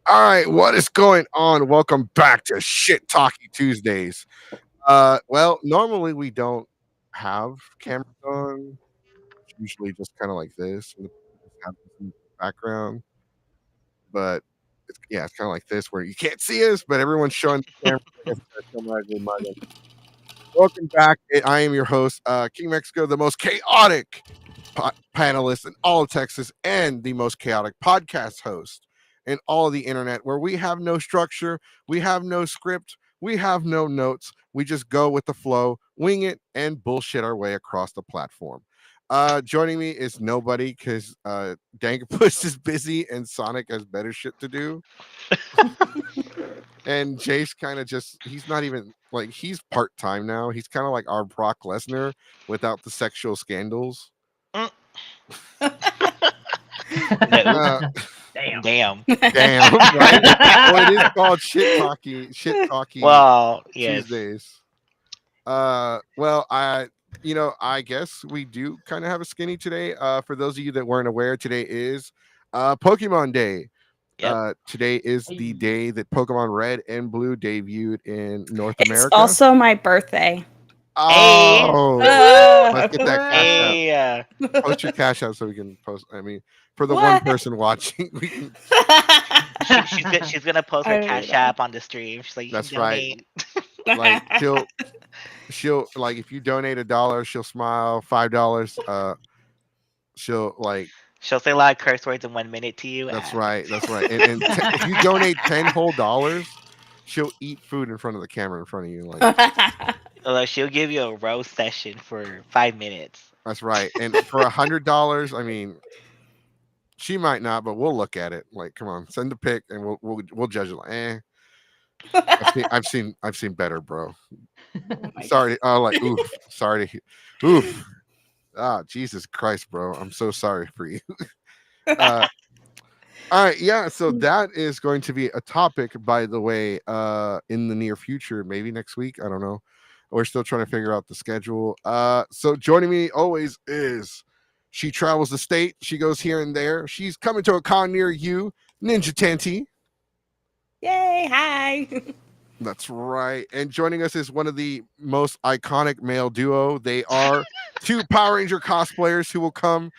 All right, what is going on? Welcome back to Shit Talking Tuesdays. Well, normally we don't have cameras on. It's usually just kind of like this, and we just have this in the background. But it's kind of like this where you can't see us, but everyone's showing the camera. I guess that's so much we might as- Welcome back. I am your host, King Mexico, the most chaotic panelist in all of Texas and the most chaotic podcast host in all of the internet, where we have no structure, we have no script, we have no notes. We just go with the flow, wing it, and bullshit our way across the platform. Joining me is nobody because Dankapus is busy and Sonic has better shit to do. And Jace kind of he's not even like, he's part time now. He's kind of like our Brock Lesnar without the sexual scandals. Mm, no. Uh, Damn. Damn. Damn, right? Well, it is called shit talking Well, yes. Tuesdays. Well, I guess we do kind of have a skinny today. For those of you that weren't aware, today is Pokemon Day. Yep. Today is the Hey. day that Pokemon Red and Blue debuted in North It's America. also my birthday. Hey. Oh, let's get that Woohoo! cash out. Hey. Post your cash out so we can post. I mean, for the one What? person watching, we can. She's gonna post her I cash don't app on the stream. She's like, you can That's right. donate. Like she'll like, if you donate $1, she'll smile. $5, she'll like. She'll say a lot of curse words in 1 minute to you. That's and- right. That's right. And if you donate $10 whole, she'll eat food in front of the camera in front of you. Like, Like, she'll give you a roast session for 5 minutes. that's right. And for $100, I mean, she might not, but we'll look at it. Like, come on, send a pic, and we'll judge it. Like, I've seen better, bro. Sorry. Like, oof. Sorry. Oof. Ah, Jesus Christ, bro. I'm so sorry for you. All right, yeah. So that is going to be a topic, by the way, in the near future, maybe next week. I don't know. We're still trying to figure out the schedule. So joining me always is, she travels the state. She goes here and there. She's coming to a con near you, Ninja Tanty. Yay, hi. That's right. And joining us is one of the most iconic male duo. They are two Power Ranger cosplayers who will come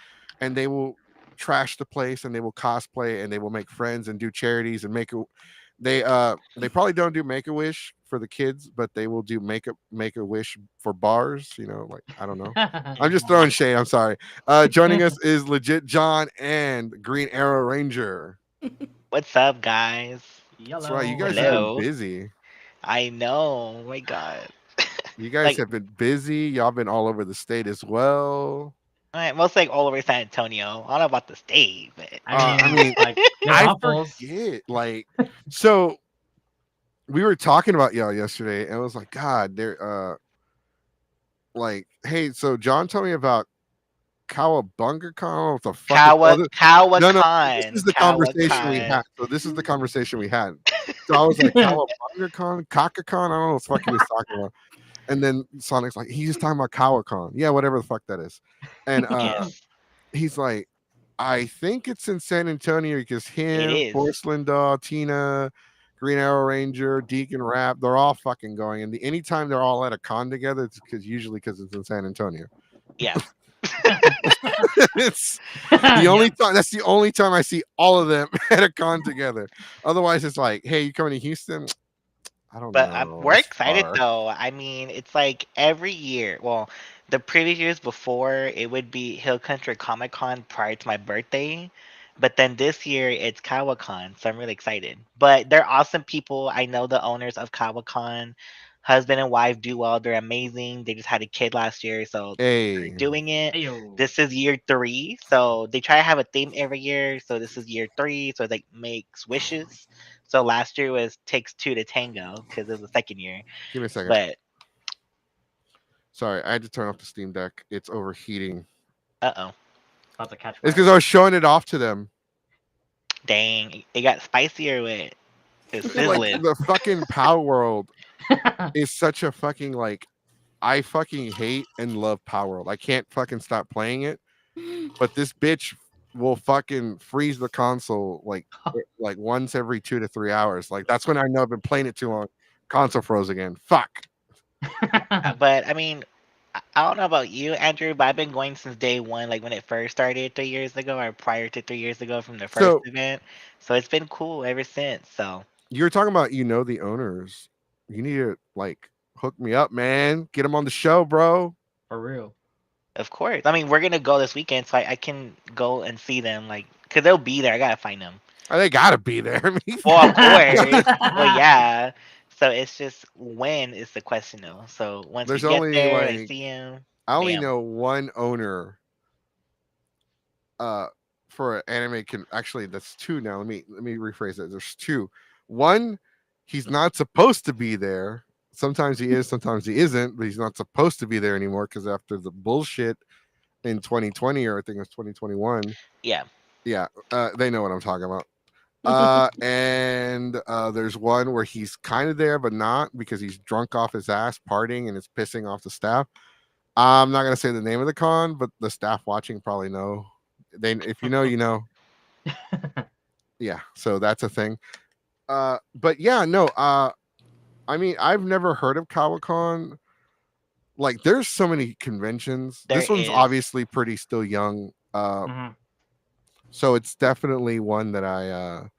and they will trash the place, and they will cosplay, and they will make friends and do charities and they probably don't do Make-A-Wish for the kids, but they will do Make-A-Wish for bars, like, I don't know. I'm just throwing shade. I'm sorry. Joining us is Legit John and Green Arrow Ranger. What's up, guys? That's right. You guys Hello. have been Hello. busy. I know. Oh my God. You guys Like, have been busy. Y'all been all over the state as well. mostly like all over San Antonio. I don't know about the state, but I mean, like your I waffles. forget. Like, so we were talking about y'all yesterday, and I was like, God, they're like, hey, so John told me about Cowabunga Con. I don't know what the fuck. No. This Kawakan. is the conversation we Kawakan. had. So this is the conversation we had. So I was like, Cowabunga Con, Kakacon. I don't know what the fuck he was talking about. And then Sonic's like, he's just talking about Cowacon. Yeah, whatever the fuck that is. And Yes, he's like, I think it's in San Antonio because it him, is. Porcelain Doll, Tina, Green Arrow Ranger, Deacon Rap, they're all fucking going. And anytime they're all at a con together, it's because it's in San Antonio. Yes. It's the only Yep. time. That's the only time I see all of them at a con together. Otherwise, it's like, hey, you coming to Houston? I don't But know. we're It's excited far. though. I mean, it's like every year. Well, the previous years before, it would be Hill Country Comic Con prior to my birthday. But then this year, it's KawaCon, so I'm really excited. But they're awesome people. I know the owners of KawaCon, husband and wife duo. They're amazing. They just had a kid last year, so they're Hey, doing it. Ayo. This is year 3, so they try to have a theme every year. So this is year 3, so it like makes wishes. So last year was takes 2 to tango because it was the second year. give me a second. But Sorry, I had to turn off the Steam Deck. It's overheating. oh, About to catch It's fire. because I was showing it off to them. dang, it got spicier with it's Like, sizzling. the fucking Power World is such a fucking, like, I fucking hate and love Power World. I can't fucking stop playing it. But this bitch will fucking freeze the console like once every 2 to 3 hours. Like that's when I know I've been playing it too long. Console froze again. Fuck. But I mean, I don't know about you, Andrew, but I've been going since day one, like when it first started 3 years ago, or prior to 3 years ago from the first So event. So it's been cool ever since. So you're talking about the owners. You need to like hook me up, man. Get them on the show, bro. For real. of course, I mean we're gonna go this weekend, so I can go and see them, like, cause they'll be there. I gotta find them. They gotta be there. I mean, Well, of course. Well, yeah. So it's just when is the question though. So once we there's get only there and like see him, I only bam. know one owner uh for an anime can actually that's two now. Let me rephrase that. There's two. One, he's not supposed to be there. Sometimes he is, sometimes he isn't, but he's not supposed to be there anymore because after the bullshit in 2020, or I think it was 2021. Yeah. Yeah, they know what I'm talking about. And there's one where he's kind of there but not because he's drunk off his ass partying and it's pissing off the staff. I'm not gonna say the name of the con, but the staff watching probably know. They, if you know, you know. Yeah, so that's a thing. But yeah, no. I mean, I've never heard of Kawacon. Like, there's so many conventions. There This one's is. obviously pretty still young. Mhm. So it's definitely one that I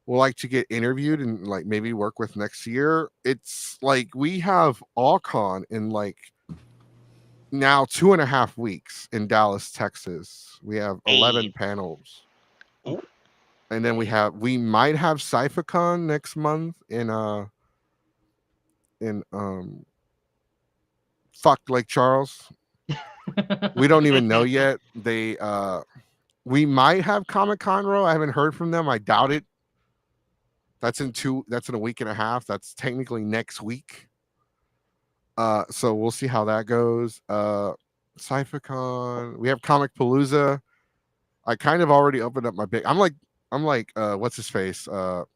will like to get interviewed and like maybe work with next year. It's like we have AllCon in like now 2.5 weeks in Dallas, Texas. We have 11 A. panels. Ooh. And then we might have CypherCon next month in fuck Lake Charles. We don't even know yet. We might have Comic Con Row. I haven't heard from them. I doubt it. That's in a week and a half. That's technically next week. So we'll see how that goes. CypherCon. We have Comic Palooza. I kind of already opened up my big. I'm like what's his face? What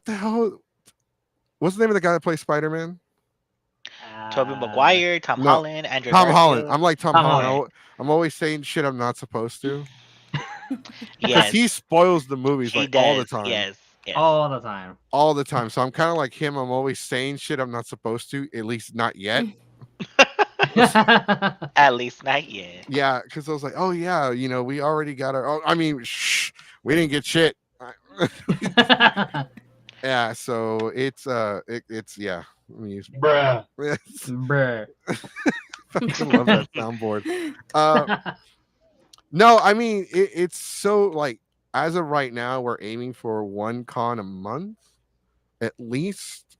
the hell? What's the name of the guy that plays Spider Man? Tobey Uh, Maguire, Tom No, Holland, Andrew Tom Holland. Garfield. I'm like Tom Tom Holland. Holland. I'm always saying shit I'm not supposed to because Yes, he spoils the movies he like all the does. time, Yes, yes. All the time. all the time. So I'm kind of like him. I'm always saying shit I'm not supposed to. At least not yet. At least not yet. Yeah, because I was like, oh yeah, we already got our. Oh, I mean, we didn't get shit. Yeah, so it's yeah. Let me use. Bruh. Yes, Bruh. fucking love that soundboard. Uh, no, I mean it's so like as of right now, we're aiming for one con a month at least.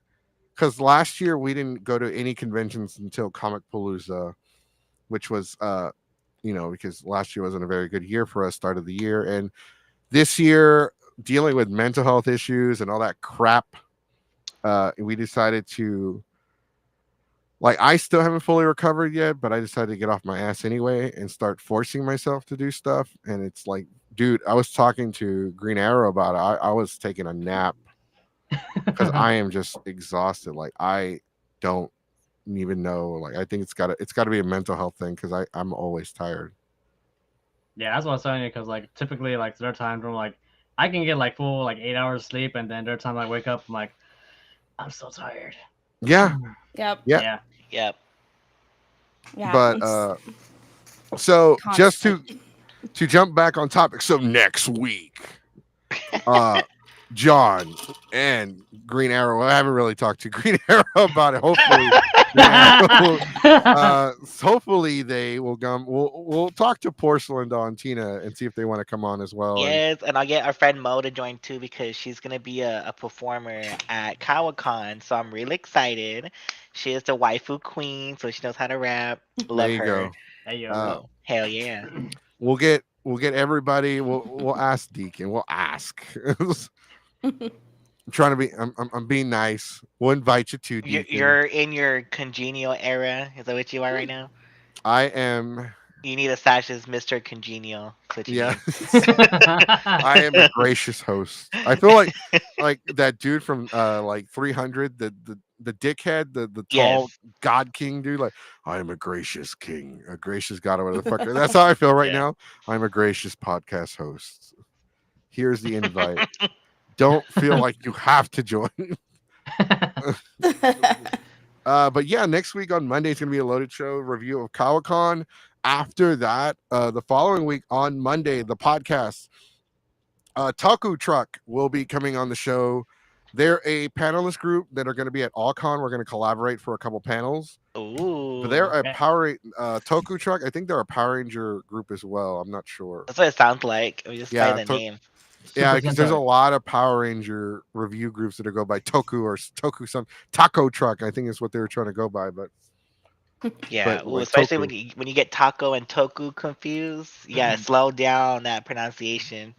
Because last year we didn't go to any conventions until Comic Palooza, which was because last year wasn't a very good year for us, start of the year, and this year dealing with mental health issues and all that crap, we decided to like I still haven't fully recovered yet, but I decided to get off my ass anyway and start forcing myself to do stuff. And it's like, dude, I was talking to Green Arrow about it. I was taking a nap because I am just exhausted. Like I don't even know. Like I think it's gotta be a mental health thing because I'm always tired. Yeah, that's what I was telling you. Because like typically, like there are times where like I can get like full like 8 hours sleep, and then there are times I wake up, I'm like, I'm so tired. Yeah, Yep. yeah. Yeah. Yep. Yeah. But it's so just constant. to jump back on topic. So next week, uh John and Green Arrow. I haven't really talked to Green Arrow about it. Hopefully, Green Arrow, hopefully they will come. We'll talk to Porcelain Dawn Tina and see if they want to come on as well. And Yes, and I'll get our friend Mo to join too because she's gonna be a performer at Kawacon. So I'm really excited. She is the waifu queen, so she knows how to rap. there Love you her. go. Hey yo. So hell yeah. We'll get everybody. We'll ask Deacon. We'll ask. I'm trying to be. I'm being nice. We'll invite you to You're, Deacon. you're in your congenial era. Is that what you are right now? I am. You need a sash as Mr. Congenial. That's what you Yeah. need. I am a gracious host. I feel like that dude from like 300, the dickhead, the tall Yes. god king dude. Like, I am a gracious king, a gracious god, or whatever the fuck. That's how I feel right Yeah. now. I'm a gracious podcast host. Here's the invite. Don't feel like you have to join. But yeah, next week on Monday is going to be a loaded show review of Kawakan. After that, the following week on Monday, the podcast Taku Truck will be coming on the show. They're a panelist group that are going to be at Allcon. We're going to collaborate for a couple panels. But they're Ooh. a Okay. Toku Truck. I think they're a Power Ranger group as well. I'm not sure. That's what it sounds like. I mean, just by Yeah, the name. yeah, Super because there's a Sentai. lot of Power Ranger review groups that are go by Toku or Toku some Taco Truck. I think is what they were trying to go by, Yeah. but Ooh, like especially Toku, when you get taco and toku confused. Yeah, slow down that pronunciation.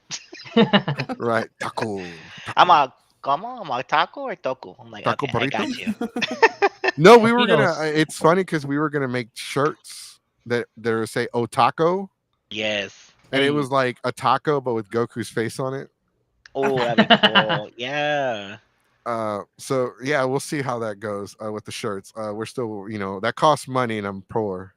right? Taco, I'm Taco, a como? I'm a taco or toku? I'm like, Taco okay, I burrito. got you. No, we were gonna. Taquitos. It's funny because we were gonna make shirts that are say Otako, Yes. and it Hey. was like a taco but with Goku's face on it. Oh, that'd be cool. Yeah. So yeah, we'll see how that goes with the shirts. We're still, that costs money, and I'm poor.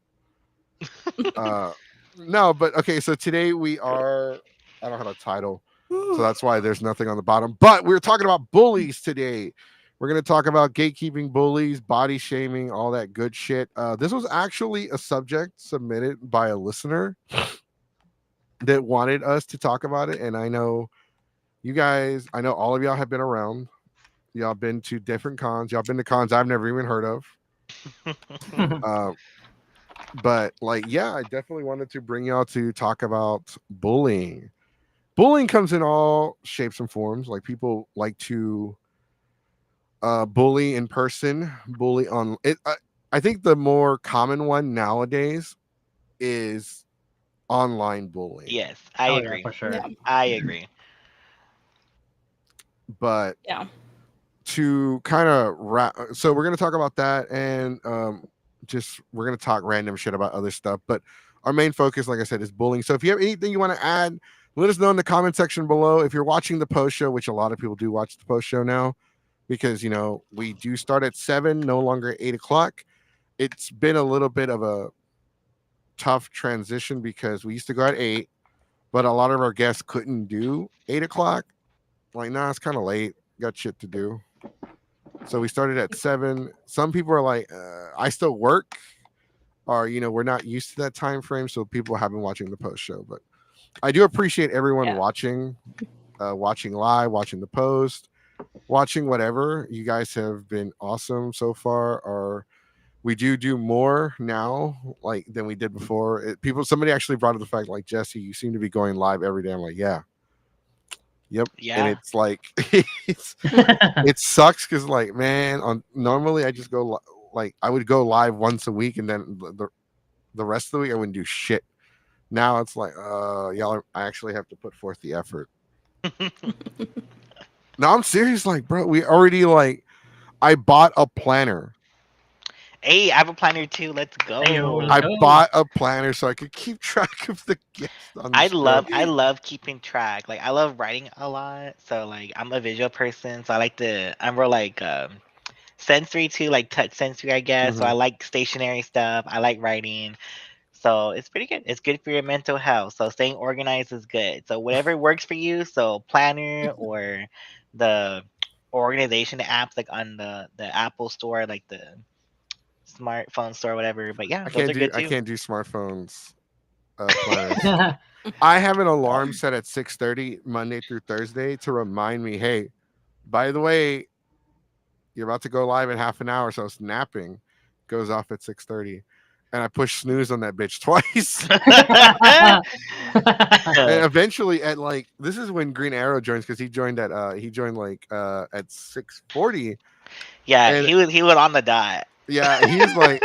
Uh, no, but okay. So today we are. I don't have a title, so that's why there's nothing on the bottom. But we're talking about bullies today. We're going to talk about gatekeeping bullies, body shaming, all that good shit. This was actually a subject submitted by a listener that wanted us to talk about it, and I know you guys. I know all of y'all have been around. Y'all been to different cons. Y'all been to cons I've never even heard of. Uh, but like, yeah, I definitely wanted to bring y'all to talk about bullying. Bullying comes in all shapes and forms. Like people like to bully in person, bully on it. I think the more common one nowadays is online bullying. Yes, I Oh yeah, agree. for Yeah. sure. I agree. But Yeah. to kind of wrap, so we're going to talk about that, and just we're going to talk random shit about other stuff, but our main focus, like I said, is bullying. So if you have anything you want to add, let us know in the comment section below. If you're watching the post show, which a lot of people do watch the post show now, because we do start at 7, no longer 8 o'clock. It's been a little bit of a tough transition because we used to go at 8, but a lot of our guests couldn't do 8 o'clock. Like, nah, it's kind of late, got shit to do. So we started at 7. Some people are like, I still work, or we're not used to that time frame, so people have been watching the post show. But I do appreciate everyone Yeah. watching live, watching the post, watching whatever. You guys have been awesome so far. Or we do more now, like, than we did before. Somebody actually brought up the fact, like, Jesse, you seem to be going live every day. I'm like, yeah, yep. And Yeah. it's like, it sucks because, like, man, on normally I just go like I would go live once a week, and then the rest of the week I wouldn't do shit. Now it's like, y'all, I actually have to put forth the effort. No, I'm serious. Like, bro, we already, like, I bought a planner. Hey, I have a planner too. Let's Hey yo, let's I go. go. bought a planner so I could keep track of the guests on the show. I love keeping track. Like I love writing a lot. So like I'm a visual person, so I'm real like sensory too, like touch sensory, I guess. So Hmm. I like stationary stuff. I like writing. So it's pretty good. It's good for your mental health. So staying organized is good. So whatever works for you. So planner or the organization apps like on the Apple store, like the smartphone store, whatever. But yeah, those are good I too. can't do smartphones planners. I have an alarm set at 6:30 Monday through Thursday to remind me, hey, by the way, you're about to go live in half an hour, so it's napping. Goes off at 6:30. And I push snooze on that bitch twice. And eventually at, like, this is when Green Arrow joins, because he joined like at 6:40. Yeah, And he was on the dot. yeah, he's like,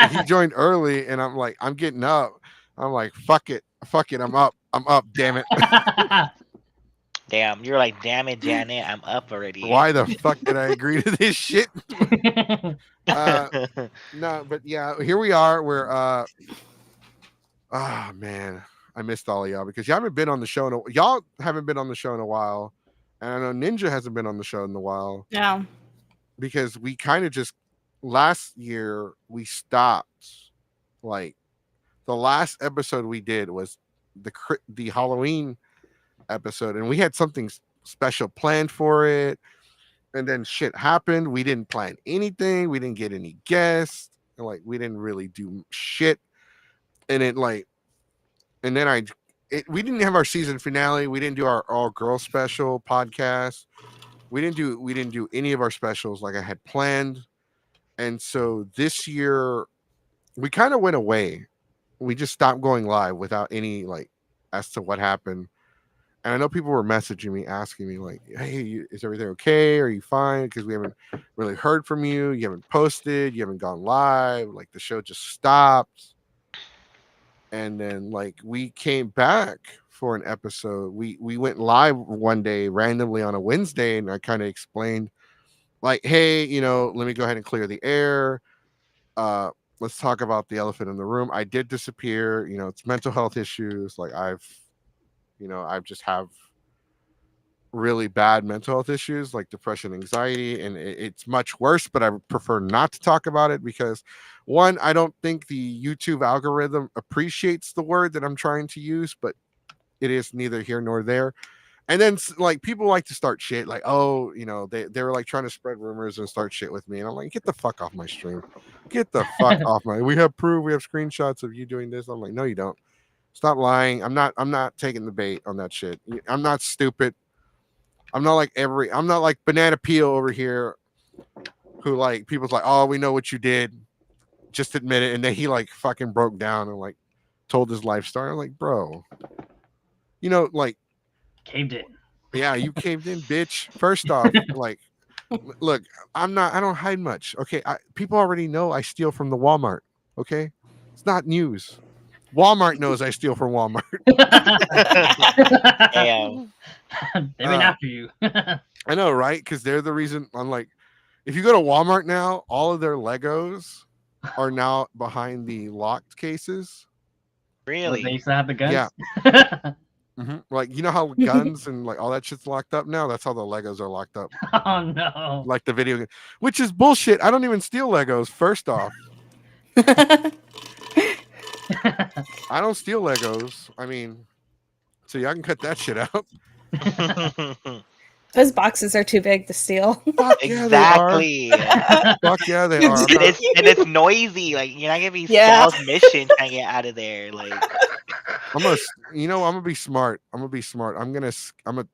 he joined early, and I'm like, I'm getting up. I'm like, fuck it, I'm up, damn it. Damn, you're like, damn it, Janet, I'm up already. Why the fuck did I agree to this shit? uh no, but yeah, here we are. We're Ah, man, I missed all of y'all because y'all haven't been on the show y'all haven't been on the show in a while, and I know Ninja hasn't been on the show in a while Yeah. because we kind of just last year we stopped. Like the last episode we did was the Halloween episode, and we had something special planned for it, and then shit happened. We didn't plan anything. We didn't get any guests. And like we didn't really do shit, and it like and then we didn't have our season finale. We didn't do our all girl special podcast. We didn't do any of our specials like I had planned. And so this year we kind of went away. We just stopped going live without any like as to what happened. And I know people were messaging me asking me like, "Hey, is everything okay? Are you fine? Because we haven't really heard from you. You haven't posted. You haven't gone live. Like the show just stopped." And then like we came back for an episode. We went live one day randomly on a Wednesday, and I kind of explained like, hey, let me go ahead and clear the air. uh let's talk about the elephant in the room. I did disappear. It's mental health issues. Like I've just have really bad mental health issues like depression, anxiety, and it's much worse, but I prefer not to talk about it because one, I don't think the YouTube algorithm appreciates the word that I'm trying to use, but it is neither here nor there. And then like people like to start shit like, oh, they were like trying to spread rumors and start shit with me, and I'm like, get the fuck off my stream. Get the fuck off my we have proof, we have screenshots of you doing this. I'm like, no you don't. Stop lying. I'm not taking the bait on that shit. I'm not stupid. I'm not like Banana Peel over here who like people's like, oh, we know what you did. Just admit it. And then he like fucking broke down and like told his life story. I'm like, bro, like Caved in. yeah, you caved in, bitch. First off, like look, I don't hide much. Okay. People already know I steal from the Walmart. Okay. It's not news. Walmart knows I steal from Walmart. Damn. They've been after you. I know, right? Because they're the reason. I'm like, if you go to Walmart now, all of their Legos are now behind the locked cases. What, they Really? used to have the Yeah. guns? Like, you know how guns and like all that shit's locked up now? That's how the Legos are locked up. Oh no. Like the video game, which is bullshit. I don't even steal Legos, first off. I don't steal Legos. I mean, so y'all can cut that shit out. Those boxes are too big to steal. Fuck yeah, they are. Exactly. Fuck yeah, they are. I'm And not, it's noisy. Like you're not gonna be Yeah. stealth mission trying to get out of there. Like I'm gonna be smart. I'm gonna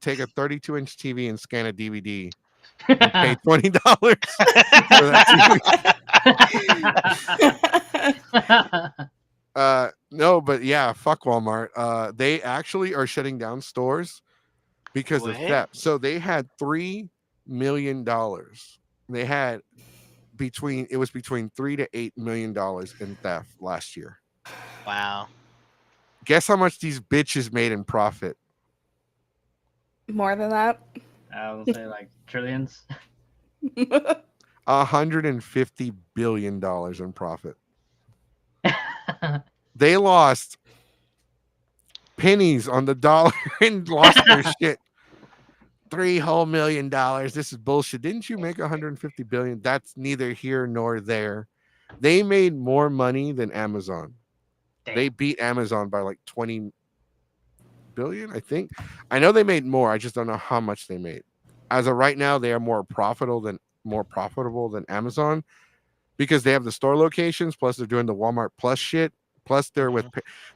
take a 32-inch TV and scan a DVD and pay $20 for that TV. No, but yeah, fuck Walmart. They actually are shutting down stores because of What? theft. So they had $3 million. They had between 3 to $8 million in theft last year. Wow. Guess how much these bitches made in profit? More than that. I will say like trillions. $150 billion in profit. They lost pennies on the dollar and lost their shit. $3 million. This is bullshit. Didn't you make 150 billion? That's neither here nor there. They made more money than Amazon. Damn. They beat Amazon by like 20 billion, I think. I know they made more. I just don't know how much they made. As of right now, they are more profitable than Amazon because they have the store locations. Plus, they're doing the Walmart Plus shit. Plus, they're with.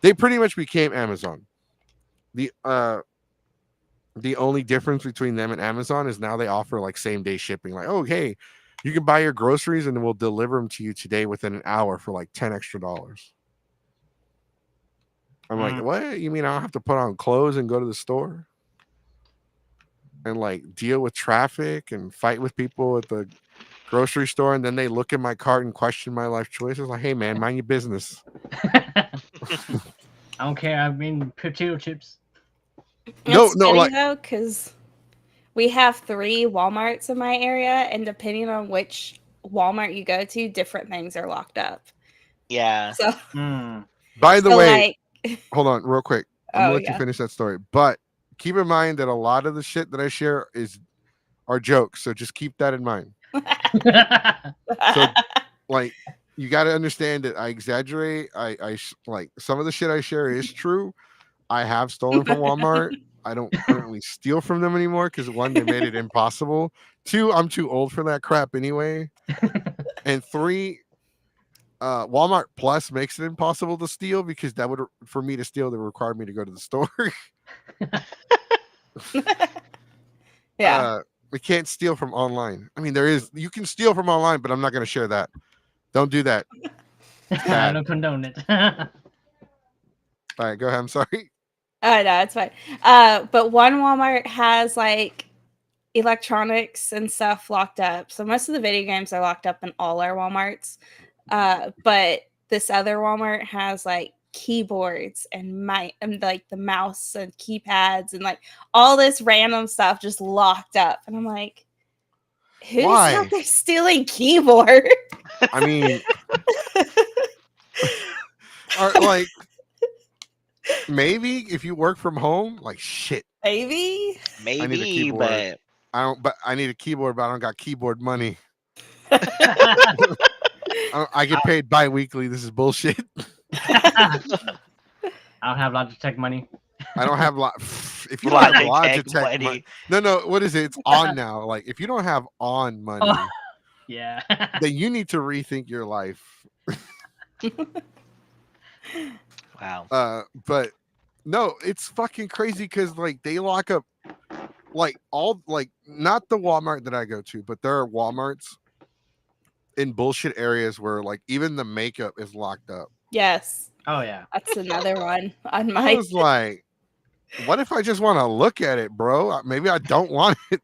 They pretty much became Amazon. The only difference between them and Amazon is now they offer like same day shipping. Like, oh hey, you can buy your groceries and we'll deliver them to you today within an hour for like $10 extra. I'm like, what? You mean I don't have to put on clothes and go to the store and like deal with traffic and fight with people at the grocery store, and then they look at my cart and question my life choices? Like, hey man, mind your business. I don't care. I mean, potato chips. No, It's no, funny like though, because we have 3 Walmarts in my area, and depending on which Walmart you go to, different things are locked up. Yeah. So, Mm. by the so way, like hold on, real quick. I'm gonna Oh let you yeah. finish that story, but keep in mind that a lot of the shit that I share are jokes. So just keep that in mind. So like you got to understand that I exaggerate. Like some of the shit I share is true. I have stolen from Walmart. I don't currently steal from them anymore because one, they made it impossible. Two, I'm too old for that crap anyway. And three, Walmart Plus makes it impossible to steal because that would, for me to steal, that would require me to go to the store. Yeah. We can't steal from online. I mean, you can steal from online, but I'm not going to share that. Don't do that. I bad. don't condone it. All right, go ahead. I'm sorry. Oh no, it's fine. But one Walmart has like electronics and stuff locked up. So most of the video games are locked up in all our Walmarts. But this other Walmart has like keyboards and like the mouse and keypads and like all this random stuff just locked up. And I'm like, who's Why? out there stealing keyboard? I mean, like maybe if you work from home, like shit. Maybe. I need a Maybe, keyboard. but I don't. But I need a keyboard, but I don't got keyboard money. I get paid bi-weekly. This is bullshit. I don't have Logitech money. I don't have if you don't have Logitech Logitech money. money. No, what is it? It's on now. Like if you don't have on money, Yeah. then you need to rethink your life. Wow. But no, it's fucking crazy because like they lock up like all like not the Walmart that I go to, but there are Walmarts in bullshit areas where like even the makeup is locked up. Yes. Oh yeah. That's another one on I my was like, what if I just want to look at it, bro? Maybe I don't want it.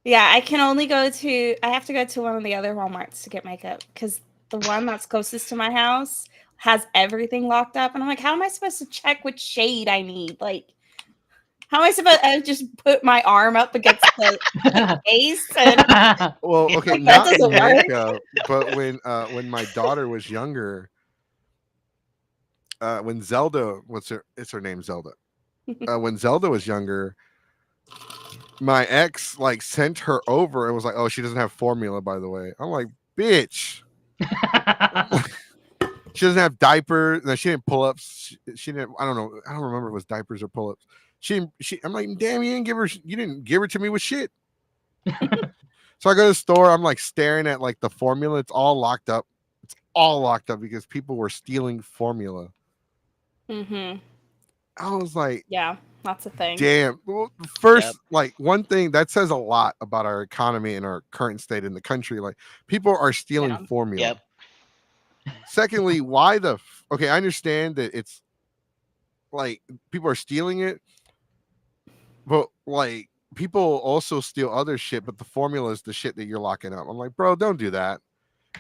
Yeah, I can only go to I have to go to one of the other Walmarts to get makeup because the one that's closest to my house has everything locked up. And I'm like, how am I supposed to check which shade I need? Like, how am I supposed to just put my arm up against the case? And Well, okay, That not doesn't work. makeup, but when my daughter was younger, when Zelda, it's her name Zelda. When Zelda was younger, my ex like sent her over and was like, "Oh, she doesn't have formula, by the way." I'm like, "Bitch, she doesn't have diapers. No, she didn't pull ups. She didn't. I don't know. I don't remember if it was diapers or pull ups. I'm like, damn, you didn't give her to me with shit." So I go to the store. I'm like staring at like the formula. It's all locked up. It's all locked up because people were stealing formula. Mm-hmm. I was like, Yeah, that's a thing. damn. Well, first, Yep. like one thing that says a lot about our economy and our current state in the country. Like people are stealing Yeah. formula. Yep. Secondly, okay, I understand that it's like people are stealing it, but like people also steal other shit, but the formula is the shit that you're locking up. I'm like, bro, don't do that.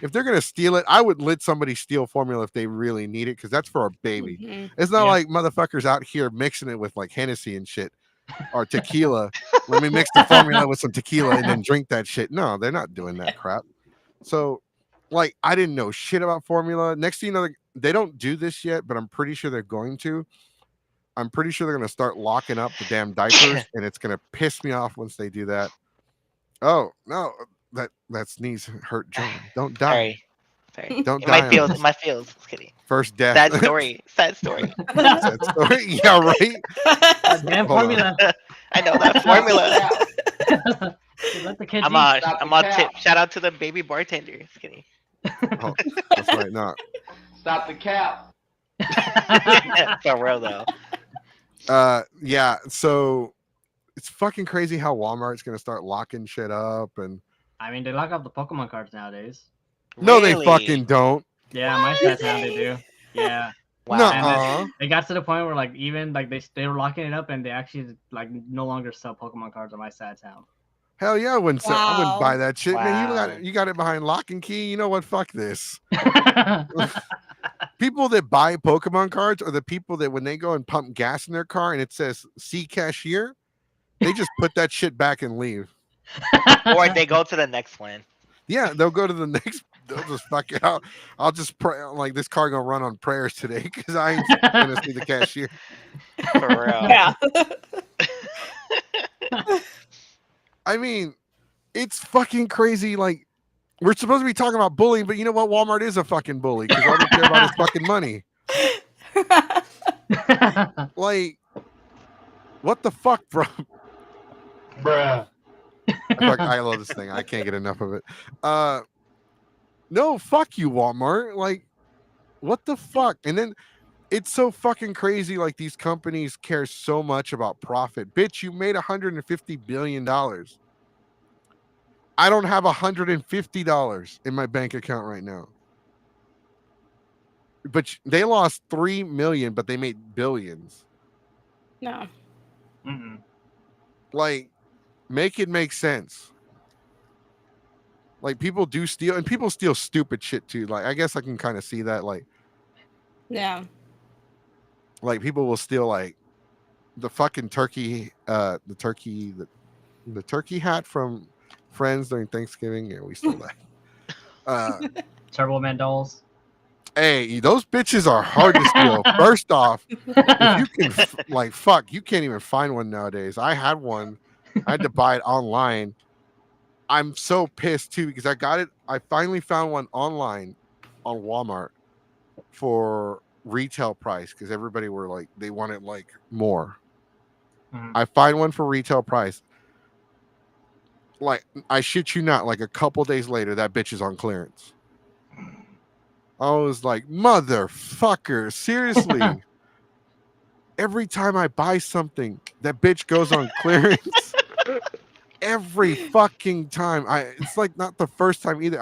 If they're gonna steal it, I would let somebody steal formula if they really need it, because that's for a baby. Mhm. It's not Yeah. like motherfuckers out here mixing it with like Hennessy and shit or tequila. Let me mix the formula with some tequila and then drink that shit. No, they're not doing that crap. So, like, I didn't know shit about formula. Next thing you know, they don't do this yet, but I'm pretty sure they're going to. I'm pretty sure they're going to start locking up the damn diapers, and it's going to piss me off once they do that. Oh no, that sneeze hurt John. Don't die. Sorry. Don't In my die on feels. us. In my feels. Just kidding. First death. Sad story. Sad story. Sad story. Yeah, right. Damn Hold on. formula. I know that formula. Let the kids I'm eat. on. I'm on tip. Shout out to the baby bartender. Just kidding. Oh, that's right. No. Stop the cap. For real though. Yeah. So it's fucking crazy how Walmart's gonna start locking shit up, and I mean, they lock up the Pokemon cards nowadays. no, they Really? fucking don't. Yeah, my side town they do. Yeah. Wow. Nuh-uh. It got to the point where like even like they were locking it up and they actually like no longer sell Pokemon cards on my side town. Hell yeah, I wouldn't Wow. buy that shit, man. Wow. You got it behind lock and key. You know what? Fuck this. People that buy Pokemon cards are the people that when they go and pump gas in their car and it says "see cashier," they just put that shit back and leave. Or they go to the next one. Yeah, they'll go to the next they'll just fuck it out. I'll just pray like this car gonna run on prayers today because I ain't gonna see the cashier. For real. Yeah. I mean, it's fucking crazy. Like we're supposed to be talking about bullying, but you know what? Walmart is a fucking bully because all they care about is fucking money. Like, what the fuck, bro? Bruh. Fuck, I love this thing. I can't get enough of it. No, fuck you, Walmart. Like, what the fuck? And then it's so fucking crazy. Like these companies care so much about profit. Bitch, you made $150 billion. I don't have $150 in my bank account right now. But they lost 3 million, but they made billions. No. Mm-mm. Like, make it make sense. Like people do steal, and people steal stupid shit too. Like I guess I can kind of see that. Like Yeah. people will steal like the fucking turkey, the turkey hat from Friends during Thanksgiving. Yeah, we stole that. Turbo Man dolls. Hey, those bitches are hard to steal. First off, if you can like fuck, you can't even find one nowadays. I had one. I had to buy it online. I'm so pissed too because I got it. I finally found one online on Walmart for retail price because everybody were like they wanted like more. Mhm. I find one for retail price. Like I shit you not, like a couple days later, that bitch is on clearance. I was like, motherfucker, seriously. Every time I buy something, that bitch goes on clearance. Every fucking time. It's like not the first time either.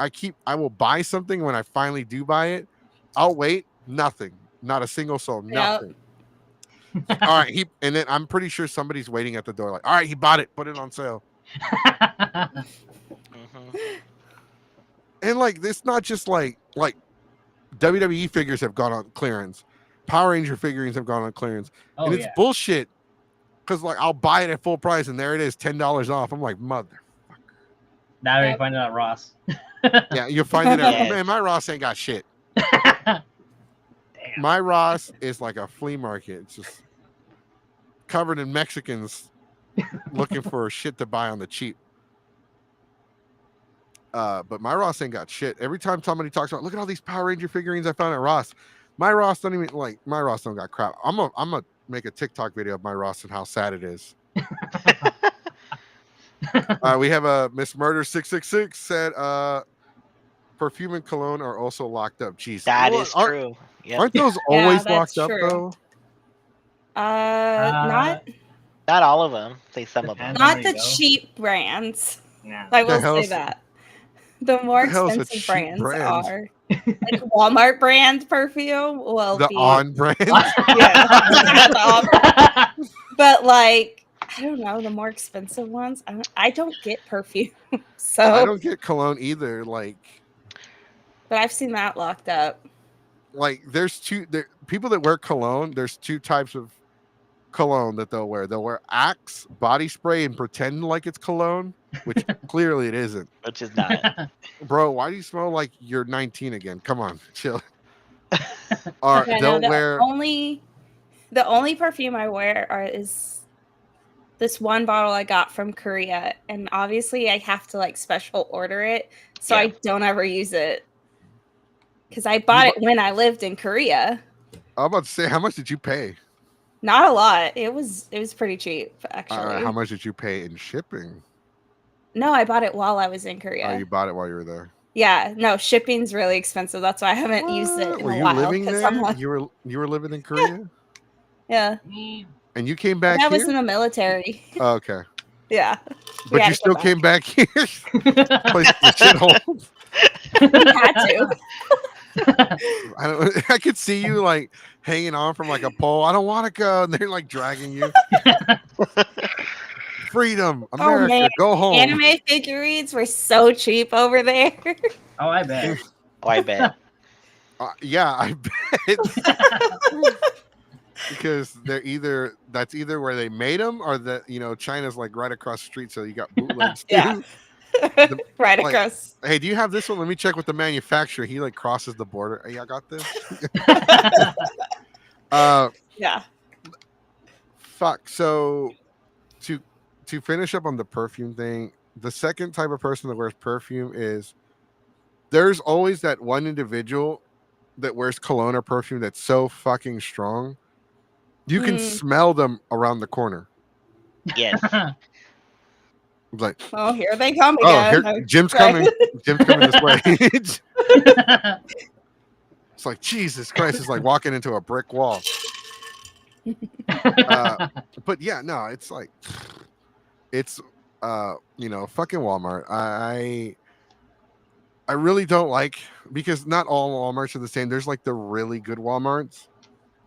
I will buy something when I finally do buy it. I'll wait, nothing. Not a single soul, nothing. All right, and then I'm pretty sure somebody's waiting at the door, like, all right, he bought it, put it on sale. Mhm. And like it's not just like WWE figures have gone on clearance. Power Ranger figurines have gone on clearance. Oh And it's yeah. bullshit. Cause like I'll buy it at full price and there it is, $10 off. I'm like, mother. Now we Yep. find it at Ross. Yeah, you'll find it at Yes. man, my Ross ain't got shit. Damn. My Ross is like a flea market. It's just covered in Mexicans looking for shit to buy on the cheap. But my Ross ain't got shit. Every time somebody talks about, look at all these Power Ranger figurines I found at Ross. My Ross don't even like my Ross don't got crap. I'm gonna make a TikTok video of my Ross and how sad it is. We have a Miss Murder 666 said perfume and cologne are also locked up. Jeez, That Well, is true. Yep. aren't those Yeah, always that's locked up true. though? Not Not all of them. Say some of them. Depends. not There the you go. cheap brands. Yeah. I The will say hell's- that. The more the hell's a expensive cheap brands brand? are like Walmart brand perfume will The be On brand. yeah. But like I don't know, the more expensive ones. I don't get perfume. So I don't get cologne either. Like but I've seen that locked up. there's people that wear cologne. There's two types of cologne that they'll wear. They'll wear Axe body spray and pretend like it's cologne, which clearly it isn't. Which is not. Bro, why do you smell like you're 19 again? Come on, chill. Or Okay, they'll no, wear the only perfume I wear is this one bottle I got from Korea, and obviously I have to like special order it, so Yeah. I don't ever use it because I bought it when I lived in Korea. I'm about to say, how much did you pay? Not a lot. It was pretty cheap actually. All right, how much did you pay in shipping? No, I bought it while I was in Korea. Oh, you bought it while you were there. Yeah, no, shipping's really expensive. That's why I haven't used it in Were a you while. living 'cause there? I'm like, You were living in Korea, yeah, and you came back I was here. in the military. Oh, okay, Yeah, we but had you to go still back. came back here. Place the shithole. We had to. I don't. I could see you like hanging on from like a pole. I don't want to go, and they're like dragging you. Freedom, America, man. go home. Anime figurines were so cheap over there. Oh, I bet. Oh, I bet. Yeah, I bet. Because that's either where they made them or that China's like right across the street, so you got bootlegs too. Yeah. right like, across. hey, do you have this one? Let me check with the manufacturer. He like crosses the border. Hey, I got this. Yeah. Fuck. So to finish up on the perfume thing, the second type of person that wears perfume is there's always that one individual that wears cologne or perfume that's so fucking strong. You can Mm. smell them around the corner. Yes. It's like, Oh, here they come oh, again. here Jim's coming. Jim's coming this way. It's like Jesus Christ. It's like walking into a brick wall. But yeah, no, it's like it's fucking Walmart. I really don't like, because not all Walmarts are the same. There's like the really good Walmarts.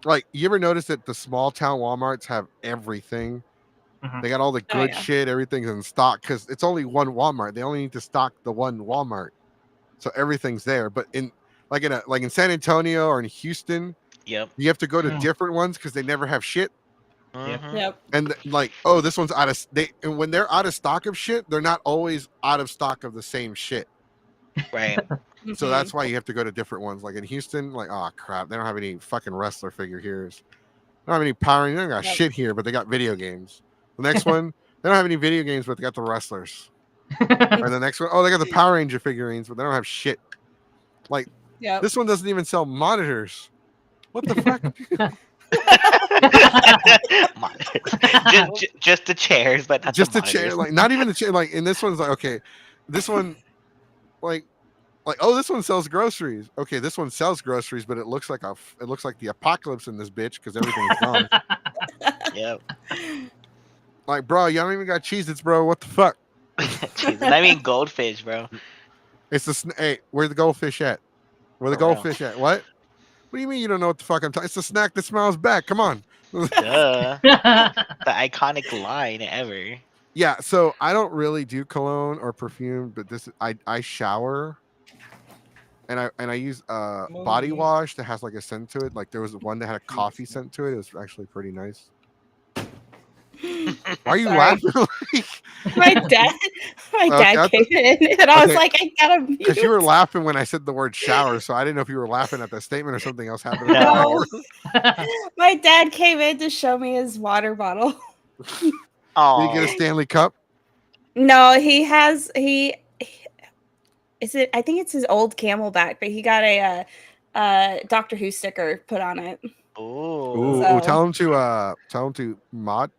Like, you ever notice that the small town Walmarts have everything? They got all the Oh, good yeah. shit, everything's in stock because it's only one Walmart. They only need to stock the one Walmart. So everything's there. But in San Antonio or in Houston, Yep. you have to go to different ones because they never have shit. Mhm. Yep. And like, oh, this one's out of and when they're out of stock of shit, they're not always out of stock of the same shit. Right. So Mhm. that's why you have to go to different ones. Like in Houston, like, oh crap, they don't have any fucking wrestler figure here. They don't have any power. They don't got Yep. shit here, but they got video games. The next one, they don't have any video games, but they got the wrestlers. And the next one, oh, they got the Power Ranger figurines, but they don't have shit. Like, Yep. this one doesn't even sell monitors. What the fuck? just the chairs, but not Just the the chair, monitors. like not even the chair. Like, and this one's like, okay, this one, like, oh, this one sells groceries. Okay, this one sells groceries, but it looks like the apocalypse in this bitch because everything's gone. Yep. Like, bro, you don't even got Cheez-Its, bro. What the fuck? Jesus, I mean goldfish, bro. It's the hey, where the goldfish at? Where the For real. goldfish at? What? What do you mean you don't know what the fuck I'm talking? It's a snack that smells bad. Come on. Duh. The iconic line ever. Yeah, so I don't really do cologne or perfume, but I shower and I use body wash that has like a scent to it. Like there was one that had a coffee scent to it. It was actually pretty nice. Why are you Sorry. laughing? My dad I came in, and I was okay. like, I gotta mute. Because you were laughing when I said the word shower, so I didn't know if you were laughing at the statement or something else happened. No. My dad came in to show me his water bottle. Did you Oh. get a Stanley Cup? No, he has is it? I think it's his old Camelback, but he got a Doctor Who sticker put on it. Ooh. Ooh, So- tell him to Mod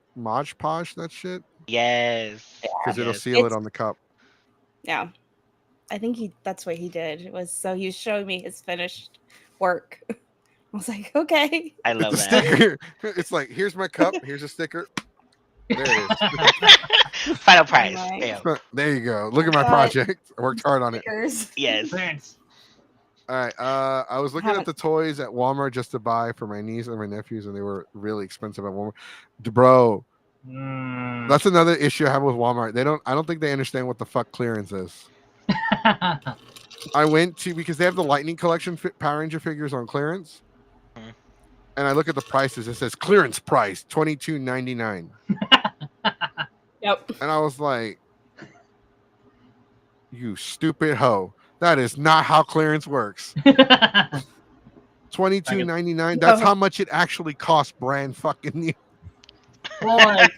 Podge that shit Yes. because it'll Yes. seal it on the cup. Yeah, I think that's what he did. It was so he was showing me his finished work. I was like, okay. I love It's a that. sticker. It's like, here's my cup. Here's a sticker. There it Final prize. Nice. Damn. is. There you go. Look at my But- project. I worked hard on it. Stickers. Yes. Thanks. All right. I was looking at the toys at Walmart just to buy for my niece and my nephews, and they were really expensive at Walmart. Bro, that's another issue I have with Walmart. I don't think they understand what the fuck clearance is. I went to, because they have the Lightning Collection Power Ranger figures on clearance, Mhm. and I look at the prices. It says clearance price $22.99, Yep. and I was like, "You stupid hoe! That is not how clearance works. $22.99. That's how much it actually costs. Brand fucking new." Well, like,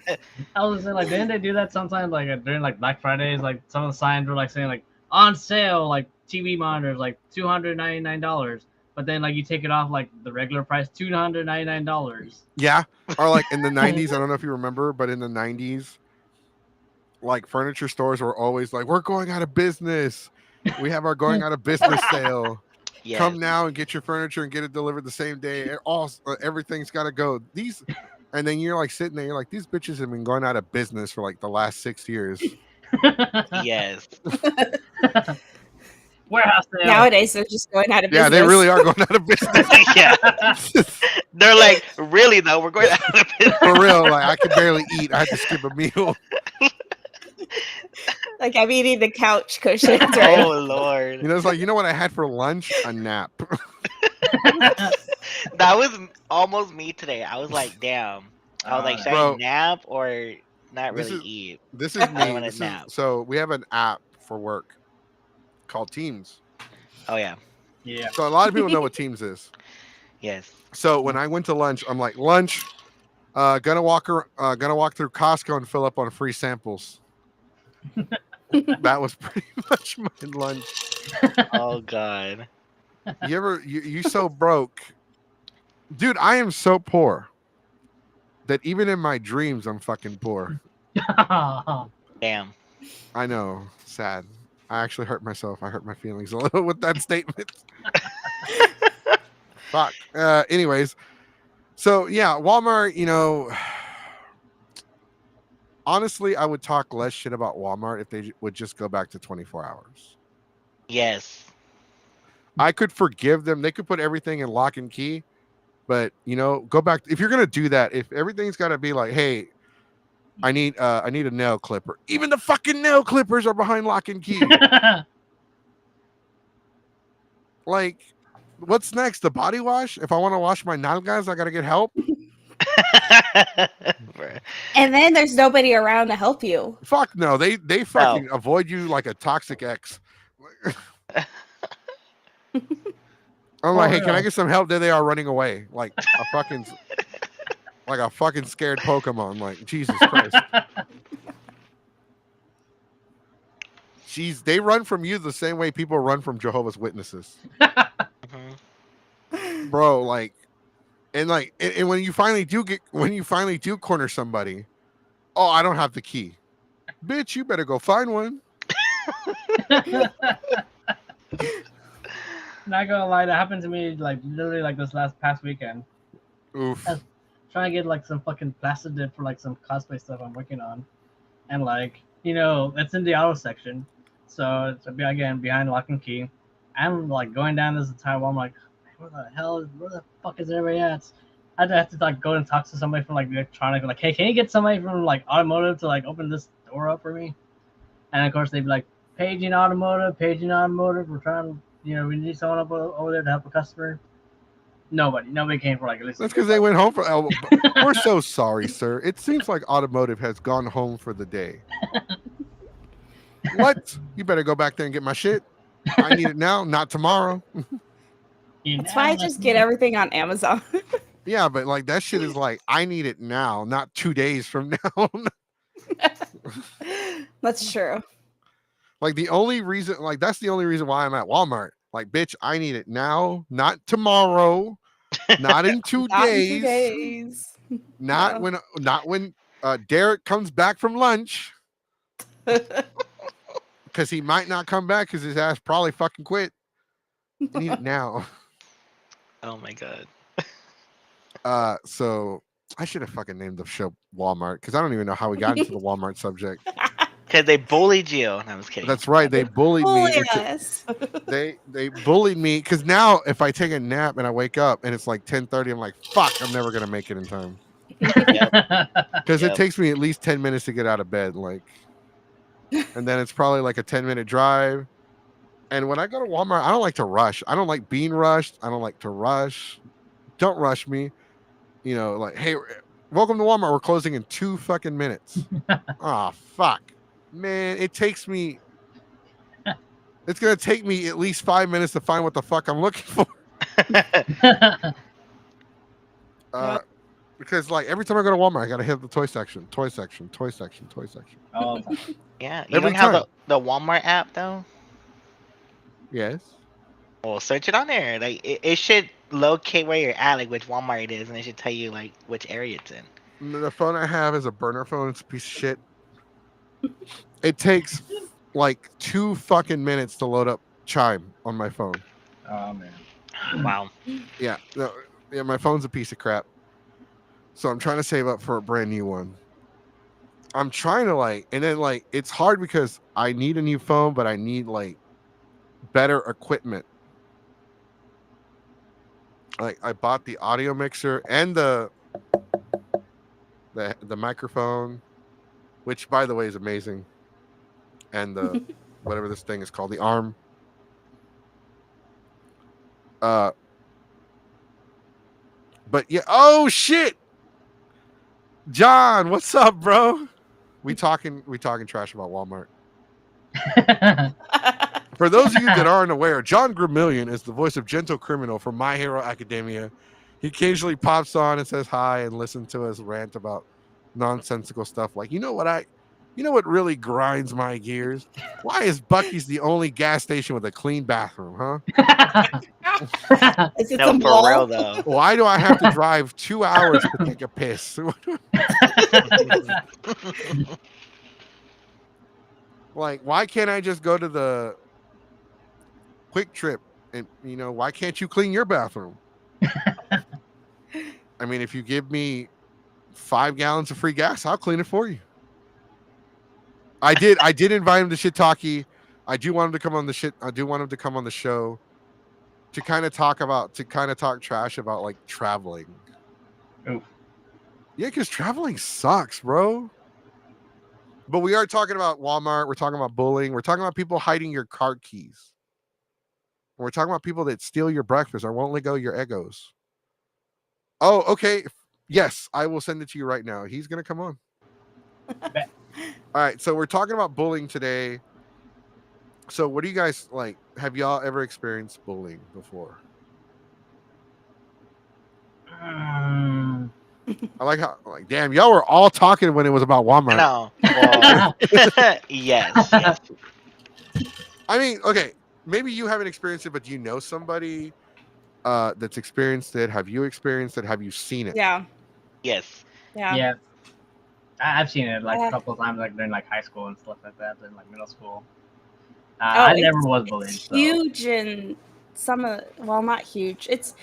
I was saying, like, didn't they do that sometimes, like, during, like, Black Fridays? Like, some of the signs were, like, saying, like, on sale, like, TV monitors, like, $299. But then, like, you take it off, like, the regular price, $299. Yeah, or like in the 90s, I don't know if you remember, but in the 90s, like furniture stores were always like, we're going out of business. We have our going out of business sale. Yes. Come now and get your furniture and get it delivered the same day. Everything's got to go. And then you're like sitting there, you're like, these bitches have been going out of business for like the last 6 years. Yes. Warehouse sale. Nowadays they're just going out of Yeah, business. they really are going out of business. Yeah. They're like, really though, we're going out of business. For real. Like, I could barely eat. I had to skip a meal. Like I'm eating the couch cushions, right? Oh Lord. You know, it's like, you know what I had for lunch? A nap. That was almost me today. I was like, damn. I was like, should Bro, I nap or not this really is- eat? This is I me. wanna nap. So we have an app for work called Teams. Oh yeah. Yeah. So a lot of people know what Teams is. Yes. So when I went to lunch, I'm like, lunch, gonna walk through Costco and fill up on free samples. That was pretty much my lunch. Oh god. You so broke, dude? I am so poor that even in my dreams I'm fucking poor. Damn. I know, sad. I actually hurt myself. I hurt my feelings a little with that statement. Fuck. Anyways, so yeah, Walmart. Honestly, I would talk less shit about Walmart if they would just go back to 24 hours. Yes. I could forgive them. They could put everything in lock and key, but go back. If you're gonna do that, if everything's got to be like, hey, I need a nail clipper. Even the fucking nail clippers are behind lock and key. Like, what's next? The body wash? If I want to wash my nalgas, I gotta get help. And then there's nobody around to help you. Fuck no. They fucking avoid you like a toxic ex. I'm like, hey, can I get some help? There they are running away like a fucking scared Pokemon. Like, Jesus Christ. They run from you the same way people run from Jehovah's Witnesses. Bro, like, and when you finally do corner somebody, oh, I don't have the key. Bitch, you better go find one. Not gonna lie, that happened to me like literally like this past weekend. Oof. I was trying to get like some fucking plastic dip for like some cosplay stuff I'm working on, and like it's in the auto section, so it's again behind lock and key. I'm like going down this entire wall. I'm like, where the fuck is everybody at? I have to like go and talk to somebody from like electronic, like, hey, can you get somebody from like automotive to like open this door up for me? And of course they'd be like, paging automotive. We're trying to, we need someone up over there to help a customer. Nobody came for like at least. That's because they went home for. We're so sorry, sir. It seems like automotive has gone home for the day. What? You better go back there and get my shit. I need it now, not tomorrow. That's why I just get everything on Amazon. Yeah, but like that shit is like, I need it now, not 2 days from now. That's true. Like that's the only reason why I'm at Walmart. Like, bitch, I need it now, not tomorrow, not in 2 days. Not when Derek comes back from lunch. Because he might not come back because his ass probably fucking quit. I need it now. Oh my god. So I should have fucking named the show Walmart because I don't even know how we got into the Walmart subject. Because they bullied you. No, I was kidding. That's right. They bullied me. Yes. They bullied me because now if I take a nap and I wake up and it's like 10:30, I'm like, fuck, I'm never gonna make it in time. Because it takes me at least 10 minutes to get out of bed, like, and then it's probably like a 10-minute drive. And when I go to Walmart, I don't like to rush. I don't like being rushed. I don't like to rush. Don't rush me. Like, hey, welcome to Walmart. We're closing in 2 fucking minutes. Oh, fuck. Man, it's going to take me at least 5 minutes to find what the fuck I'm looking for. Because like every time I go to Walmart, I got to hit the toy section. Oh, Yeah. You Every don't have time. the Walmart app though? Yes. Well, search it on there. Like it should locate where you're at, like which Walmart it is, and it should tell you like which area it's in. The phone I have is a burner phone. It's a piece of shit. It takes like 2 fucking minutes to load up Chime on my phone. oh man. Wow. Yeah. No, yeah, my phone's a piece of crap. So I'm trying to save up for a brand new one. I'm trying to and then it's hard because I need a new phone, but I need better equipment. Like I bought the audio mixer and the microphone, which by the way is amazing, and the whatever this thing is called, the arm. But yeah, oh shit, John, what's up, bro? We talking trash about Walmart. For those of you that aren't aware, John Gramillion is the voice of Gentle Criminal from My Hero Academia. He occasionally pops on and says hi and listens to us rant about nonsensical stuff like, you know what really grinds my gears? Why is Bucky's the only gas station with a clean bathroom, huh? Is it No, the for mall? real though. Why do I have to drive 2 hours to take a piss? Like, why can't I just go to the Quick Trip and why can't you clean your bathroom? I mean, if you give me 5 gallons of free gas, I'll clean it for you. I did invite him to Shit Talkie. I do want him to come on the shit. I do want him to come on the show to kind of talk trash about like traveling. Oof. Yeah, because traveling sucks, bro. But we are talking about Walmart. We're talking about bullying. We're talking about people hiding your car keys. We're talking about people that steal your breakfast or won't let go of your Eggos. Oh, okay. Yes, I will send it to you right now. He's gonna come on. All right, so we're talking about bullying today. So what do you guys like? Have y'all ever experienced bullying before? I like how damn, y'all were all talking when it was about Walmart. No. Well, yes. I mean, okay, maybe you haven't experienced it, but do you know somebody that's experienced it? Have you experienced it? Have you seen it? Yeah. Yes. Yeah. Yeah, I've seen it like a couple of times, like during like high school and stuff like that, and like middle school. I never was bullied. It's So. huge in some of, well, not huge. It's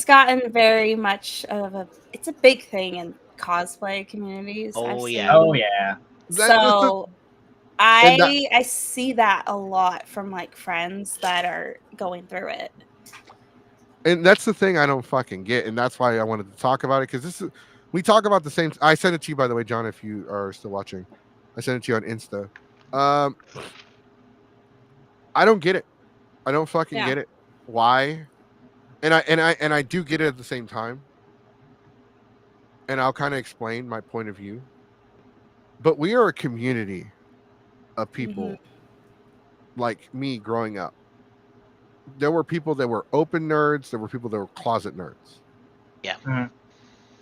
gotten very much of a. It's a big thing in cosplay communities. Oh, I've seen. yeah. Oh yeah. So I see that a lot from like friends that are going through it. And that's the thing I don't fucking get, and that's why I wanted to talk about it, because we talk about the same. I sent it to you, by the way, John. If you are still watching, I sent it to you on Insta. I don't get it. I don't fucking get it. Why? And I do get it at the same time. And I'll kind of explain my point of view. But we are a community of people like me growing up. There were people that were open nerds. There were people that were closet nerds. Yeah. Mhm.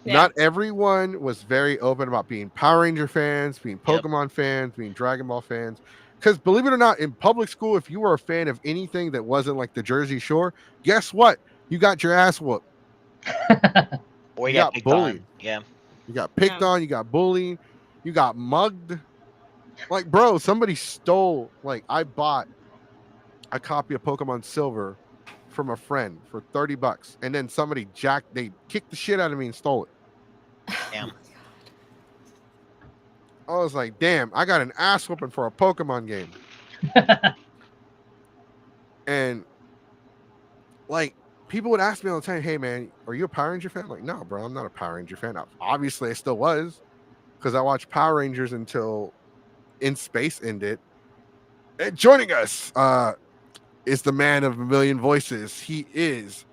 Not everyone was very open about being Power Ranger fans, being Pokemon fans, being Dragon Ball fans. Because believe it or not, in public school, if you were a fan of anything that wasn't like the Jersey Shore, guess what? You got your ass whooped. Or You you got picked bullied. on. Yeah. You got picked on. You got bullied. You got mugged. Like, bro, somebody stole. Like, I bought a copy of Pokemon Silver from a friend for $30, and then they kicked the shit out of me and stole it. Damn. I was like, damn, I got an ass whooping for a Pokemon game. And like, people would ask me all the time, hey man, are you a Power Ranger fan? I'm like, no, bro, I'm not a Power Ranger fan. Obviously, I still was, because I watched Power Rangers until In Space ended. And joining us is the man of a million voices. He is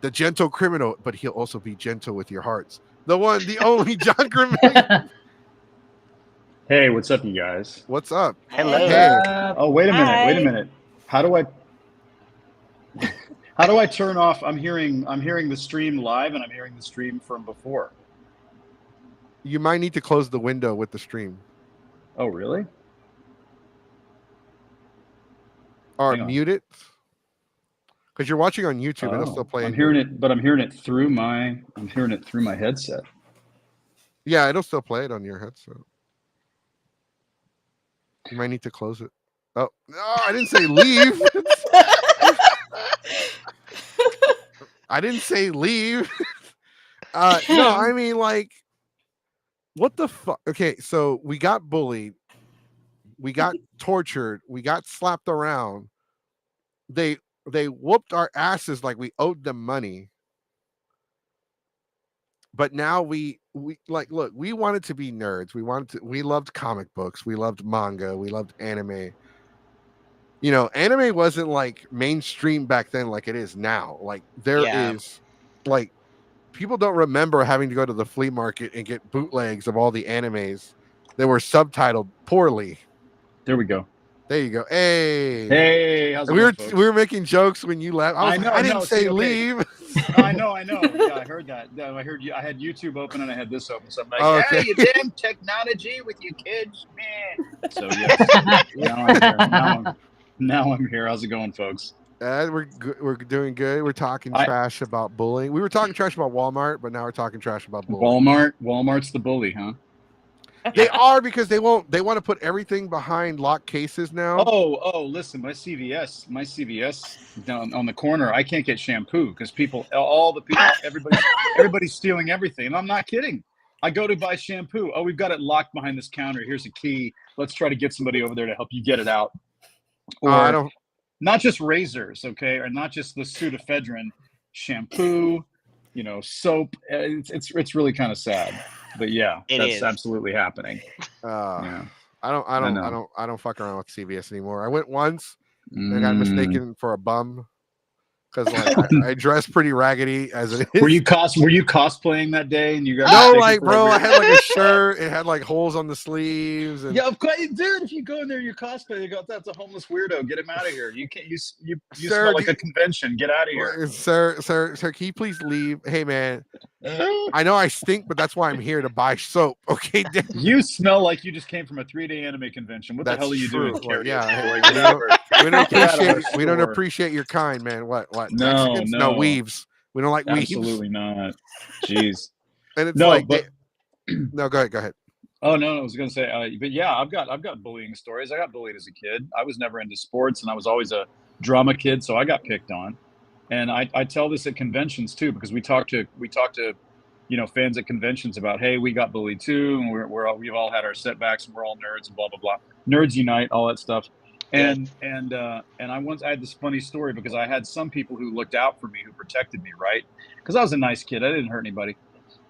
the gentle criminal, but he'll also be gentle with your hearts. The one, the only John Grimley. Hey, what's up, you guys? What's up? Hello. Hey. Oh, wait a minute. Wait a Hi. minute. How do I turn off? I'm hearing the stream live, and I'm hearing the stream from before. You might need to close the window with the stream. Oh, really? Or Hang on. mute it. Because you're watching on YouTube, it'll still play. I'm hearing it through my headset. Yeah, it'll still play it on your headset. You might need to close it. Oh no, I didn't say leave. I didn't say leave. No, I mean, like, what the fuck? Okay, so we got bullied, we got tortured, we got slapped around. They whooped our asses like we owed them money. But now we like, look, we wanted to be nerds. We loved comic books, we loved manga, we loved anime. You know, anime wasn't like mainstream back then like it is now. Like, there is like, people don't remember having to go to the flea market and get bootlegs of all the animes that were subtitled poorly. There we go. There you go. Hey. Hey, how's it And going, folks? we were making jokes when you left. I was like, I didn't say See, okay. leave. I know. Yeah, I heard that. I heard you. I had YouTube open and I had this open. So I'm like, Oh, okay. hey, you damn technology with your kids, man. So yes, now I'm here. Now I'm here. How's it going, folks? We're doing good. We're talking trash about bullying. We were talking trash about Walmart, but now we're talking trash about bullying. Walmart's the bully, huh? They are, because they want to put everything behind locked cases now. Oh, listen, my CVS down on the corner, I can't get shampoo because everybody's stealing everything. And I'm not kidding. I go to buy shampoo. Oh, we've got it locked behind this counter. Here's a key. Let's try to get somebody over there to help you get it out. Or not just razors, okay, or not just the pseudoephedrine, shampoo, soap. It's really kind of sad. But yeah, that's absolutely happening. Yeah. I don't fuck around with CVS anymore. I went once and I got mistaken for a bum because I dressed pretty raggedy as it is. Were you cosplaying that day and you got bro, I had like a shirt. It had like holes on the sleeves. And... Yeah, of course, dude. If you go in there, you're cosplaying. You go, that's a homeless weirdo. Get him out of here. You can't. You smell like a convention. Get out of here, sir. Can you please leave? Hey, man. I know I stink, but that's why I'm here to buy soap. Okay, you smell like you just came from a 3-day anime convention. What the hell are you doing? Well, yeah, we don't appreciate your kind, man. What? No weaves. We don't like weaves. Absolutely not. Jeez. And it's no, go ahead. Oh no, I was gonna say, but yeah, I've got bullying stories. I got bullied as a kid. I was never into sports, and I was always a drama kid, so I got picked on. And I tell this at conventions too, because we talk to fans at conventions about, hey, we got bullied too, and we've all had our setbacks, and we're all nerds and blah blah blah. Nerds unite, all that stuff. And I had this funny story because I had some people who looked out for me, who protected me, right? Because I was a nice kid, I didn't hurt anybody,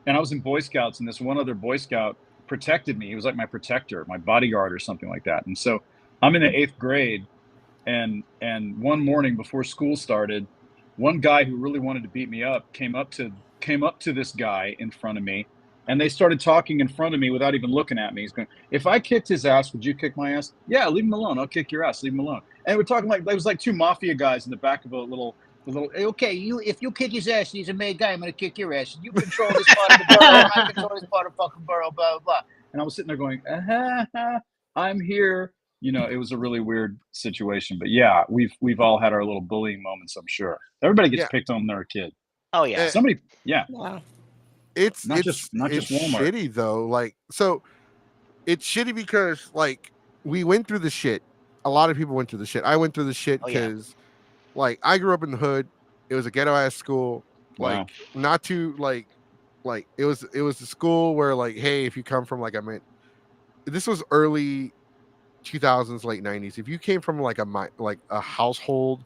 and I was in Boy Scouts, and this one other Boy Scout protected me. He was like my protector, my bodyguard, or something like that. And so I'm in the 8th grade, and one morning before school started, one guy who really wanted to beat me up came up to this guy in front of me, and they started talking in front of me without even looking at me. He's going, if I kicked his ass, would you kick my ass? Yeah, leave him alone. I'll kick your ass. Leave him alone. And we're talking like, it was like 2 mafia guys in the back of a little, okay, if you kick his ass, he's a made guy, I'm going to kick your ass. You control this part of the borough, I control this part of fucking borough, blah, blah, blah. And I was sitting there going, I'm here. It was a really weird situation. But yeah, we've all had our little bullying moments, I'm sure. Everybody gets picked on when they're a kid. Oh yeah. Somebody, yeah. Wow. It's not just Walmart. Shitty though. So it's shitty because we went through the shit. A lot of people went through the shit. I went through the shit because I grew up in the hood. It was a ghetto ass school. Not too it was a school where hey, if you come from this was early 2000s, late 90s. If you came from a household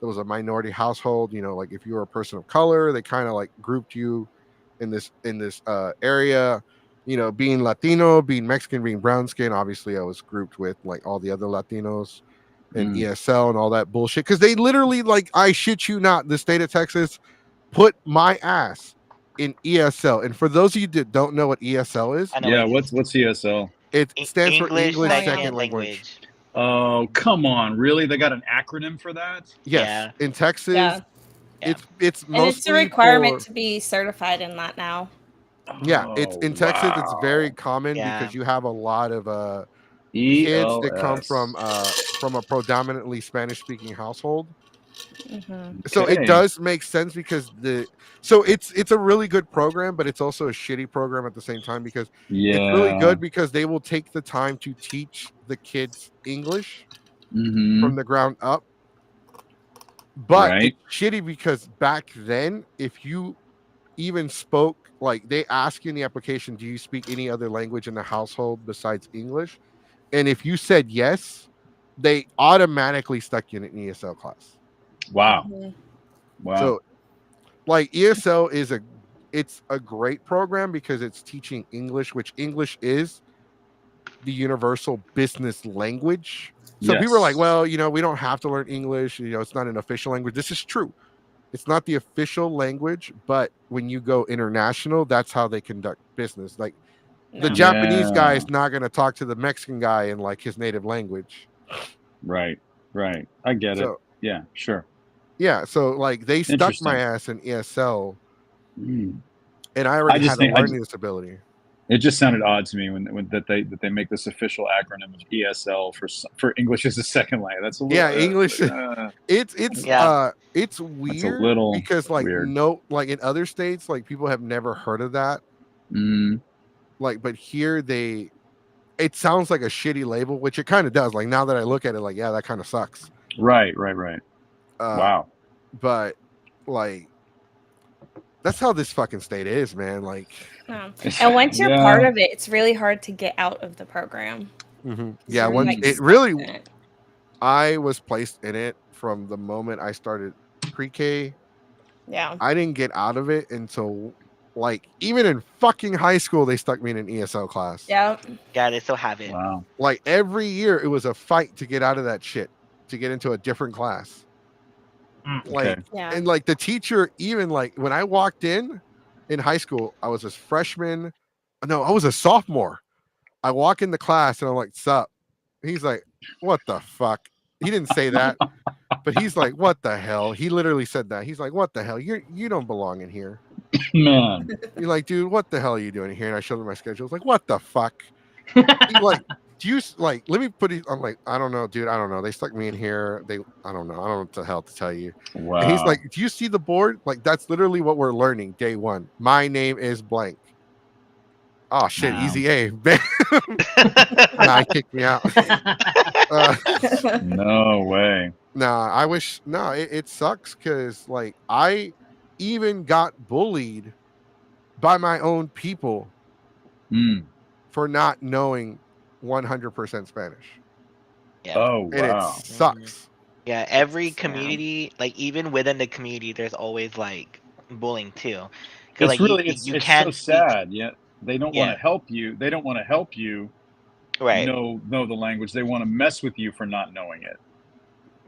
that was a minority household, if you were a person of color, they kind of grouped you in this area, being Latino, being Mexican, being brown skin. Obviously I was grouped with all the other Latinos and ESL and all that bullshit, because they literally, I shit you not, the state of Texas put my ass in ESL. And for those of you that don't know what ESL is, what's ESL? It stands for English Second Language. Oh, come on, really? They got an acronym for that? Yes. In Texas, it's mostly, and it's a requirement to be certified in that now. Yeah, it's in Texas. It's very common because you have a lot of kids that come from a predominantly Spanish-speaking household. Mm-hmm. So it does make sense because it's a really good program, but it's also a shitty program at the same time, because it's really good because they will take the time to teach the kids English from the ground up. But it's shitty because back then, if you even spoke, they ask you in the application, do you speak any other language in the household besides English? And if you said yes, they automatically stuck you in an ESL class. Wow. Wow. So ESL it's a great program because it's teaching English, which English is the universal business language. So people are like, well, we don't have to learn English. It's not an official language. This is true. It's not the official language, but when you go international, that's how they conduct business. The Japanese guy is not going to talk to the Mexican guy in his native language. Right. Right. I get it. So Yeah. Sure. yeah, so like they stuck my Interesting. ass in ESL, Mm. and I I already just had a think learning disability. it just sounded odd to me when that they make this official acronym of ESL for English as a second language. That's a little. Yeah, English. Yeah. It's That's a weird little because like weird. like in other states like people have never heard of that. Mm. Like, but here it sounds like a shitty label, which it kind of does. Like now that I look at it, like yeah, that kind of sucks. Right. Right. Right. Uh, Wow. but like that's how this fucking state is, man. Like, And once you're part Yeah. of it, it's really hard to get out of the program. yeah, You're, once like, it stuck really, in it. I was placed in it from the moment I started pre-K. Yeah. I didn't get out of it until like even in fucking high school they stuck me in an ESL class. Yeah. Yeah, they still have it. Wow. Like every year it was a fight to get out of that shit, to get into a different class. Like Okay. Yeah. and like the teacher, even like when I walked in high school, I was a freshman. No, I was a sophomore. I walk in the class and I'm like, sup. He's like, what the fuck? He didn't say that, but he's like, what the hell? He literally said that. He's like, what the hell? You don't belong in here. Man. You're like, dude, what the hell are you doing here? And I showed him my schedule. I was like, what the fuck? He like, do you like? Let me put it. I'm like, I don't know, dude. I don't know. They stuck me in here. I don't know. I don't know what the hell to tell you. And he's Wow. like, do you see the board? Like, that's literally what we're learning day one. My name is blank. Oh shit, Wow. easy A. Nah, he kicked me out. No way. Nah, I wish. No, it sucks because like I even got bullied by my own people Mm. for not knowing 100% Spanish, Yeah. Oh and it wow. sucks. Yeah, every It's, community, like even within the community, there's always like bullying too. Cause It's like really you it's so can't speak. sad. Yeah. They don't want Yeah. to help you. They don't want to help you Right. know the language. They want to mess with you for not knowing it.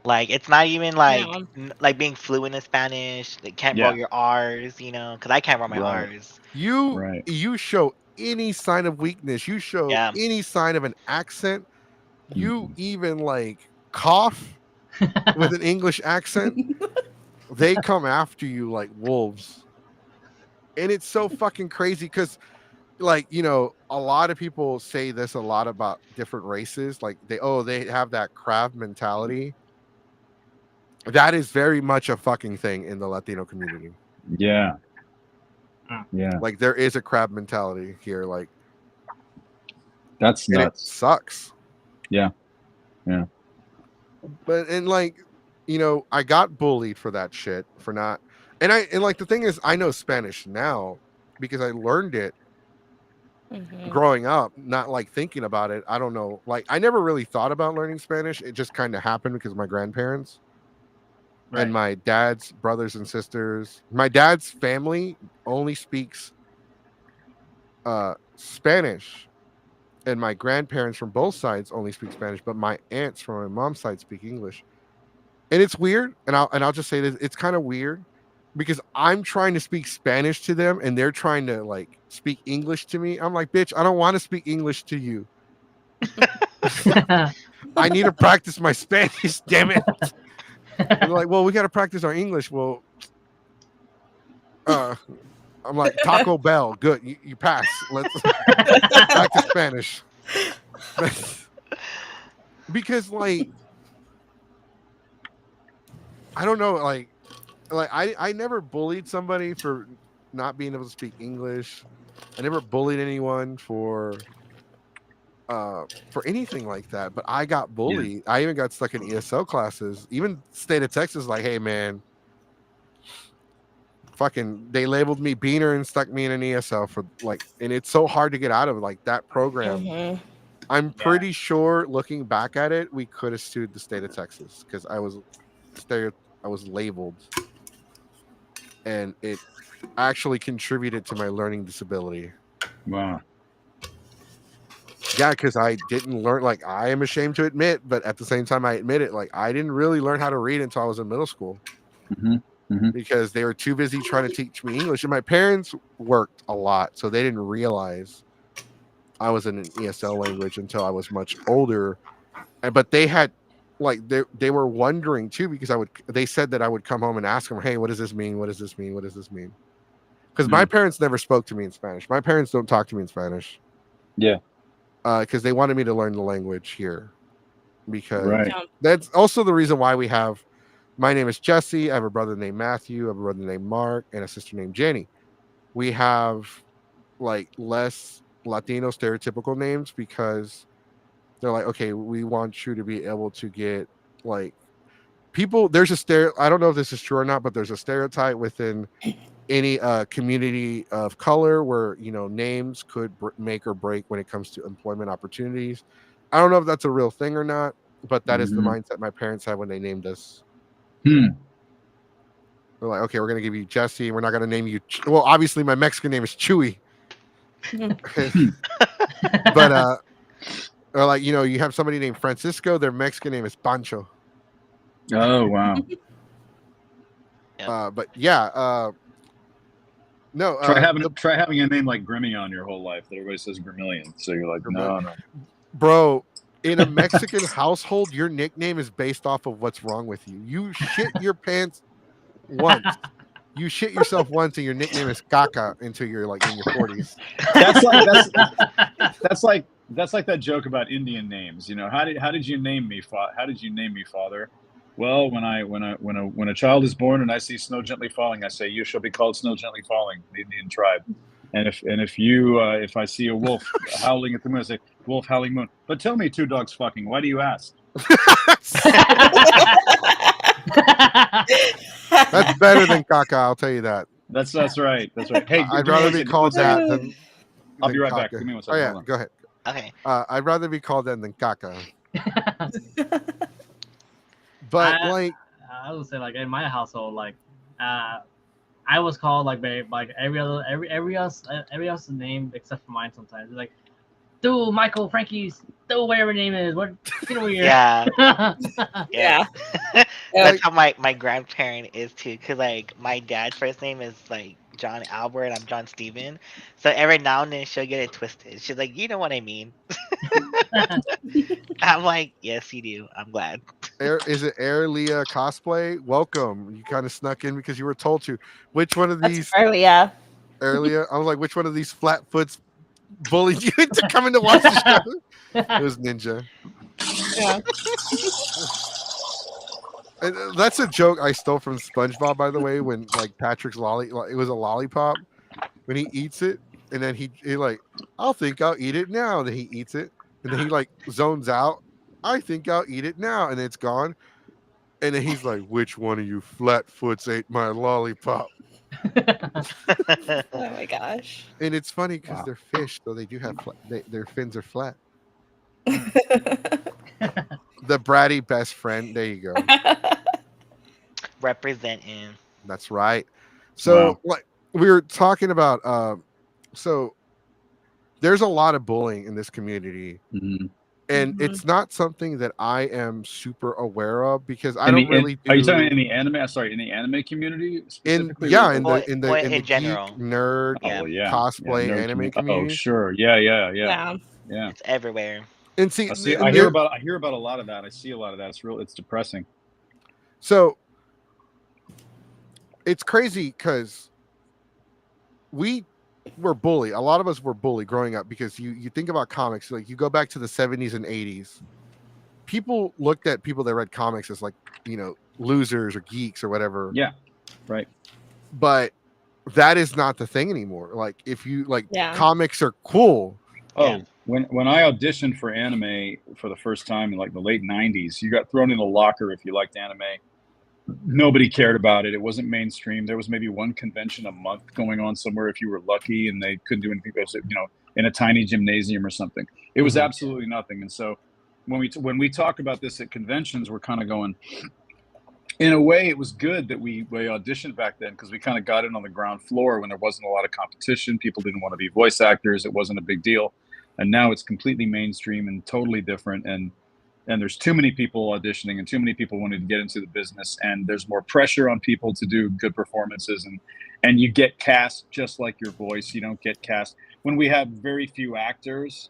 Like it's not even like Yeah. like being fluent in Spanish. They can't roll Yeah. your R's, you know, because I can't roll my Right. R's. Right. You show any sign of weakness, you show Yeah. any sign of an accent, you Mhm. even like cough with an English accent, they come after you like wolves. And it's so fucking crazy because like a lot of people say this a lot about different races, like they have that crab mentality. That is very much a fucking thing in the Latino community. Yeah. Yeah. Like there is a crab mentality here, like, That's and it nuts. sucks. Yeah. Yeah. But and like I got bullied for that shit, for not. And like the thing is, I know Spanish now because I learned it Mhm. growing up, not like thinking about it. I don't know, like I never really thought about learning Spanish. It just kind of happened because my grandparents and Right. my dad's brothers and sisters. My dad's family only speaks Spanish, and my grandparents from both sides only speak Spanish, but my aunts from my mom's side speak English. And it's weird, and I'll just say this, it's kind of weird because I'm trying to speak Spanish to them and they're trying to like speak English to me. I'm like, bitch, I don't want to speak English to you. I need to practice my Spanish, damn it. And they're like, well, we got to practice our English. Well, I'm like, Taco Bell, good, you pass. Let's practice Spanish. Because like I don't know, like I never bullied somebody for not being able to speak English. I never bullied anyone for anything like that, but I got bullied. I even got stuck in ESL classes. Even state of Texas like, hey man, fucking they labeled me beaner and stuck me in an ESL for like, and it's so hard to get out of like that program. Mhm. I'm pretty sure looking back at it, we could have sued the state of Texas because I was labeled, and it actually contributed to my learning disability. Wow. Yeah, because I didn't learn, like I am ashamed to admit, but at the same time I admit it, like I didn't really learn how to read until I was in middle school because they were too busy trying to teach me English. And my parents worked a lot, so they didn't realize I was in an ESL language until I was much older. But they had like they were wondering too, because they said that I would come home and ask them, hey, what does this mean? What does this mean? What does this mean? Because my parents never spoke to me in Spanish. My parents don't talk to me in Spanish. Yeah. Because they wanted me to learn the language here. Because Right. that's also the reason why we have. My name is Jesse. I have a brother named Matthew. I have a brother named Mark, and a sister named Jenny. We have like less Latino stereotypical names because they're like, okay, we want you to be able to get like people. There's a I don't know if this is true or not, but there's a stereotype within any community of color where names could make or break when it comes to employment opportunities. I don't know if that's a real thing or not, but that is the mindset my parents had when they named us. They're like, okay, we're gonna give you Jesse. We're not gonna name you. Well, obviously, my Mexican name is Chewy, but or like you have somebody named Francisco. Their Mexican name is Pancho. Oh wow. But yeah, no. Try having a name like Grimion your whole life that everybody says Grimillion. So you're like, no. Bro, in a Mexican household, your nickname is based off of what's wrong with you. You shit your pants once. You shit yourself once, and your nickname is Caca until you're like in your 40s. That's like that joke about Indian names. How did you name me? How did you name me, Father? Well, when a child is born and I see snow gently falling, I say, "You shall be called snow gently falling," the Indian tribe. And if I see a wolf howling at the moon, I say, "Wolf howling moon." But tell me, two dogs fucking. Why do you ask? That's better than Caca, I'll tell you that. That's right. That's right. Hey, I'd rather be called that than. I'll be right Caca. back. Give me 1 second. Oh yeah, go ahead. Okay. I'd rather be called that than Caca. But I would say like in my household, like I was called like by every else name except for mine sometimes. It's like, dude, Michael, Frankie's, dude, whatever name is. What get over here. Yeah. That's how my grandparent is too. Cause like my dad's first name is like John Albert and I'm John Steven. So every now and then she'll get it twisted. She's like, you know what I mean? I'm like, yes, you do. I'm glad. Is it Air Leah cosplay? Welcome. You kind of snuck in because you were told to. Which one of these? Earlier. Earlier, I was like, which one of these flatfoots bullied you into coming to watch the show? It was Ninja. Yeah. And that's a joke I stole from SpongeBob, by the way. When like Patrick's it was a lollipop. When he eats it, and then he like, I'll think I'll eat it now. And then he eats it, and then he like zones out. I think I'll eat it now, and it's gone. And then he's like, which one of you flatfoots ate my lollipop? Oh my gosh. And it's funny because they're fish, so they do have their fins are flat. The bratty best friend. There you go. Representing. That's right. So like we were talking about so there's a lot of bullying in this community. And it's not something that I am super aware of because I don't really do. Are you talking in the anime? Sorry, in the anime community specifically? In the in general. geek, nerd, cosplay, anime community. Oh, sure. Yeah. It's everywhere. And see, I hear about a lot of that. I see a lot of that. It's depressing. So it's crazy because we were bullied. A lot of us were bullied growing up because you think about comics, like you go back to the 70s and 80s. People looked at people that read comics as like, losers or geeks or whatever. Yeah. Right. But that is not the thing anymore. Like if you comics are cool. Oh, when I auditioned for anime for the first time in like the late 90s, you got thrown in a locker if you liked anime. Nobody cared about it. It wasn't mainstream. There was maybe one convention a month going on somewhere if you were lucky, and they couldn't do anything else, in a tiny gymnasium or something. It was absolutely nothing. And so when we talk about this at conventions, we're kind of going, in a way, it was good that we auditioned back then because we kind of got in on the ground floor when there wasn't a lot of competition. People didn't want to be voice actors. It wasn't a big deal. And now it's completely mainstream and totally different. And there's too many people auditioning and too many people wanting to get into the business. And there's more pressure on people to do good performances. And you get cast just like your voice. You don't get cast. When we have very few actors,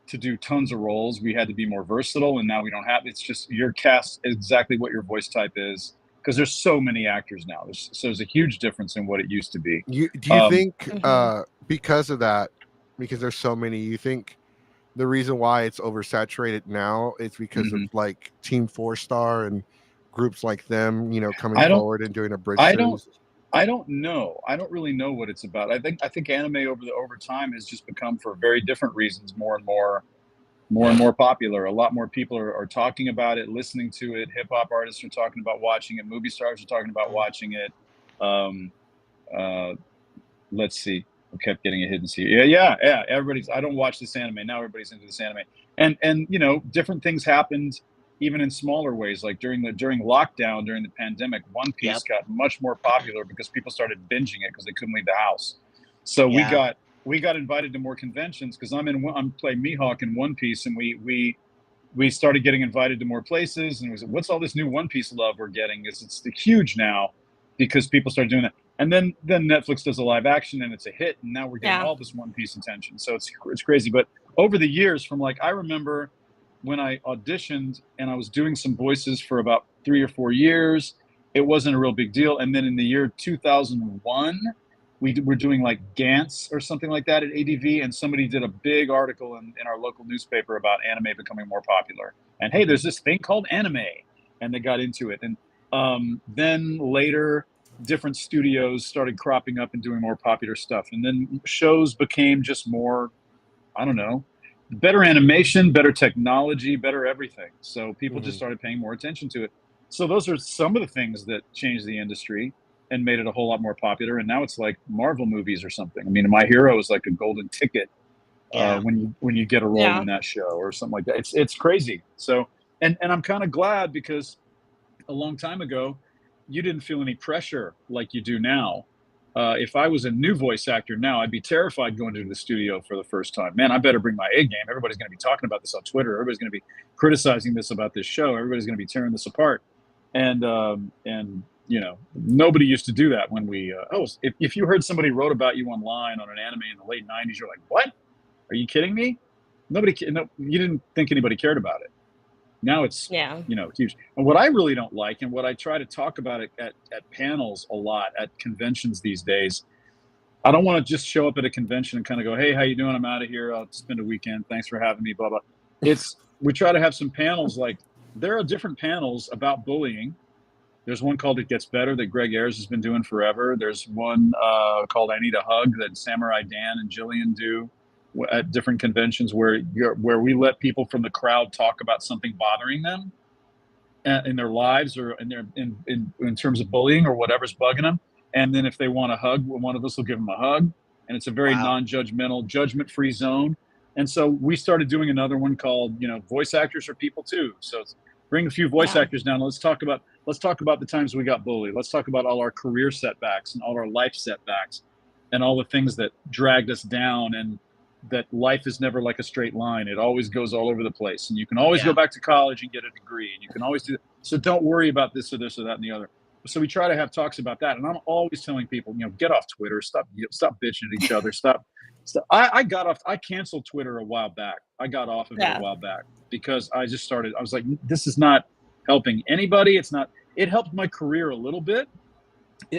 to do tons of roles. We had to be more versatile, and now we don't have. It's just you're cast exactly what your voice type is because there's so many actors now. There's a huge difference in what it used to be. Do you think Mhm. because of that, because there's so many, you think the reason why it's oversaturated now is because of Mhm. like Team Four Star and groups like them, coming I don't. forward and doing a bridge I don't. series? I don't know. I don't really know what it's about. I think anime over time has just become for very different reasons more and more popular. A lot more people are talking about it, listening to it. Hip hop artists are talking about watching it. Movie stars are talking about watching it. Um, uh, let's see. I kept getting a hidden secret. Yeah. Everybody's. I don't watch this anime now. Everybody's into this anime, and different things happened even in smaller ways. Like during lockdown, during the pandemic, One Piece Yep. got much more popular because people started binging it because they couldn't leave the house. So Yeah. we got invited to more conventions because I'm playing Mihawk in One Piece, and we started getting invited to more places. And we said, what's all this new One Piece love we're getting? It's huge now because people started doing that. And then Netflix does a live action and it's a hit, and now we're getting Yeah. all this One Piece attention. So it's crazy. But over the years, from like I remember when I auditioned and I was doing some voices for about 3 or 4 years, it wasn't a real big deal. And then in the year 2001, we were doing like Gantz or something like that at ADV, and somebody did a big article in our local newspaper about anime becoming more popular. And hey, there's this thing called anime, and they got into it. And then later, different studios started cropping up and doing more popular stuff, and then shows became just more, I don't know, better animation, better technology, better everything. So people just Mhm. started paying more attention to it. So those are some of the things that changed the industry and made it a whole lot more popular. And now it's like Marvel movies or something. I mean, My Hero is like a golden ticket Yeah. when you get a role Yeah. in that show or something like that. It's crazy. So and I'm kind of glad because a long time ago, you didn't feel any pressure like you do now. If I was a new voice actor now, I'd be terrified going to the studio for the first time. Man, I better bring my A game. Everybody's going to be talking about this on Twitter. Everybody's going to be criticizing this about this show. Everybody's going to be tearing this apart. And nobody used to do that when we. If you heard somebody wrote about you online on an anime in the late '90s, you're like, what? Are you kidding me? No, you didn't think anybody cared about it. Now it's Yeah. huge. And what I really don't like, and what I try to talk about at panels a lot at conventions these days, I don't want to just show up at a convention and kind of go, hey, how you doing? I'm out of here. I'll spend a weekend. Thanks for having me. Blah blah. We try to have some panels. Like there are different panels about bullying. There's one called "It Gets Better" that Greg Ayers has been doing forever. There's one called "I Need a Hug" that Samurai Dan and Jillian do at different conventions where we let people from the crowd talk about something bothering them in their lives or in terms of bullying or whatever's bugging them. And then if they want a hug, one of us will give them a hug. And it's a very Wow. non-judgmental, judgment-free zone. And so we started doing another one called, voice actors are people too. So bring a few voice Yeah. actors down. Let's talk about the times we got bullied. Let's talk about all our career setbacks and all our life setbacks and all the things that dragged us down, and that life is never like a straight line. It always goes all over the place. And you can always Yeah. go back to college and get a degree. And you can always do so. Don't worry about this or this or that and the other. So we try to have talks about that. And I'm always telling people, get off Twitter. Stop bitching at each other. Stop. I got off. I canceled Twitter a while back. I got off of it a Yeah. while back because I just started. I was like, this is not helping anybody. It's not. It helped my career a little bit.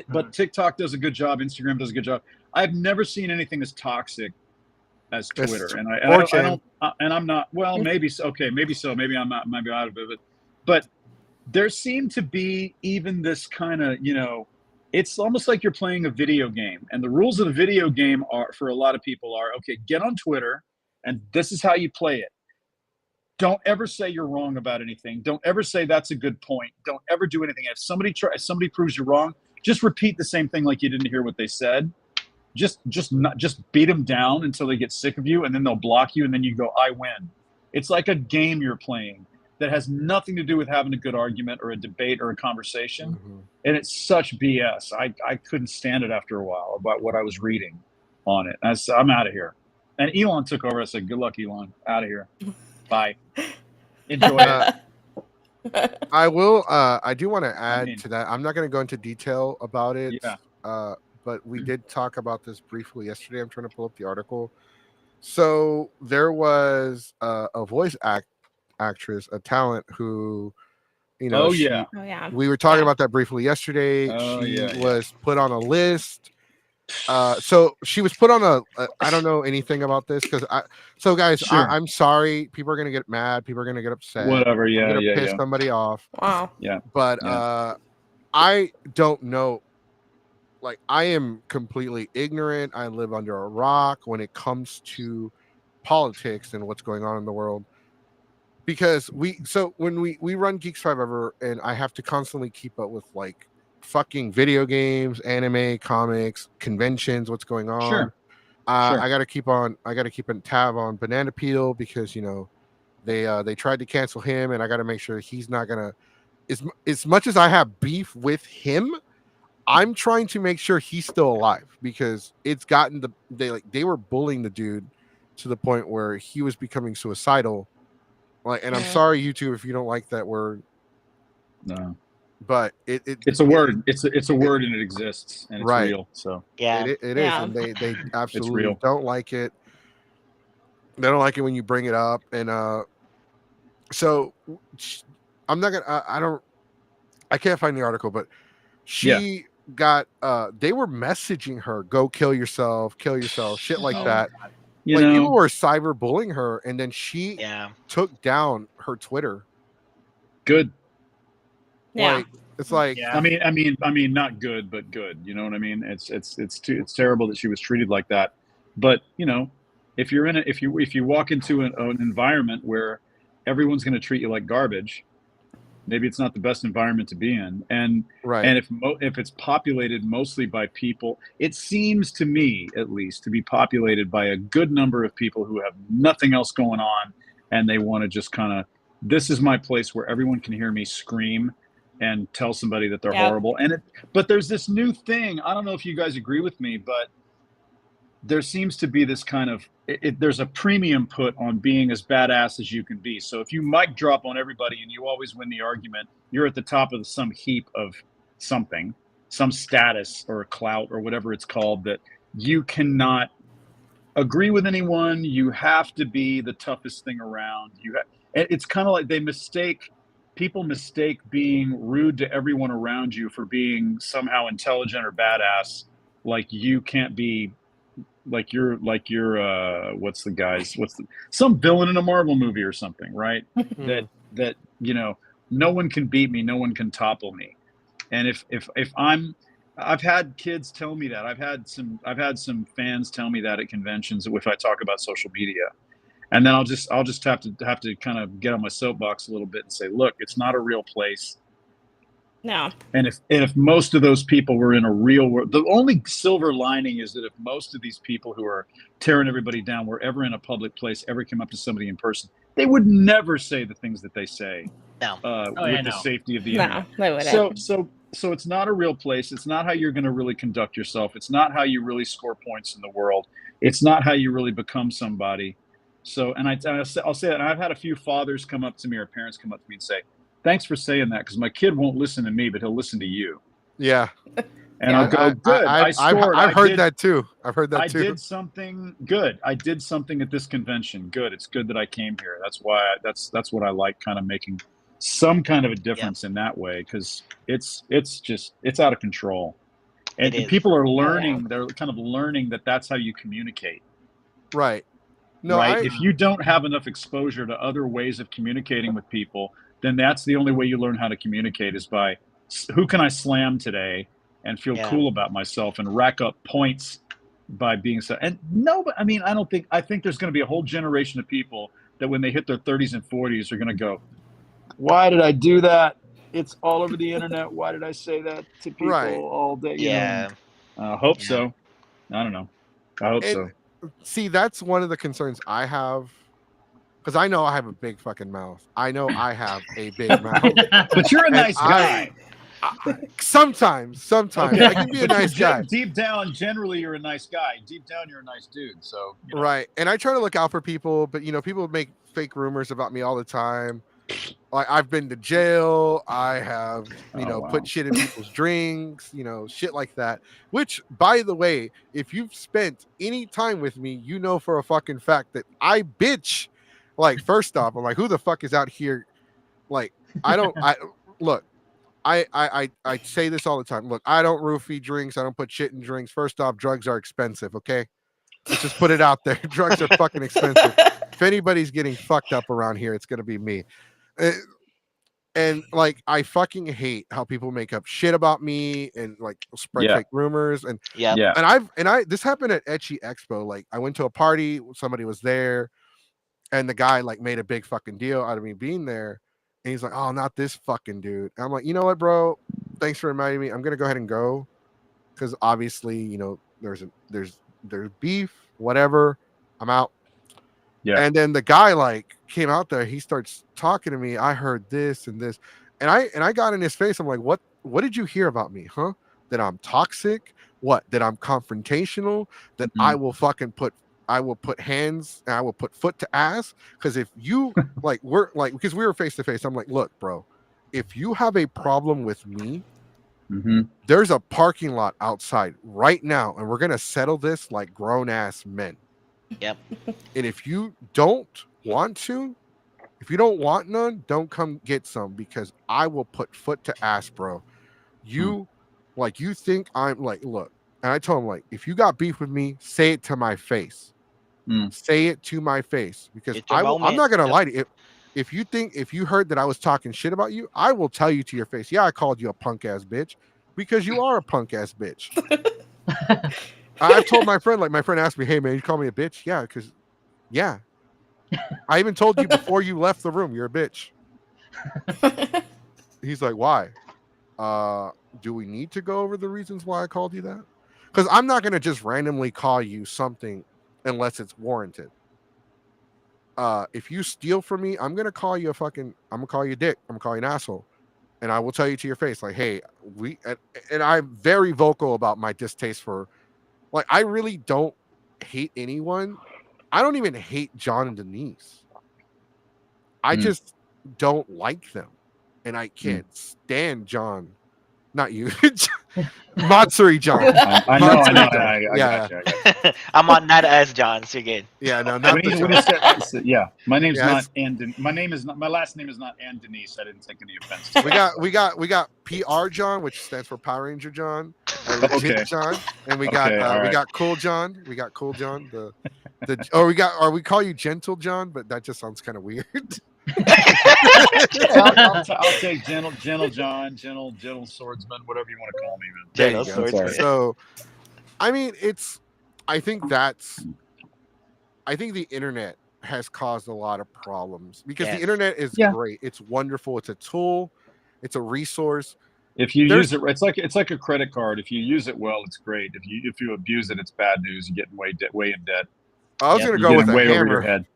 But TikTok does a good job. Instagram does a good job. I've never seen anything as toxic as It's Twitter, and I 4chan. don't, and I'm not. Well, maybe so. Okay, maybe so. Maybe I'm not. Maybe out of it. But there seemed to be even this kind of, it's almost like you're playing a video game, and the rules of the video game are for a lot of people are okay. Get on Twitter, and this is how you play it. Don't ever say you're wrong about anything. Don't ever say that's a good point. Don't ever do anything. If somebody proves you wrong, just repeat the same thing like you didn't hear what they said. Just beat them down until they get sick of you, and then they'll block you, and then you go, I win. It's like a game you're playing that has nothing to do with having a good argument or a debate or a conversation. Mhm. And it's such BS. I couldn't stand it after a while about what I was reading on it. I'm out of here. And Elon took over. I said, good luck, Elon. Out of here. Bye. Enjoy it. I do want to add mean, to that. I'm not going to go into detail about it. yeah. But we did talk about this briefly yesterday. I'm trying to pull up the article. So there was a voice actress, a talent who, Oh she. yeah. Oh yeah. We were talking Yeah. about that briefly yesterday. Oh, She yeah, yeah. was put on a list. So she was put on I don't know anything about this because so guys, Sure. I'm sorry. People are gonna get mad. People are gonna get upset. Whatever. I'm Yeah, gonna yeah, piss yeah, somebody off. Wow. yeah. But Yeah. I don't know. Like I am completely ignorant. I live under a rock when it comes to politics and what's going on in the world. Because when we run Geeks Five Ever, and I have to constantly keep up with like fucking video games, anime, comics, conventions, what's going on. Sure. Sure. I gotta keep a tab on Banana Peel because they tried to cancel him, and I gotta make sure he's not gonna as much as I have beef with him. I'm trying to make sure he's still alive because it's gotten they were bullying the dude to the point where he was becoming suicidal. Like, and I'm Yeah. sorry, YouTube, if you don't like that word, No. but It's a word. It's a word, and it exists, and it's right. real. So Yeah. It is, Yeah. and they it's absolutely real. don't like it. They don't like it when you bring it up, and so I'm not gonna. I can't find the article, but Yeah. she got. They were messaging her, "Go kill yourself, shit like Mhm. that." You Like people know. were cyberbullying her, and then she Yeah. took down her Twitter. Good. Yeah. Like it's like Yeah. I mean, not good, but good. You know what I mean? It's terrible that she was treated like that. But if you're in a, if you walk into an environment where everyone's going to treat you like garbage, maybe it's not the best environment to be in. right, And if it's populated mostly by people, it seems to me at least to be populated by a good number of people who have nothing else going on, and they want to just kind of, this is my place where everyone can hear me scream and tell somebody that they're Yep. horrible. But there's this new thing. I don't know if you guys agree with me, but there seems to be this kind of there's a premium put on being as badass as you can be. So if you mic drop on everybody and you always win the argument, you're at the top of some heap of something, some status or clout or whatever it's called, that you cannot agree with anyone. You have to be the toughest thing around. It's kind of like people mistake being rude to everyone around you for being somehow intelligent or badass. Like you can't be like you're some villain in a Marvel movie or something, right? Hmm. That no one can beat me, no one can topple me. And if I've had kids tell me that. I've had some fans tell me that at conventions if I talk about social media. And then I'll just have to kind of get on my soapbox a little bit and say, look, it's not a real place. No. And if most of those people were in a real world, the only silver lining is that if most of these people who are tearing everybody down were ever in a public place, ever came up to somebody in person, they would never say the things that they say No. Oh yeah, with the no. safety of the No, internet. they wouldn't. So it's not a real place. It's not how you're going to really conduct yourself. It's not how you really score points in the world. It's not how you really become somebody. So, and I'll say that. And I've had a few fathers come up to me or parents come up to me and say, thanks for saying that, because my kid won't listen to me, but he'll listen to you. yeah. And Yeah. I'll go, good. I scored. I've heard that too. I've heard that I too. did something good. I did something at this convention. Good. It's good that I came here. That's why that's what I like, kind of making some kind of a difference in that way, because it's out of control. And, It is. people are yeah. learning, they're kind of learning that that's how you communicate. Right. No, Right. If you don't have enough exposure to other ways of communicating with people, then that's the only way you learn how to communicate, is by who can I slam today and feel Yeah. cool about myself and rack up points by being so. And no, but I mean, I think there's going to be a whole generation of people that when they hit their 30s and 40s are going to go, why did I do that? It's all over the internet. Why did I say that to people Right. all day? Yeah. I hope Yeah. so. I don't know. I hope And so. see, that's one of the concerns I have because I know I have a big fucking mouth. I know I have a big mouth. But you're a And nice guy. Sometimes Okay. I can be a But nice guy. deep down, generally, you're a nice guy. Deep down, you're a nice dude. So Right. And I try to look out for people, but people make fake rumors about me all the time. Like I've been to jail. I have, Oh, wow. put shit in people's drinks, shit like that. Which, by the way, if you've spent any time with me, you know for a fucking fact that I bitch. Like, first off, I'm like, who the fuck is out here? Like, I don't. I look. I say this all the time. Look, I don't roofie drinks. I don't put shit in drinks. First off, drugs are expensive. Okay, let's just put it out there. Drugs are fucking expensive. If anybody's getting fucked up around here, it's gonna be me. Uh, and like I fucking hate how people make up shit about me and like spread Yeah. fake rumors Yep. Yeah. and I this happened at Etchy Expo. Like I went to a party, somebody was there, and the guy like made a big fucking deal out of me being there. And he's like, "Oh, not this fucking dude." And I'm like, "You know what, bro? Thanks for reminding me. I'm gonna go ahead and go because obviously, there's beef, whatever. I'm out." Yeah. And then the guy like came out there. He starts talking to me. I heard this and this, and I got in his face. I'm like, what did you hear about me, huh? That I'm toxic? What? That I'm confrontational? That Mhm. I will put hands and I will put foot to ass? Because if you like, we're like, because we were face to face. I'm like, look, bro, if you have a problem with me, Mm-hmm. there's a parking lot outside right now, and we're gonna settle this like grown ass men. Yep. And if you don't want to, if you don't want none, don't come get some because I will put foot to ass, bro. You like you think I'm like, look, and I told him like, if you got beef with me, say it to my face. Mm. Say it to my face because It's your I'm moment. not gonna Yep. lie to you. If you heard that I was talking shit about you, I will tell you to your face. Yeah, I called you a punk ass bitch because you are a punk ass bitch. I've told my friend, like my friend asked me, "Hey man, you call me a bitch?" Yeah, because yeah, I even told you before you left the room, you're a bitch. He's like, why? Do we need to go over the reasons why I called you that? Because I'm not gonna just randomly call you something unless it's warranted. If you steal from me, I'm gonna call you I'm gonna call you a dick. I'm gonna call you an asshole. And I will tell you to your face, like, hey, and I'm very vocal about my distaste for like I really don't hate anyone. I don't even hate John and Denise. I Mm. just don't like them. And I can't stand John. Not you. Matsuri John. I know. Matsuri John. I Yeah, got you. I got you. I'm on not us, John. So you're good. yeah, no, not the When John. he said, yeah, my name's Yeah, not Ann. My last name is not Ann Denise. I didn't take any offense to we got PR John, which stands for Power Ranger John, or that. legit Okay. John, and we Okay. All right. got Cool John. We got Cool John. Or we call you Gentle John, but that just sounds kind of weird. I'll take gentle John, gentle swordsman, whatever you want to call me, man. There General you go. Swordsman. So, I mean, I think the internet has caused a lot of problems because the Yes. internet is Yeah. great. It's wonderful. It's a tool. It's a resource. If you There's- use it, it's like a credit card. If you use it well, it's great. If you abuse it, it's bad news. You get way in debt. I was Yep. gonna You're go with getting a way over your hammer. head.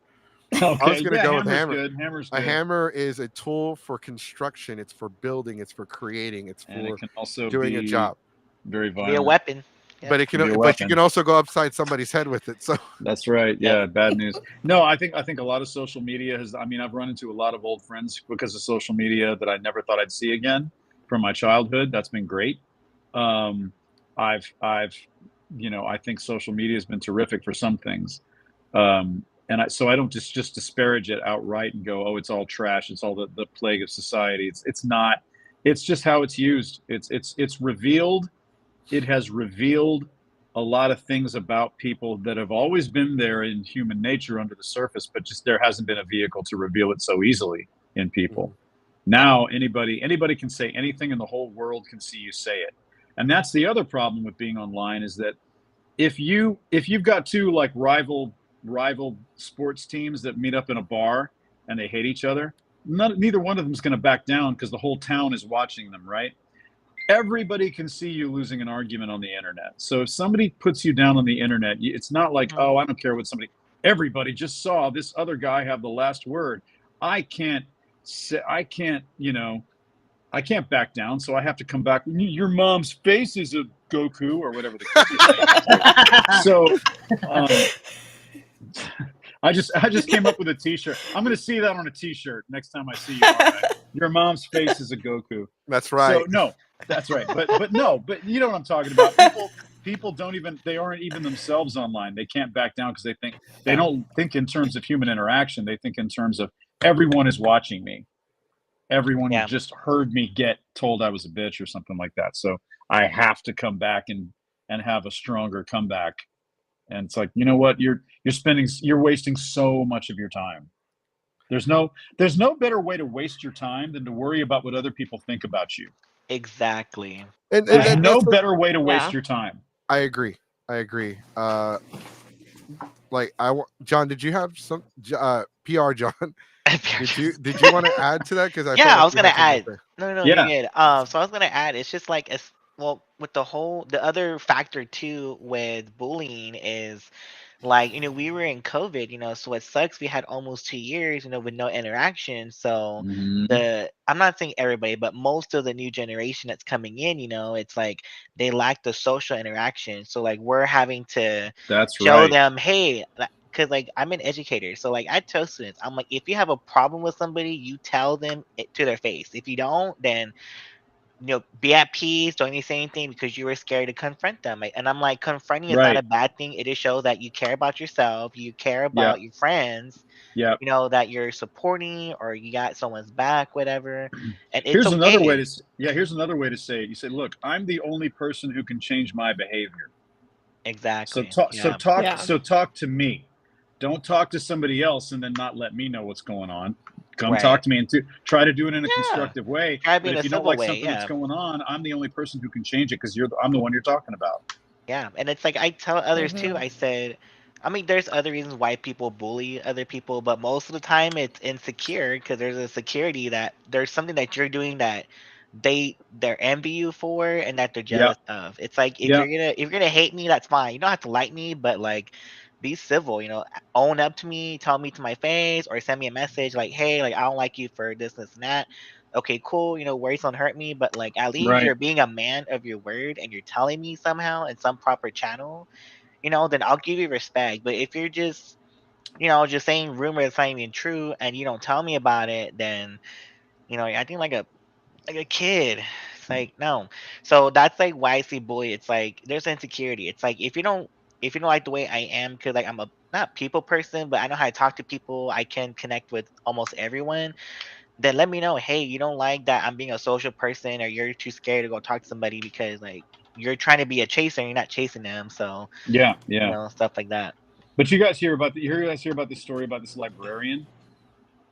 Okay. I was gonna go with hammer's hammer. good. Hammer's A good. hammer is a tool for construction. It's for building. It's for creating. It's And for it can also doing a be job. very Be a violent. weapon. Yeah. But Can be a but you weapon. can also go upside somebody's head with it. So That's right. Yeah, bad news. No, I think a lot of social media has. I mean, I've run into a lot of old friends because of social media that I never thought I'd see again from my childhood. That's been great. I've I think social media has been terrific for some things. So I don't just disparage it outright and go, oh, it's all trash. It's all the plague of society. It's not. It's just how it's used. It's revealed. It has revealed a lot of things about people that have always been there in human nature under the surface, but just there hasn't been a vehicle to reveal it so easily in people. Now anybody can say anything and the whole world can see you say it. And that's the other problem with being online is that if you've got two like rival sports teams that meet up in a bar and they hate each other, neither one of them is going to back down because the whole town is watching them, right? Everybody can see you losing an argument on the internet. So if somebody puts you down on the internet, it's not like, oh, I don't care what everybody just saw this other guy have the last word. I can't back down. So I have to come back. Your mom's face is a Goku or whatever the case is. So I just came up with a T-shirt. I'm gonna see that on a T-shirt next time I see you. Aren't I? Your mom's face is a Goku. That's right. So no, that's right. But you know what I'm talking about. People don't even, they aren't even themselves online. They can't back down because they don't think in terms of human interaction. They think in terms of everyone is watching me. Everyone Yeah. just heard me get told I was a bitch or something like that. So I have to come back and have a stronger comeback. And it's like, you know what? You're wasting so much of your time. There's no better way to waste your time than to worry about what other people think about you. Exactly. And There's Right. no that's what, better way to Yeah. waste your time. I agree. Like John, did you have some PR, John? Did you want to add to that? Because I felt Yeah, I like was you gonna had something add. to say. No, you're Yeah. good. So I was gonna add. It's just like well, with the other factor too with bullying is like we were in COVID, so it sucks. We had almost 2 years, with no interaction. So Mhm. I'm not saying everybody, but most of the new generation that's coming in, it's like they lack the social interaction. So like we're having to That's show right. them, hey, because like I'm an educator, so like I tell students, I'm like, if you have a problem with somebody, you tell them it to their face. If you don't, then be at peace, don't even say anything because you were scared to confront them. And I'm like, confronting is not a Right. bad thing. It just shows that you care about yourself, you care Yeah. about your friends, Yeah. that you're supporting or you got someone's back, whatever. And it's Here's another way okay. to here's another way to say it. You say, look, I'm the only person who can change my behavior. Exactly. Yeah. Yeah. Talk to me. Don't talk to somebody else and then not let me know what's going on. Come Right. talk to me and try to do it in a Yeah. constructive way. Try to be But in if a you don't civil like way. something that's Yeah. going on, I'm the only person who can change it because I'm the one you're talking about. Yeah, and it's like I tell others too. Mhm. I said, I mean, there's other reasons why people bully other people, but most of the time it's insecure because there's a security that there's something that you're doing that they're envy you for and that they're Yeah. jealous of. It's like Yeah. if you're gonna hate me, that's fine. You don't have to like me, but like be civil. Own up to me, tell me to my face, or send me a message like, hey, like I don't like you for this, and that. Okay, cool, worries don't hurt me, but like at least Right. you're being a man of your word and you're telling me somehow in some proper channel, then I'll give you respect. But if you're just saying rumors that's not even true and you don't tell me about it, then I think like a kid. It's like no. So that's like why I see bully. It's like there's insecurity. It's like if you don't like the way I am, because like I'm a not people person, but I know how to talk to people. I can connect with almost everyone, then let me know, hey, you don't like that I'm being a social person or you're too scared to go talk to somebody because like you're trying to be a chaser and you're not chasing them. So, Yeah. Yeah. stuff like that. But you guys hear about this story about this librarian?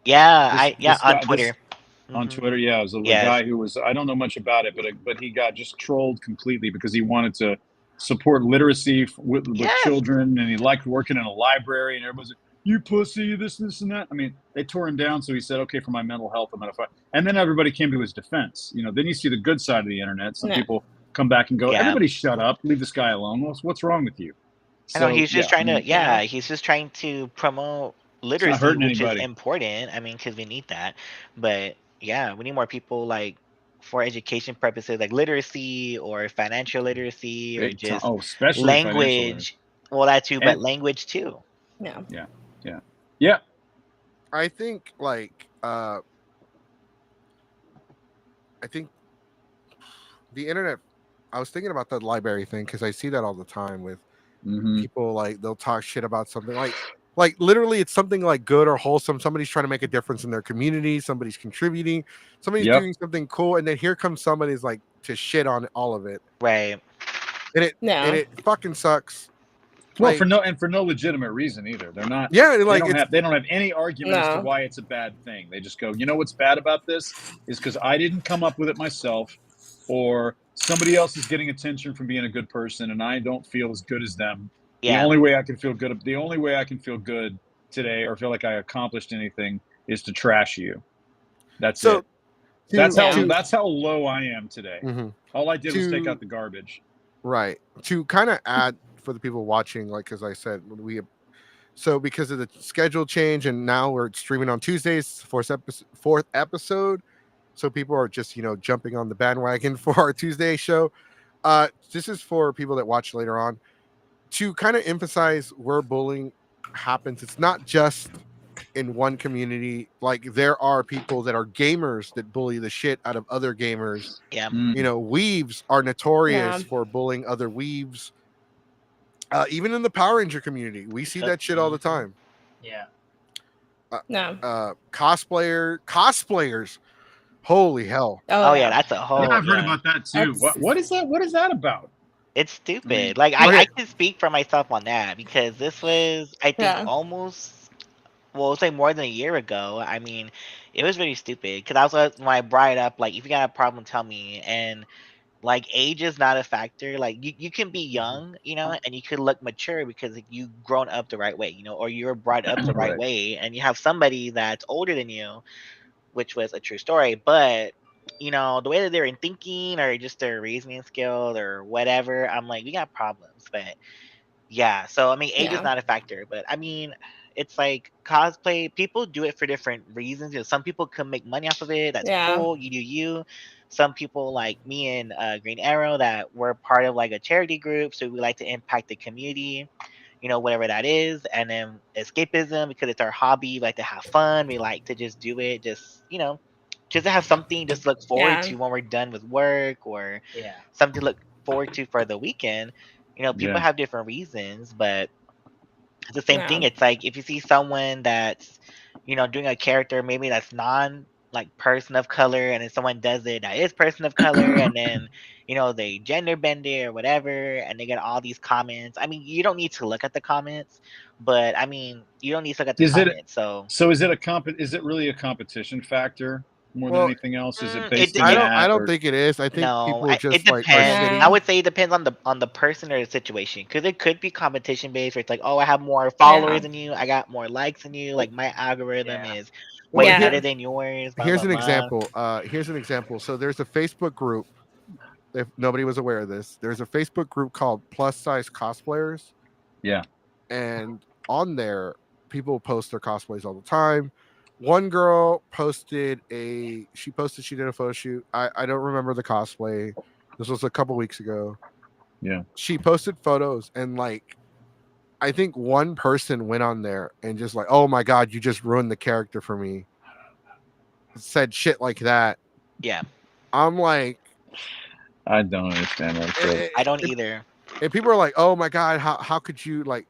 Yeah, This on guy, this Twitter. on Hmm. Twitter. Yeah, it was a Yes. guy who was, I don't know much about it, but he got just trolled completely because he wanted to support literacy with Yes. children, and he liked working in a library, and everybody's like, "You pussy, this and that." I mean, they tore him down, so he said, "Okay, for my mental health, I'm gonna fight." And then everybody came to his defense. Then you see the good side of the internet. Some Yeah. people come back and go, Yeah. "Everybody, shut up, leave this guy alone. What's wrong with you?" I know So he's just yeah, I trying to, mean, Yeah. he's just trying to promote it's not literacy, hurting which is anybody. important. I mean, because we need that. But yeah, we need more people like for education purposes, like literacy or financial literacy or Big time. just Oh, especially financial literacy. language. Well, that too, but And language too. Yeah. yeah, yeah, yeah. I think like I think the internet. I was thinking about the library thing because I see that all the time with Mm-hmm. people. Like they'll talk shit about something like literally it's something like good or wholesome. Somebody's trying to make a difference in their community. Somebody's contributing. Somebody's Yep. doing something cool, and then here comes somebody's like to shit on all of it, Right. and Yeah. it fucking sucks. Well, Like for no legitimate reason either. They're not. yeah, and like it's They don't have any argument as to No. why it's a bad thing. They just go, you know what's bad about this is because I didn't come up with it myself, or somebody else is getting attention from being a good person, and I don't feel as good as them. Yeah. The only way I can feel good today, or feel like I accomplished anything, is to trash you. That's so it. That's how Yeah. that's how low I am today. mhm. All I did was take to out the garbage. right to kind of add for the people watching, like as I said, so because of the schedule change and now we're streaming on Tuesdays, fourth episode. So people are just jumping on the bandwagon for our Tuesday show. This is for people that watch later on to kind of emphasize we're bullying happens. It's not just in one community. Like there are people that are gamers that bully the shit out of other gamers. Yeah. You know, weaves are notorious for bullying other weaves. Even in the Power Ranger community, we see that shit all the time. Yeah. Cosplayers. Holy hell! Oh yeah, that's a whole. Yeah, I've heard yeah. about that too. What is that? What is that about? It's stupid. mean, like okay. I can speak for myself on that because this was I think almost well, it's like more than a year ago. I mean, it was really stupid because I was when I brought it up like if you got a problem, tell me. And like age is not a factor. Like you can be young, you know, and you could look mature because like, you grown up the right way, you know, or you're brought up the right Right. way, and you have somebody that's older than you, which was a true story. But you know, the way that they're in thinking or just their reasoning skills or whatever, I'm like, we got problems. But yeah, so I mean, age is not a factor, but I mean, it's like cosplay. People do it for different reasons. You know, some people can make money off of it. That's cool. You do you. Some people like me and Green Arrow that we're part of like a charity group, so we like to impact the community. You know, whatever that is, and then escapism because it's our hobby. We like to have fun. We like to just do it. Just you know, just to have something just look forward to when we're done with work or Yeah. something to look forward to for the weekend. You know, people Yeah. have different reasons, but it's the same thing. It's like if you see someone that's, you know, doing a character maybe that's non like person of color, and then someone does it that is person of color, and then you know they gender bend it or whatever, and they get all these comments. I mean, you don't need to look at the comments, but I mean, you don't need to look at the Is it comments. So is it is it really a competition factor more than Well, anything else? Is it it based in I it I that don't or think it is. I think no, people it just like are depends. shitty. I would say it depends on the person or the situation, because it could be competition based, where it's like, oh, I have more followers than you, I got more likes than you, like my algorithm Yeah. is Well, way better than yours, blah here's blah an blah. example. Here's an example. So there's a Facebook group. If nobody was aware of this, there's a Facebook group called Plus Size Cosplayers, yeah. and on there, people post their cosplays all the time. One girl posted she did a photo shoot. I don't remember the cosplay. This was a couple weeks ago. Yeah. She posted photos, and like I think one person went on there and just like, oh my god, you just ruined the character for me. Said shit like that. Yeah, I'm like, I don't understand what it said. I don't either. and people are like, oh my god, how could you like?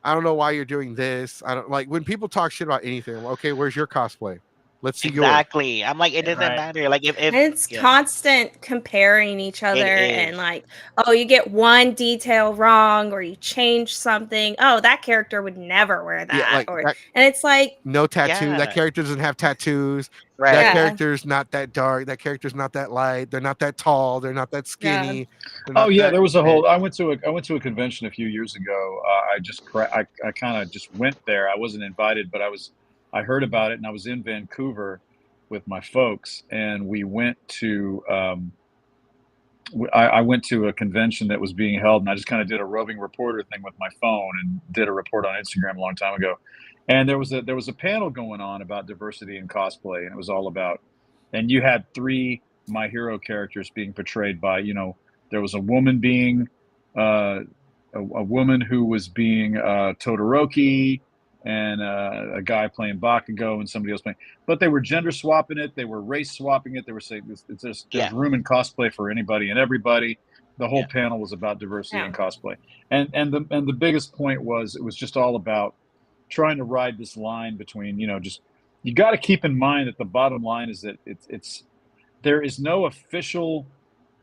I don't know why you're doing this. I don't like when people talk shit about anything. I'm like, okay, where's your cosplay? Let's see yours. Exactly. I'm like, it doesn't Right. matter. Like if And it's yeah, constant comparing each other it and is. like, oh, you get one detail wrong or you change something. Oh, that character would never wear Yeah, that. like Or that, and it's like, no tattoo. That Yeah, character doesn't have tattoos. That right. yeah, character's not that dark. That character's not that light. They're not that tall. They're not that yeah, skinny. They're Oh not yeah, that there was a fit. whole. I went to a convention a few years ago. I kind of just went there. I wasn't invited, but I heard about it, and I was in Vancouver with my folks, and we went to I went to a convention that was being held, and I just kind of did a roving reporter thing with my phone and did a report on Instagram a long time ago. And there was a panel going on about diversity in cosplay, and it was all about. And you had three My Hero characters being portrayed by, you know, there was a woman being uh, a woman who was being Todoroki, and a guy playing Bakugo, and somebody else playing. But they were gender swapping it. They were race swapping it. They were saying there's Yeah, room in cosplay for anybody and everybody. The whole yeah, panel was about diversity yeah, in cosplay, and the biggest point was it was just all about trying to ride this line between, you know, just you got to keep in mind that the bottom line is that it's there is no official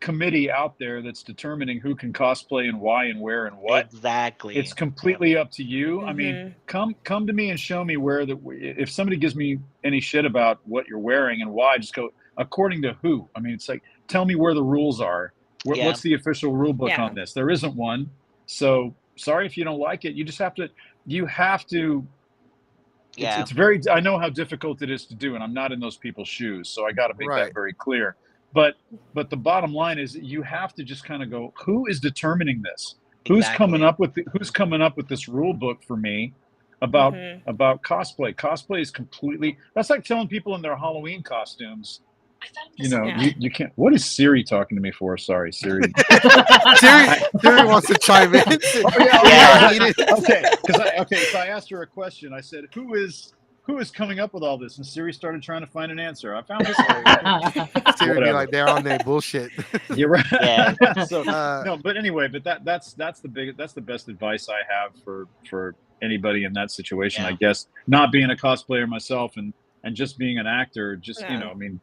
committee out there that's determining who can cosplay and why and where and what. exactly. It's Yeah, completely up to you. I mean, mm-hmm, come to me and show me where the if somebody gives me any shit about what you're wearing and why, just go according to who. I mean, it's like tell me where the rules are. yeah, What's the official rule book yeah, on this? There isn't one. So sorry if you don't like it. You just have to. You have to. yeah, It's very. I know how difficult it is to do, and I'm not in those people's shoes, so I got to make that Right. very clear. But the bottom line is you have to just kind of go. Who is determining this? exactly. Who's coming up with this rule book for me about mm-hmm, cosplay? Cosplay is completely. That's like telling people in their Halloween costumes You know, Yeah. you can't. What is Siri talking to me for? Sorry, Siri. Siri wants to chime in. Oh yeah, Yeah. okay. So I asked her a question. I said, "Who is coming up with all this?" And Siri started trying to find an answer. I found this. Siri be Whatever. like, they're on their bullshit. You're right. Yeah. So Uh, no, but anyway, but that's the best advice I have for anybody in that situation. Yeah. I guess not being a cosplayer myself and just being an actor. Just Yeah. I mean,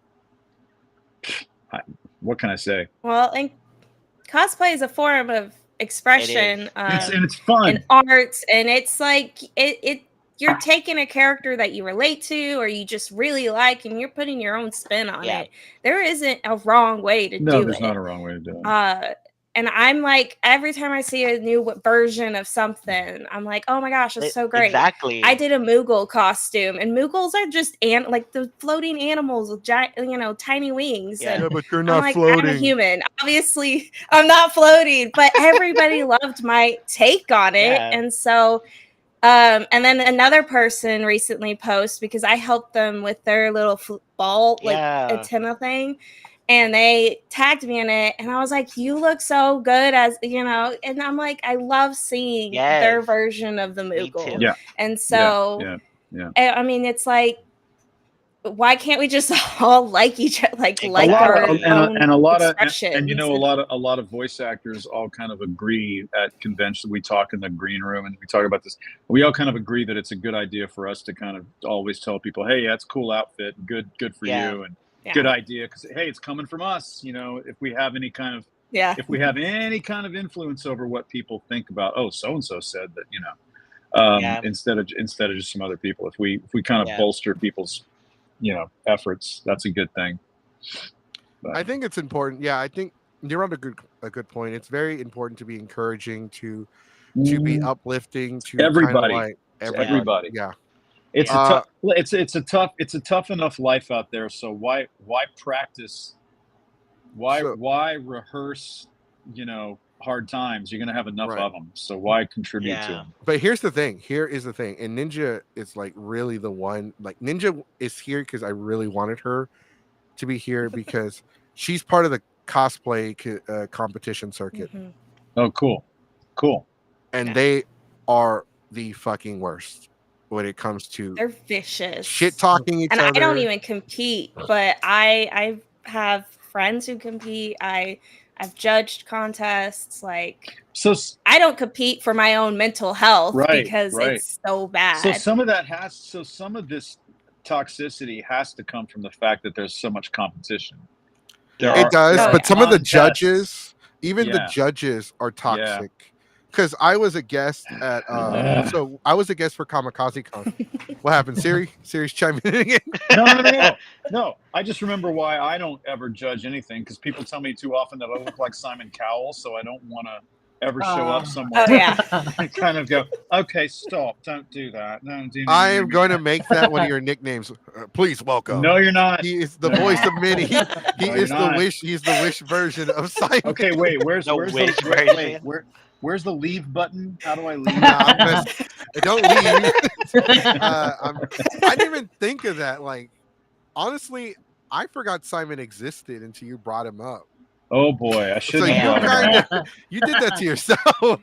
what can I say? Well, and cosplay is a form of expression It's fun. and arts, and it's like it you're taking a character that you relate to or you just really like, and you're putting your own spin on Yeah. it. There isn't a wrong way to No, do there's it. not a wrong way to do it. And I'm like, every time I see a new version of something, I'm like, oh my gosh, it's so great. Exactly. I did a Moogle costume, and Moogles are just like the floating animals with giant, tiny wings. Yeah. And yeah, but you're I'm not like, I'm floating. a human. Obviously, I'm not floating, but everybody loved my take on it. Yeah. And so, and then another person recently posted, because I helped them with their little ball, like Yeah. antenna thing. And they tagged me in it, and I was like, "You look so good as And I'm like, I love seeing their Yes. version of the Me Moogle. too. Yeah. And so, Yeah. I mean, it's like, why can't we just all like each other, like our Exactly. own and a lot of expressions? and a lot of voice actors all kind of agree at convention. We talk in the green room and we talk about this. We all kind of agree that it's a good idea for us to kind of always tell people, hey, that's a cool outfit, good for Yeah. you, and Yeah. good idea, because hey, it's coming from us. If we have any kind of Yeah. influence over what people think about, oh, so and so said that, Yeah. instead of just some other people, if we kind of Yeah. bolster people's efforts, that's a good thing. But I think it's important. Yeah, I think you're on a good point. It's very important to be encouraging, to be uplifting, to kind of everybody, like everybody. Yeah. It's Yeah. a tough. It's a tough enough life out there. So why practice? Why rehearse? Hard times. You're gonna have enough Right. of them. So why contribute to Yeah. them? But here's the thing. Here is the thing. And Ninja is like really the one. Like Ninja is here because I really wanted her to be here because she's part of the cosplay competition circuit, Mhm. Oh, cool. and Yeah. they are the fucking worst when it comes to They're vicious. shit talking each And other. I don't even compete, but I have friends who compete. I've judged contests. Like, So I don't compete for my own mental health Right, because right. it's so bad. So some of this toxicity has to come from the fact that there's so much competition. Yeah. It does, Oh, but yeah. some of the contests. judges, even the Yeah. judges, are toxic. Because I was a guest at, so I was a guest for Kamikaze Con. What happened, Siri? Siri's chiming in again. No. I just remember why I don't ever judge anything, because people tell me too often that I look like Simon Cowell, so I don't want to ever show up somewhere Oh yeah. and kind of go, okay, stop, don't do that. Don't do I am going to make that one of your nicknames. Please welcome. No, you're not. He is the No, you're voice not. of Minnie. He No, is you're the not. wish. He's the wish version of Simon. Okay, wait. Where's The where's wish the version. where's the leave button? How do I leave? Don't leave. I didn't even think of that. Like, honestly, I forgot Simon existed until you brought him up. Oh boy, I So shouldn't you have brought him kind up. of you did that to yourself.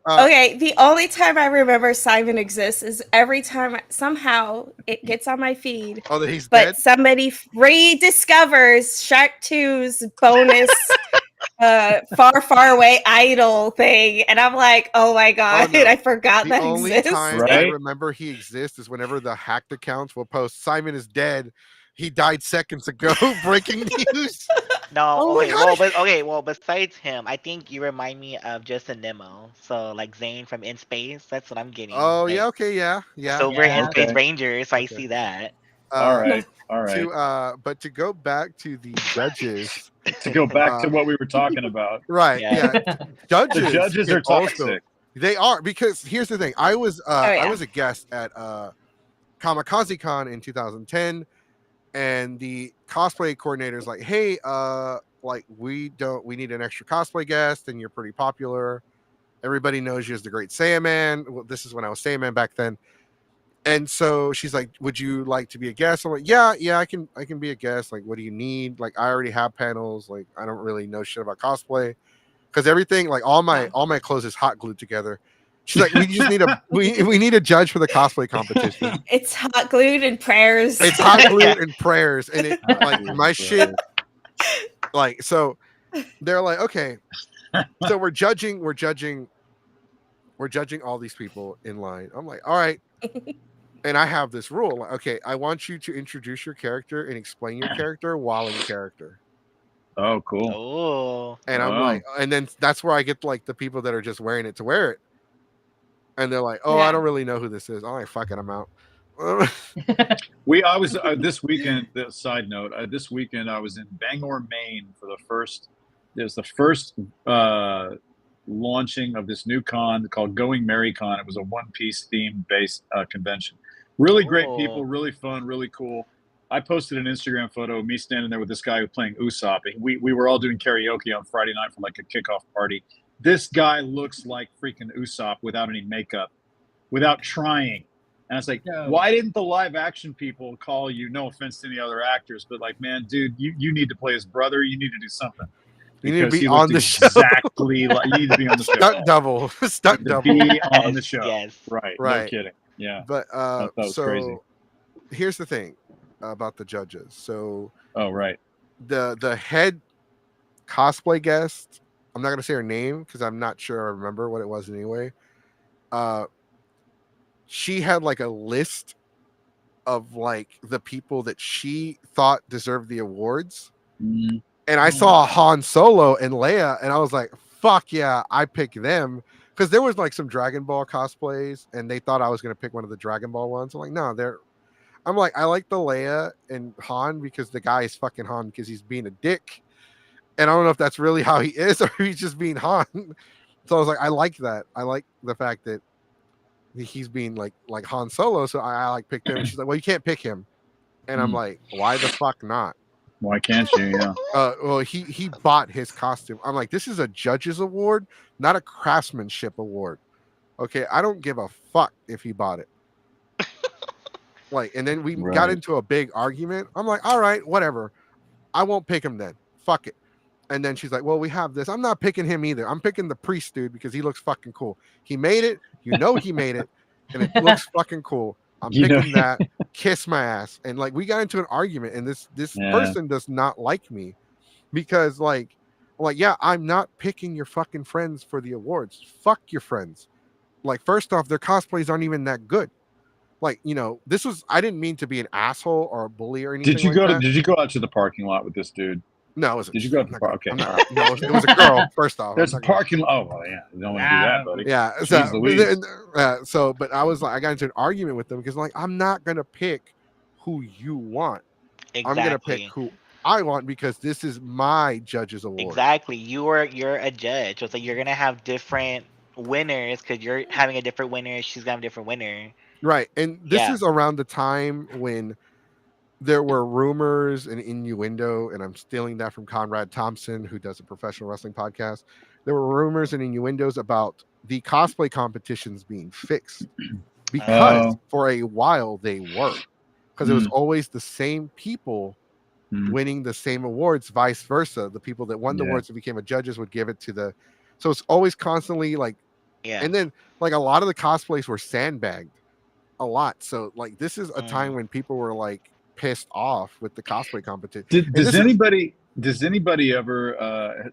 Okay, the only time I remember Simon exists is every time somehow it gets on my feed, Oh, that he's but dead. somebody rediscovers Shark 2's bonus far away idol thing, and I'm like, oh my god, no. I forgot The that only exists. time I Right? remember he exists is whenever the hacked accounts will post Simon is dead. He died seconds ago. Breaking news. No, Oh my okay, God. well, besides him, I think you remind me of Justin Nemo. So like Zane from In Space, that's what I'm getting. Oh like, yeah. Okay. Yeah. Yeah. So we're In Space Okay. Rangers, so I Okay. see that. All right. But to go back to the judges. To go back to what we were talking about. Right. Yeah. Yeah. Judges. The judges can are toxic. also- they are, because here's the thing. I was I was a guest at Kamikaze Con in 2010, and the cosplay coordinator's like, hey, like we need an extra cosplay guest, and you're pretty popular. Everybody knows you as the Great Saiyaman. Well, this is when I was Saiyaman back then. And so she's like, "Would you like to be a guest?" I'm like, "Yeah, I can be a guest. Like, what do you need? Like, I already have panels. Like, I don't really know shit about cosplay because everything, like all my clothes is hot glued together." She's like, "We just need a we need a judge for the cosplay competition. It's hot glued and prayers. It's hot glued and prayers, and it Oh, like Jesus my shit Christ. like so." They're like, "Okay, so we're judging all these people in line." I'm like, "All right." And I have this rule, like, okay, I want you to introduce your character and explain your character while in character. Oh, cool. Oh. And I'm like, and then that's where I get like the people that are just wearing it to wear it. And they're like, "Oh, I Yeah. don't really know who this is." I'm like, "Fuck it, I'm out." I was this weekend. Side note: this weekend I was in Bangor, Maine for the first. It was the first launching of this new con called Going Merry Con. It was a One Piece theme based convention. Really great people, Oh. really fun, really cool. I posted an Instagram photo of me standing there with this guy who was playing Usopp. We were all doing karaoke on Friday night for like a kickoff party. This guy looks like freaking Usopp without any makeup, without trying. And I was like, Yo. why didn't the live action people call you? No offense to any other actors, but like, man, dude, you need to play his brother. You need to do something. You need to Because be he on looked the show. exactly like you need to be on the show. Stunt double. Stunt To double. be on the Yes, show. yes. Right. Right. No kidding. Yeah. But That was so crazy. here's the thing about the judges. So Oh, right. the head cosplay guest, I'm not gonna say her name because I'm not sure I remember what it was anyway. She had like a list of like the people that she thought deserved the awards. Mhm. And I saw Han Solo and Leia, and I was like, "Fuck yeah, I pick them." Because there was like some Dragon Ball cosplays, and they thought I was gonna pick one of the Dragon Ball ones. I'm like, no, they're. I'm like, I like the Leia and Han because the guy is fucking Han because he's being a dick, and I don't know if that's really how he is or he's just being Han. So I was like, I like that. I like the fact that he's being like Han Solo. So I like picked him. And she's like, well, you can't pick him, and I'm like, why the fuck not? Why can't you? Yeah. Well, he bought his costume. I'm like, this is a judge's award, not a craftsmanship award. Okay, I don't give a fuck if he bought it. Like, and then we got Right. into a big argument. I'm like, all right, whatever. I won't pick him then. Fuck it. And then she's like, well, we have this. I'm not picking him either. I'm picking the priest dude because he looks fucking cool. He made it. You know he made it, and it looks fucking cool. I'm You know- picking that. Kiss my ass. And like we got into an argument, and this Yeah. person does not like me because like yeah, I'm not picking your fucking friends for the awards. Fuck your friends. Like first off, their cosplays aren't even that good. Like, you know, this was I didn't mean to be an asshole or a bully or anything. Did you like go that. Did you go out to the parking lot with this dude? No, it wasn't. Did you go to the park? Okay. No, it was a girl. First off, There's a I'm not gonna- parking lot. Oh, well, yeah. You don't want to do that, buddy. Yeah. Jeez Louise. But I was like, I got into an argument with them because like I'm not gonna pick who you want. Exactly. I'm gonna pick who I want because this is my judge's award. Exactly. You're a judge. So it's like you're gonna have different winners because you're having a different winner. She's gonna have a different winner. Right. And this Yeah. is around the time when there were rumors and innuendo, and I'm stealing that from Conrad Thompson, who does a professional wrestling podcast. There were rumors and innuendos about the cosplay competitions being fixed because for a while they were. Because it was always the same people winning the same awards, vice versa. The people that won the awards and became judges would give it to the. So it's always constantly like. Yeah. And then like a lot of the cosplays were sandbagged a lot. So like this is a time when people were like pissed off with the cosplay competition. Does anybody ever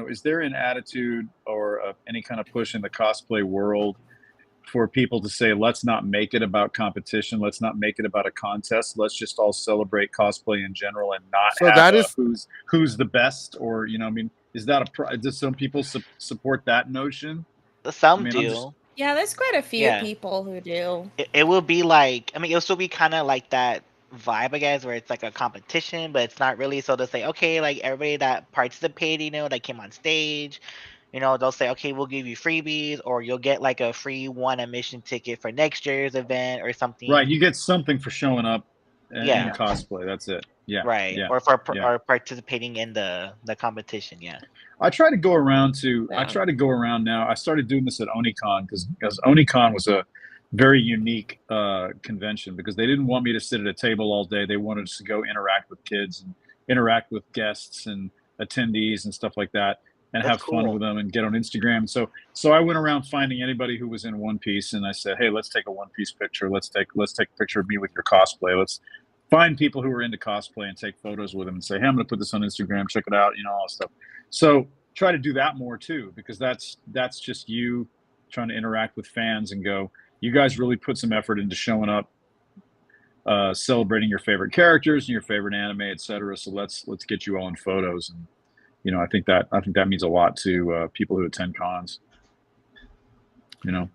is there an attitude or any kind of push in the cosplay world for people to say, let's not make it about competition, let's not make it about a contest, let's just all celebrate cosplay in general and not have who's the best? Or is that does some people support that notion? Some do. Yeah, there's quite a few people who do. It will be like, it'll still be kind of like that vibe, I guess, where it's like a competition, but it's not really. So they'll say, okay, like everybody that participated, that came on stage, they'll say, okay, we'll give you freebies, or you'll get like a free one admission ticket for next year's event or something. Right, you get something for showing up in cosplay. That's it. Yeah. Right. Yeah. Or for or participating in the competition. Yeah. I try to go around now. I started doing this at OniCon because OniCon was a very unique convention because they didn't want me to sit at a table all day. They wanted us to go interact with kids and interact with guests and attendees and stuff like that, and That's have fun cool. with them and get on Instagram. So I went around finding anybody who was in One Piece, and I said, hey, let's take a One Piece picture. Let's take a picture of me with your cosplay. Let's find people who are into cosplay and take photos with them and say, hey, I'm going to put this on Instagram. Check it out. All that stuff. So try to do that more too, because that's just you trying to interact with fans and go, you guys really put some effort into showing up, celebrating your favorite characters and your favorite anime, etc. So let's get you all in photos. And I think that means a lot to people who attend cons. Yeah.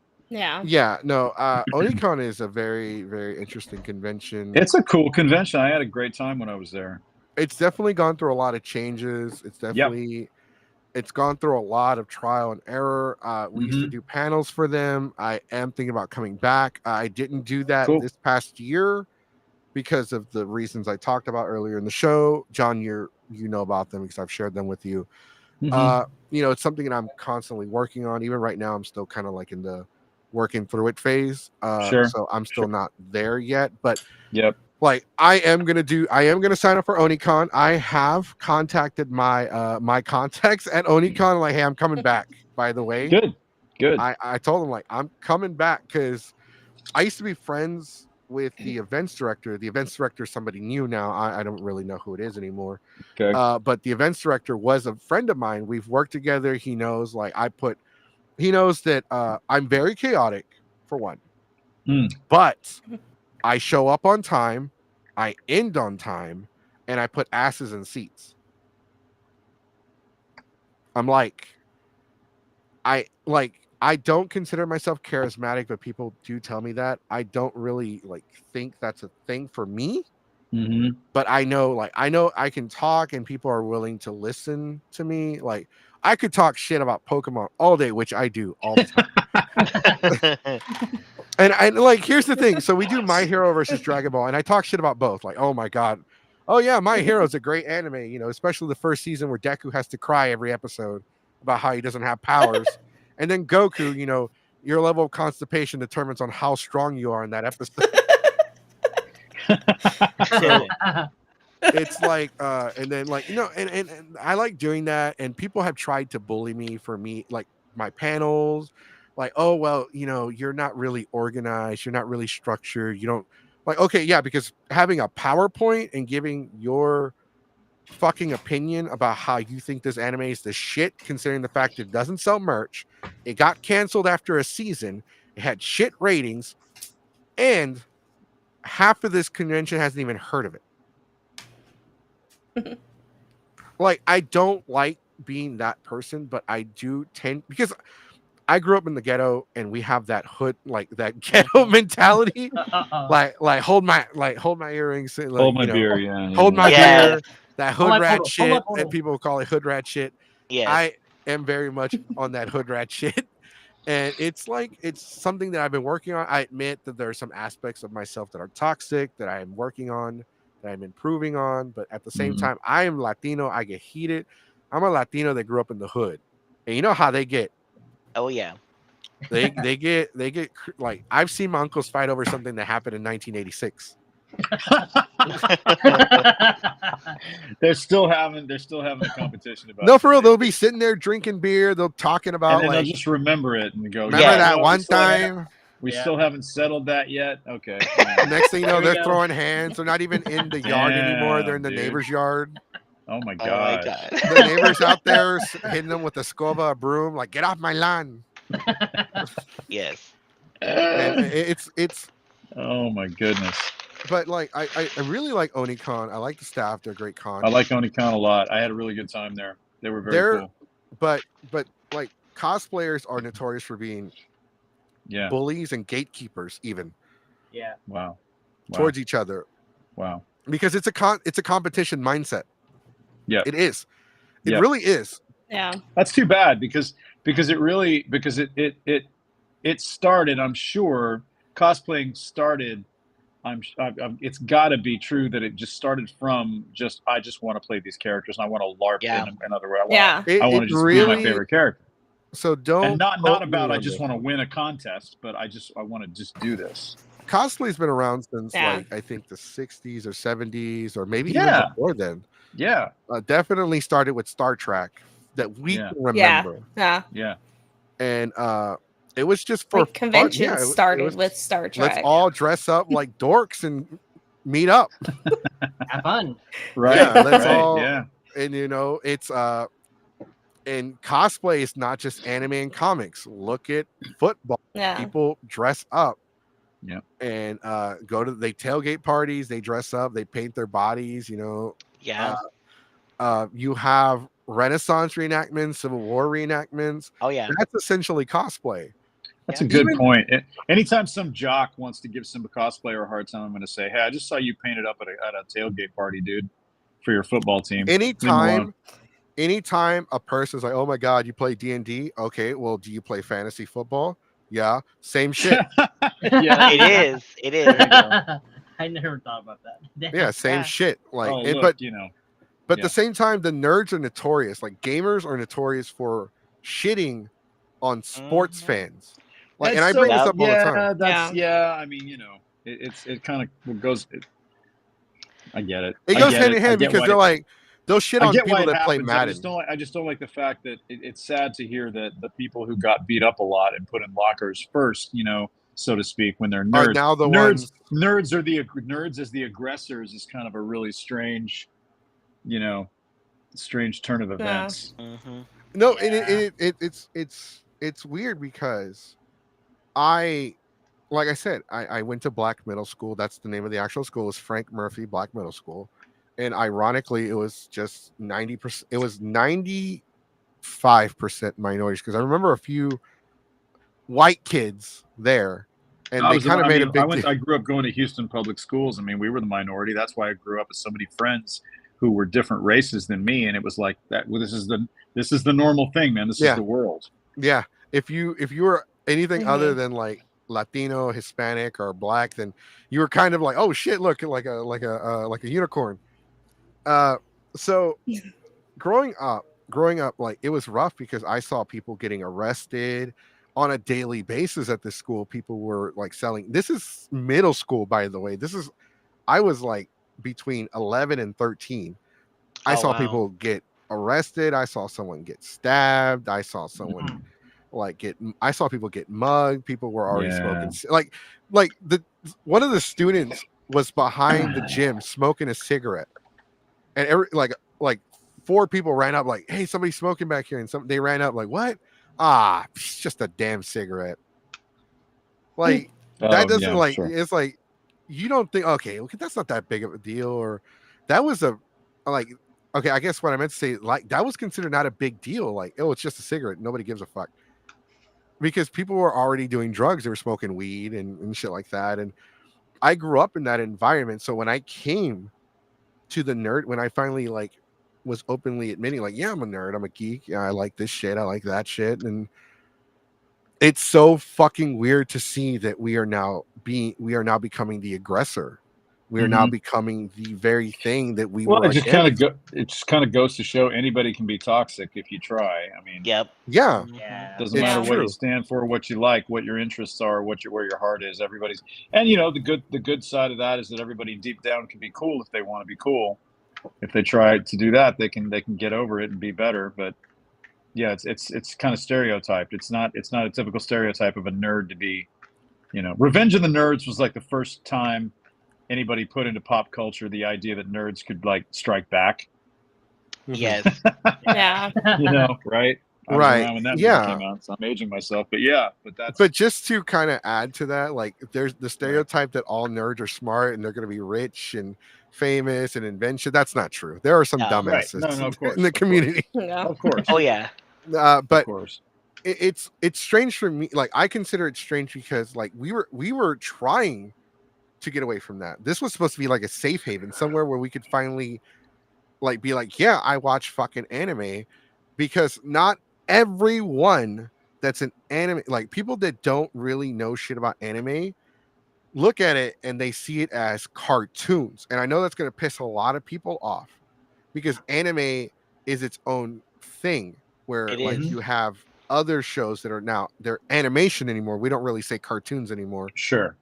Yeah, no, Onicon is a very, very interesting convention. It's a cool convention. I had a great time when I was there. It's definitely gone through a lot of changes. It's gone through a lot of trial and error. We used to do panels for them. I am thinking about coming back. I didn't do that this past year because of the reasons I talked about earlier in the show. John, you know about them because I've shared them with you. It's something that I'm constantly working on. Even right now, I'm still kind of like in the working through it phase. So I'm still not there yet. But like I am gonna sign up for Onicon. I have contacted my my contacts at Onicon. Like, hey, I'm coming back. By the way, good. I told them like I'm coming back because I used to be friends with the events director. The events director is somebody new now. I don't really know who it is anymore. Okay. But the events director was a friend of mine. We've worked together. He knows he knows that I'm very chaotic for one. But I show up on time, I end on time, and I put asses in seats. I don't consider myself charismatic, but people do tell me that. I don't really think that's a thing for me. But I know I can talk and people are willing to listen to me. Like I could talk shit about Pokemon all day, which I do all the time. And like here's the thing. So we do My Hero versus Dragon Ball, and I talk shit about both. Like, oh my god. Oh yeah, My Hero's a great anime, especially the first season where Deku has to cry every episode about how he doesn't have powers. And then Goku, your level of constipation determines on how strong you are in that episode. So it's like and then like and I like doing that, and people have tried to bully me for like my panels, like, oh well, you're not really organized, you're not really structured, you don't like, okay, yeah, because having a PowerPoint and giving your fucking opinion about how you think this anime is the shit, considering the fact it doesn't sell merch, it got canceled after a season, it had shit ratings, and half of this convention hasn't even heard of it. Like, I don't like being that person, but I do tend, because I grew up in the ghetto and we have that hood, like that ghetto mentality. Like hold my earrings, and, like, Hold my beer, hold my beer, that hood rat photo, shit, and people call it hood rat shit. Yes. I am very much on that hood rat shit. And it's something that I've been working on. I admit that there are some aspects of myself that are toxic that I am working on, that I'm improving on. But at the same time, I am Latino. I get heated. I'm a Latino that grew up in the hood. And you know how they get. Oh yeah. They get like, I've seen my uncles fight over something that happened in 1986. They're still having a competition about. No, for real, they'll be sitting there drinking beer. They'll talking about, and then like, they'll just remember it and go, remember that one time. We still haven't settled that yet. Okay. Next thing you know, they're throwing hands. They're not even in the yard anymore. They're in the neighbor's yard. Oh my god. The neighbor's out there hitting them with a scoba, a broom, like, get off my lawn. Yes. And it's. Oh my goodness. But like, I really like Onicon. I like the staff. They're great con. I like Onicon a lot. I had a really good time there. They were very cool. But like, cosplayers are notorious for being bullies and gatekeepers, even. Yeah. Wow. Towards each other. Wow. Because it's a competition mindset. Yeah. It is. It really is. Yeah. That's too bad because it started, I'm sure, cosplaying started. It's got to be true that it just started from I just want to play these characters and I want to LARP in other words. I want to just be my favorite character. So don't And not quote about me I on just this. want to win a contest, but I want to just do this. Cosplay's been around since Yeah. like I think the 60s or 70s or maybe even Yeah. before then. Yeah. Definitely started with Star Trek that we Yeah. can Yeah. remember. Yeah. Yeah. And it was just for Like fun. conventions Yeah, it started was with Star let's Trek. all dress up like dorks and meet up. Have fun. Right. Yeah, let's Right. all Yeah. and it's and cosplay is not just anime and comics. Look at football. Yeah. People dress up. Yeah. And they tailgate parties, they dress up, they paint their bodies, Yeah. You have Renaissance reenactments, Civil War reenactments. Oh yeah. That's essentially cosplay. That's Yeah. a good Even- point. Anytime some jock wants to give some cosplayer a hard time, I'm going to say, "Hey, I just saw you painted up at a tailgate party, dude, for your football team." Leave him alone. Anytime a person's like, "Oh my god, you play D&D?" Okay, well, do you play fantasy football? Yeah, same shit. Yeah. It is. It is. There you go. I never thought about that. Yeah, same Yeah. shit. Like, Oh, and- look, but yeah. at the same time, the nerds are notorious. Like, gamers are notorious for shitting on sports Mhm. fans. Like, and That's I bring this Yep. up all the time. That's Yeah. I mean, it kind of goes. I get it. It I goes get hand it. in I hand get because why they're it- like, they'll shit I on get why people it that play happens. Madden. I just don't like the fact that it's sad to hear that the people who got beat up a lot and put in lockers first, so to speak, when they're Are nerds. now the ones. Nerds as the aggressors is kind of a really strange, strange turn of events. Mhm. No, Yeah. and it's weird because like I said, I went to Black Middle School. That's the name of the actual school, is Frank Murphy Black Middle School. And ironically, it was just 90%. It was 95% minorities because I remember a few white kids there, and they kind of made a big deal. I grew up going to Houston public schools. I mean, we were the minority. That's why I grew up with so many friends who were different races than me, and it was like that. Well, this is the normal thing, man. This Yeah. is the world. Yeah, if you were anything other Mhm. than like Latino, Hispanic, or Black, then you were kind of like, oh shit, look, like a unicorn. So growing up, like it was rough because I saw people getting arrested on a daily basis at this school. People were like selling. This is middle school, by the way. I was like between 11 and 13. I Oh, saw wow. people get arrested. I saw someone get stabbed. I saw someone I saw people get mugged. People were already smoking. Like the one of the students was behind the gym smoking a cigarette, and like 4 people ran up like, "Hey, somebody's smoking back here," and they ran up like, "What? Ah, it's just a damn cigarette." Like that doesn't like Sure. it's like you don't think okay, that's not that big of a deal, or that was a like okay, I guess what I meant to say, like that was considered not a big deal. Like, oh, it's just a cigarette. Nobody gives a fuck. Because people were already doing drugs. They were smoking weed and shit like that. And I grew up in that environment. So when I came to the nerd, when I finally like was openly admitting, like, yeah, I'm a nerd, I'm a geek. Yeah, I like this shit, I like that shit. And it's so fucking weird to see that we are now becoming the aggressor. We are now becoming the very thing that we were. It just kind of goes to show anybody can be toxic if you try. I mean, Yep. Yeah. Yeah. doesn't It's matter what true. you stand for, what you like, what your interests are, where your heart is. Everybody's, and the good side of that is that everybody deep down can be cool if they want to be cool. If they try to do that, they can get over it and be better. But yeah, it's kind of stereotyped. It's not a typical stereotype of a nerd to be. Revenge of the Nerds was like the first time anybody put into pop culture the idea that nerds could like strike back. Yes. Yeah. Right? I was Right. around when that movie Yeah. came out, so I'm aging myself. But yeah, that's But just to kind of add to that, like there's the stereotype that all nerds are smart and they're going to be rich and famous and invention. That's not true. There are some No. Right. dumbasses No, of course, in the of course. community. Yeah. Of course. Oh yeah. Of But course. it's strange for me. Like I consider it strange because like we were trying to get away from that. This was supposed to be like a safe haven, somewhere where we could finally like be like, yeah, I watch fucking anime, because not everyone that's an anime, like people that don't really know shit about anime look at it and they see it as cartoons. And I know that's going to piss a lot of people off because anime is its own thing where It like is. you have other shows that are now they're animation anymore. We don't really say cartoons anymore. Sure,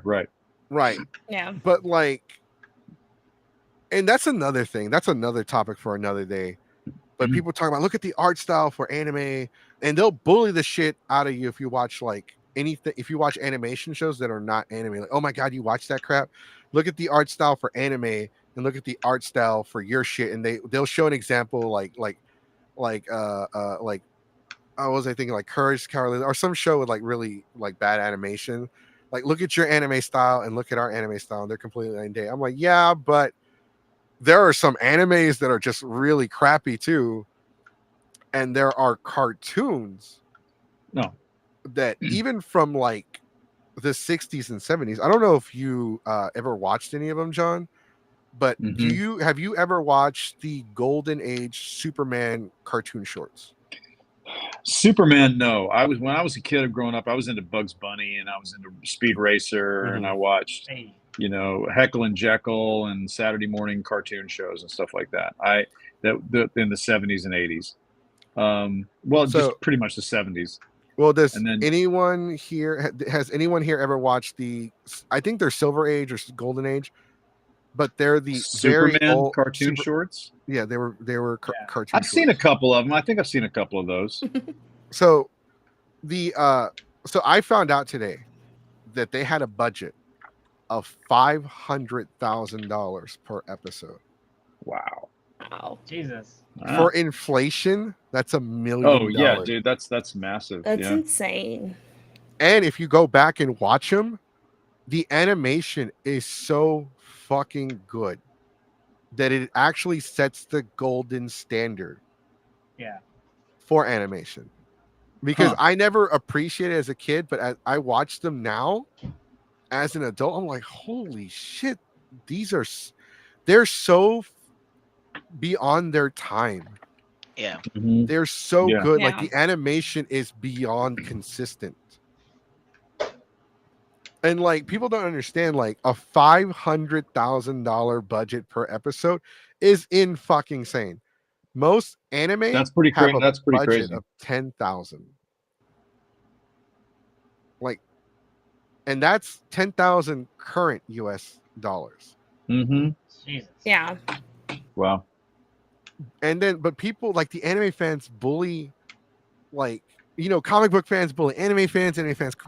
right. Right. Yeah. But like, and that's another thing. That's another topic for another day. But people talk about look at the art style for anime, and they'll bully the shit out of you if you watch like anything. If you watch animation shows that are not anime, like oh my god, you watch that crap. Look at the art style for anime and look at the art style for your shit, and they'll show an example like I was I thinking like Courage Cowardly or some show with like really like bad animation. Like look at your anime style and look at our anime style, and they're completely night and day. I'm like, yeah, but there are some animes that are just really crappy too, and there are cartoons No. that even from like the 60s and 70s. I don't know if you ever watched any of them, John, but have you ever watched the Golden Age Superman cartoon shorts? Superman, no. When I was a kid growing up, I was into Bugs Bunny and I was into Speed Racer and I watched Heckle and Jekyll and Saturday morning cartoon shows and stuff like that. In the 70s and 80s. Just pretty much the 70s. Well, anyone here has anyone here ever watched I think they're Silver Age or Golden Age, but they're the Superman very old cartoon shorts. Yeah, they were cartoon. I've seen a couple of them. I think I've seen a couple of those. So I found out today that they had a budget of $500,000 per episode. Wow. Jesus. For inflation, that's $1 million. Oh yeah, dude, that's massive. That's insane. And if you go back and watch them, the animation is so fucking good that it actually sets the golden standard. Yeah. For animation. Because I never appreciated it as a kid, but as I watch them now as an adult, I'm like, holy shit, they're so beyond their time. Yeah. They're so good. Like the animation is beyond consistent. And like people don't understand, like a $500,000 budget per episode is in fucking insane. Most anime have a budget crazy. of 10,000. Like, and that's 10,000 current US dollars. Jesus. Yeah. Wow. And then, but people like the anime fans bully, like, comic book fans bully anime fans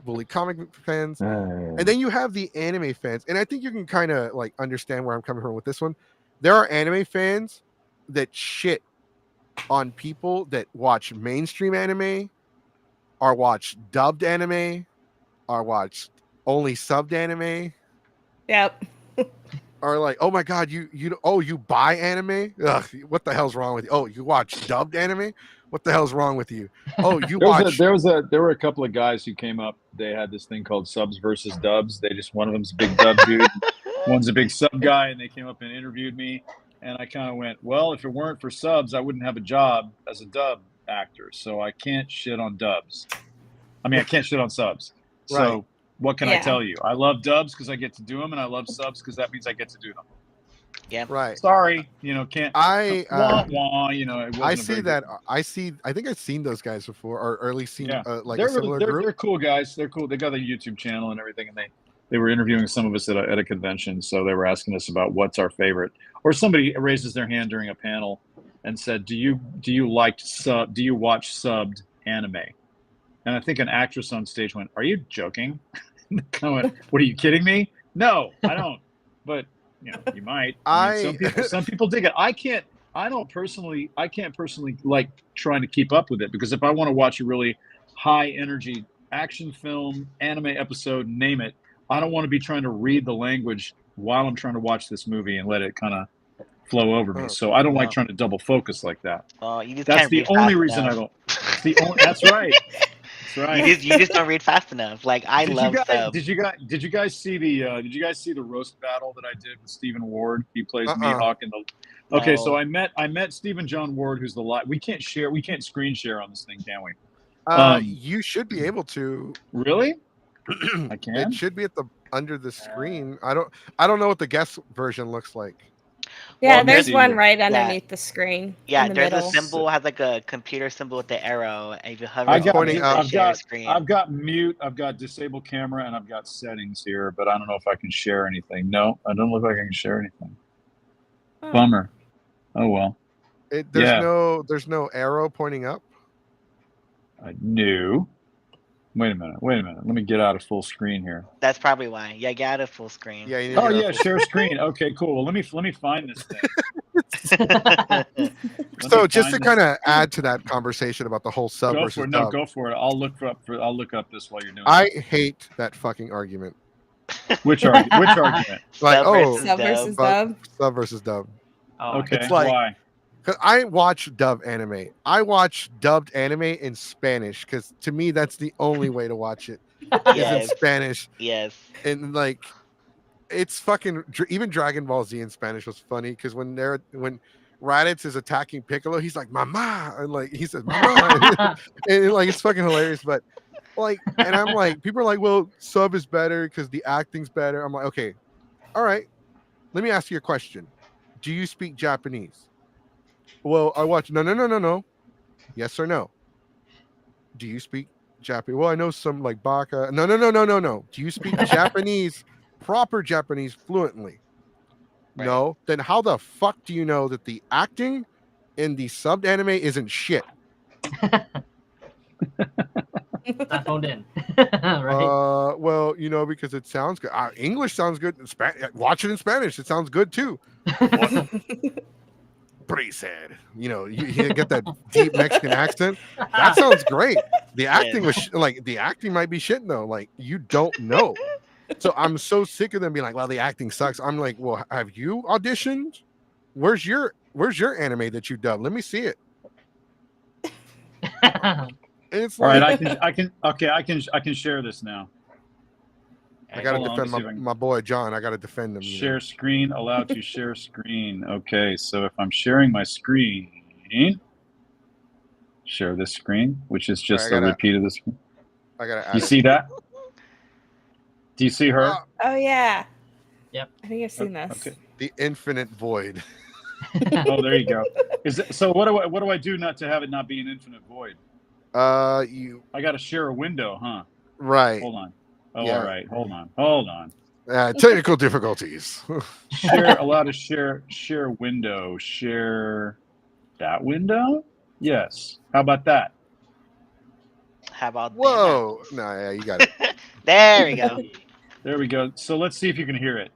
bully comic book fans. And then you have the anime fans. And I think you can kind of like understand where I'm coming from with this one. There are anime fans that shit on people that watch mainstream anime, or watch dubbed anime, or watch only subbed anime. Yep. Or like, oh my god, you buy anime? Ugh, what the hell's wrong with you? Oh, you watch dubbed anime? What the hell's wrong with you? Oh, you watch. There were a couple of guys who came up. They had this thing called subs versus dubs. One of them's a big dub dude, one's a big sub guy, and they came up and interviewed me. And I kind of went, well, if it weren't for subs, I wouldn't have a job as a dub actor. So I can't shit on dubs. I mean, I can't shit on subs. So what can I tell you? I love dubs because I get to do them, and I love subs because that means I get to do them. Yeah. Right. Sorry, can't. I see that. I think I've seen those guys before, or at least seen like a similar group. They're cool guys. They're cool. They got a YouTube channel and everything, and they were interviewing some of us at a convention. So they were asking us about what's our favorite. Or somebody raises their hand during a panel and said, "Do you watch subbed anime?" And I think an actress on stage went, "Are you joking?" I went, "What, are you kidding me? No, I don't." But you might. Some people dig it. I can't personally like trying to keep up with it, because if I want to watch a really high energy action film, anime episode, name it, I don't want to be trying to read the language while I'm trying to watch this movie and let it kind of flow over me. So I don't like trying to double focus like that. That's the only reason I don't. That's right. That's right. You just don't read fast enough. Like Did you guys see the roast battle that I did with Stephen Ward? He plays Mihawk in the. Okay, so I met Stephen John Ward, who's we can't screen share on this thing, can we? You should be able to. Really? I can. It should be under the screen. I don't know what the guest version looks like. Yeah, Well, there's see one here. right yeah, underneath the screen yeah. in the There's a middle. symbol has like a computer symbol with the arrow, and if you hover I It's over got it, pointing it du- up. says I've share got screen. I've got mute, I've got disable camera, and I've got settings here, but I don't know if I can share anything. No, I don't look like I can share anything. Oh. Bummer. Oh well. There's Yeah. no arrow pointing up. I knew. Wait a minute. Let me get out of full screen here. That's probably why. Yeah, get out of full screen. Yeah, you need to Oh get out yeah, full share screen. Okay, cool. Well, let me find this thing. Let me So just to find this. kind of add to that conversation about the whole sub Go versus for it. No, dub, go for it. I'll look up this while you're doing I it. hate that fucking argument. Which argument? Like, Sub oh, versus Sub dub. versus but dub. sub versus dub. Oh, Okay. It's like- Why? Because I watch dub anime. I watch dubbed anime in Spanish because to me that's the only way to watch it is in Yes. Spanish. Yes. And like, it's fucking even Dragon Ball Z in Spanish was funny because when Raditz is attacking Piccolo, he's like "Mama," and like he says "Mama," and like it's fucking hilarious. But like, and I'm like, people are like, "Well, sub is better because the acting's better." I'm like, okay, all right. Let me ask you a question. Do you speak Japanese? Well, I watch. No. Yes or no? Do you speak Japanese? Well, I know some like Baka. No. Do you speak Japanese, proper Japanese fluently? Right. No. Then how the fuck do you know that the acting in the subbed anime isn't shit? Not phoned in. Right? Well, because it sounds good. English sounds good. Watch it in Spanish. It sounds good too. What? Pretty sad. You get that deep Mexican accent. That sounds great. The acting was like the acting might be shit though. Like you don't know. So I'm so sick of them being like, "Well, the acting sucks." I'm like, "Well, have you auditioned? Where's your anime that you dubbed? Let me see it." And it's All like, right, I can share this now. I gotta Hold on, let me defend see if I my boy John. I gotta defend him. Share screen, allowed to share screen. Okay, so if I'm sharing my screen, share this screen, which is just a repeat of the screen. I gotta add You see that? Do you see her? Oh yeah. Yep. I think I've seen this. Okay. The infinite void. Oh, there you go. So what do I do not to have it not be an infinite void? You I got to share a window, huh? right. Hold on. Oh, Yeah. all right. Hold on. Technical difficulties. Allow to share window. Share that window? Yes. How about that? How about Whoa. No, yeah, you got it. There we go. There we go. So let's see if you can hear it.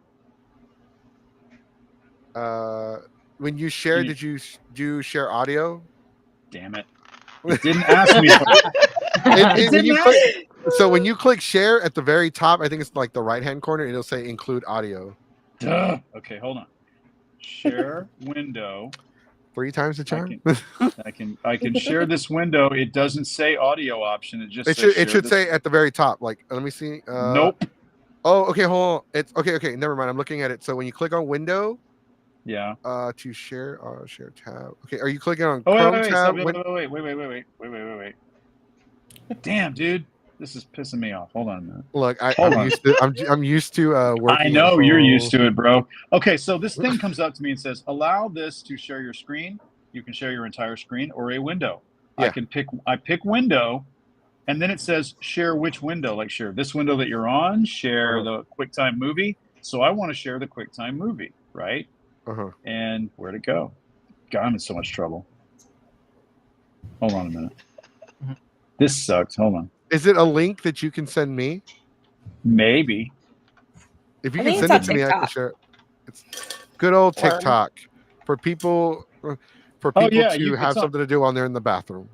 When you share, did you share audio? Damn it. It didn't ask me for So when you click share at the very top, I think it's like the right hand corner, it'll say include audio. Duh. Okay, hold on. Share window. 3 times the charm. I can share this window. It doesn't say audio option. It just it should say at the very top. Like, let me see. Nope. Oh, okay, hold on. It's okay. Never mind. I'm looking at it. So when you click on window, yeah. To share tab. Okay, are you clicking on Chrome tab? Wait. Damn, dude. This is pissing me off. Hold on a minute. Look, I'm used to working. I know you're used to it, bro. Okay, so this thing comes up to me and says, allow this to share your screen. You can share your entire screen or a window. Yeah. I pick window, and then it says share which window. Like share this window that you're on, share the QuickTime movie. So I want to share the QuickTime movie, right? And where'd it go? God, I'm in so much trouble. Hold on a minute. This sucks. Hold on. Is it a link that you can send me? Maybe. If you can send it to me, I can share it. It's good old TikTok for people to have something to do while they're in the bathroom.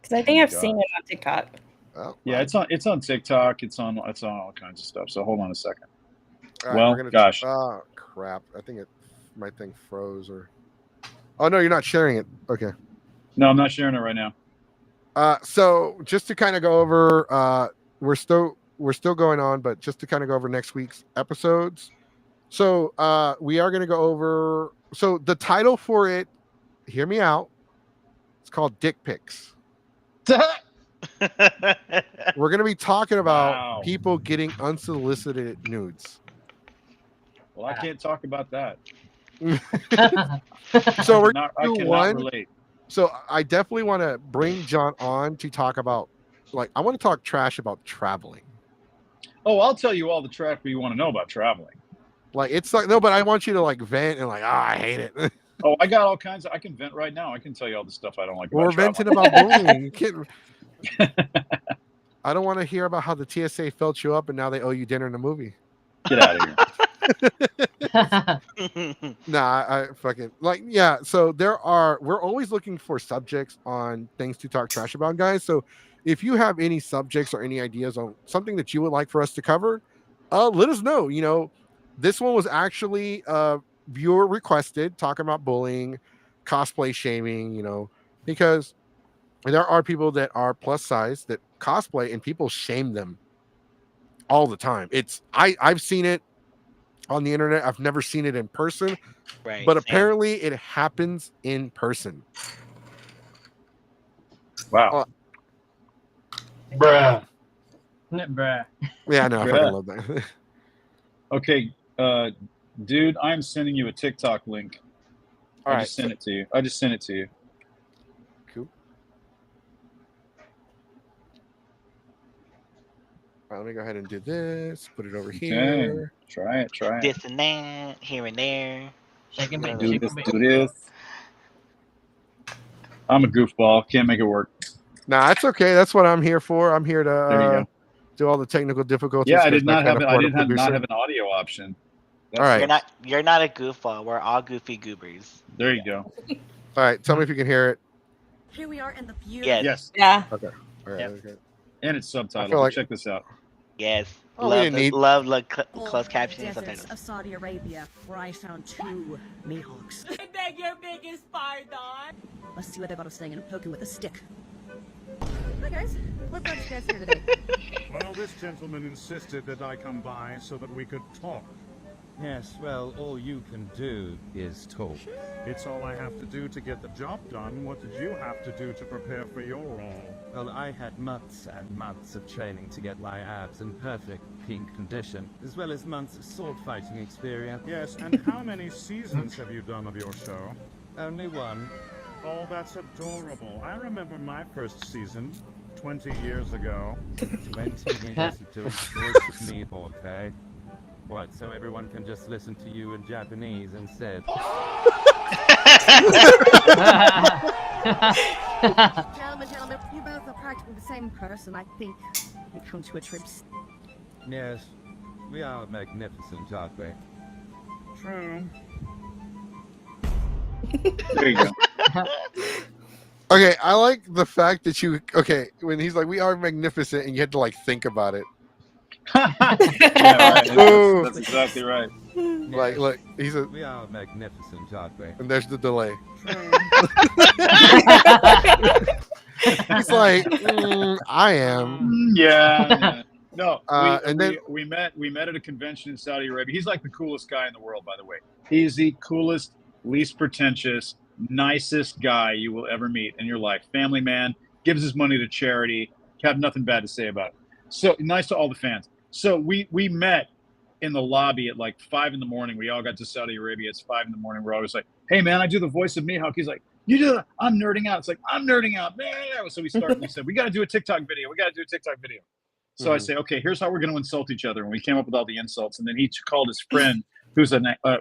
Because I think I've seen it on TikTok. Oh, yeah, it's on TikTok. It's on all kinds of stuff. So hold on a second. Right, gosh. Oh crap! I think my thing froze or. Oh no, you're not sharing it. Okay. No, I'm not sharing it right now. So just to kind of go over, we're still going on, but just to kind of go over next week's episodes. So we are going to go over. So the title for it, hear me out. It's called Dick Pics. We're going to be talking about people getting unsolicited nudes. Well, I can't talk about that. So we're I gonna do cannot one. relate. So I definitely want to bring John on to talk about, like, I want to talk trash about traveling. Oh, I'll tell you all the traffic you want to know about traveling. Like, it's like, no, but I want you to like vent and like, I hate it. Oh, I got all kinds of. I can vent right now. I can tell you all the stuff I don't like We're about traveling. venting about bullying. You can't. I don't want to hear about how the TSA felt you up and now they owe you dinner in a movie. Get out of here. Nah, I fucking like, yeah. So we're always looking for subjects on things to talk trash about, guys. So if you have any subjects or any ideas on something that you would like for us to cover, let us know. You know, this one was actually viewer requested, talking about bullying, cosplay shaming, you know, because there are people that are plus size that cosplay and people shame them all the time. I've seen it on the internet. I've never seen it in person, Right. but Same. apparently it happens in person. Wow. Bruh. Bruh. Yeah, no, I Yeah. fucking love that. Okay, dude, I'm sending you a TikTok link. All I right, just sent it to you. I just sent it to you. cool. All right, let me go ahead and do this. Put it over Okay. here. Try it. Try it. This and that, here and there. Shake and bake. Do Shake this. and bake. Do this. I'm a goofball. Can't make it work. Nah, that's okay. That's what I'm here for. I'm here There you to go. do all the technical difficulties. Yeah, I 'cause did not can't have it. I afford a did not producer. have an audio option. All right. You're not a goofball. We're all goofy goobers. There you go. All right. Tell me if you can hear it. Here we are in the beautiful. Yes. Yes, Yeah. Okay. All right. Yep. Okay. and it's I subtitled. feel like- Check this out. Yes. Oh, we didn't need- love All closed captioning deserts subtitles. of Saudi Arabia, where I found 2 Mihawks. I beg your biggest pardon. Let's see what they got us saying and poking with a stick. Hi guys, what brought you guys here today? Well, this gentleman insisted that I come by so that we could talk. Yes, well, all you can do is talk. It's all I have to do to get the job done. What did you have to do to prepare for your role? Well, I had months and months of training to get my abs in perfect peak condition, as well as months of sword fighting experience. Yes, and how many seasons have you done of your show? Only one. Oh, that's adorable. I remember my first season 20 years ago. 20 years to exploit me, okay? What, so everyone can just listen to you in Japanese instead? Gentlemen, you both are practically the same person. I think we come to a truce. Yes, we are magnificent, aren't we? True. There you go. Okay, I like the fact that you. Okay, when he's like, "We are magnificent," and you had to like think about it. Yeah, right. Ooh. That's exactly right. Like, Yes, look, he's a, we are magnificent, aren't we? and there's the delay. True. He's like, I am. Yeah. No, And then- we met at a convention in Saudi Arabia. He's like the coolest guy in the world, by the way. He's the coolest, least pretentious, nicest guy you will ever meet in your life. Family man, gives his money to charity. Have nothing bad to say about it. So nice to all the fans. So we met in the lobby at like 5 in the morning. We all got to Saudi Arabia. It's 5 in the morning. We're always like, "Hey man, I do the voice of Mihawk." He's like, "You do that?" I'm nerding out. It's like, "I'm nerding out." So we started. We said, "We got to do a TikTok video. We got to do a TikTok video." So I say, "Okay, here's how we're going to insult each other." And we came up with all the insults. And then he called his friend, who's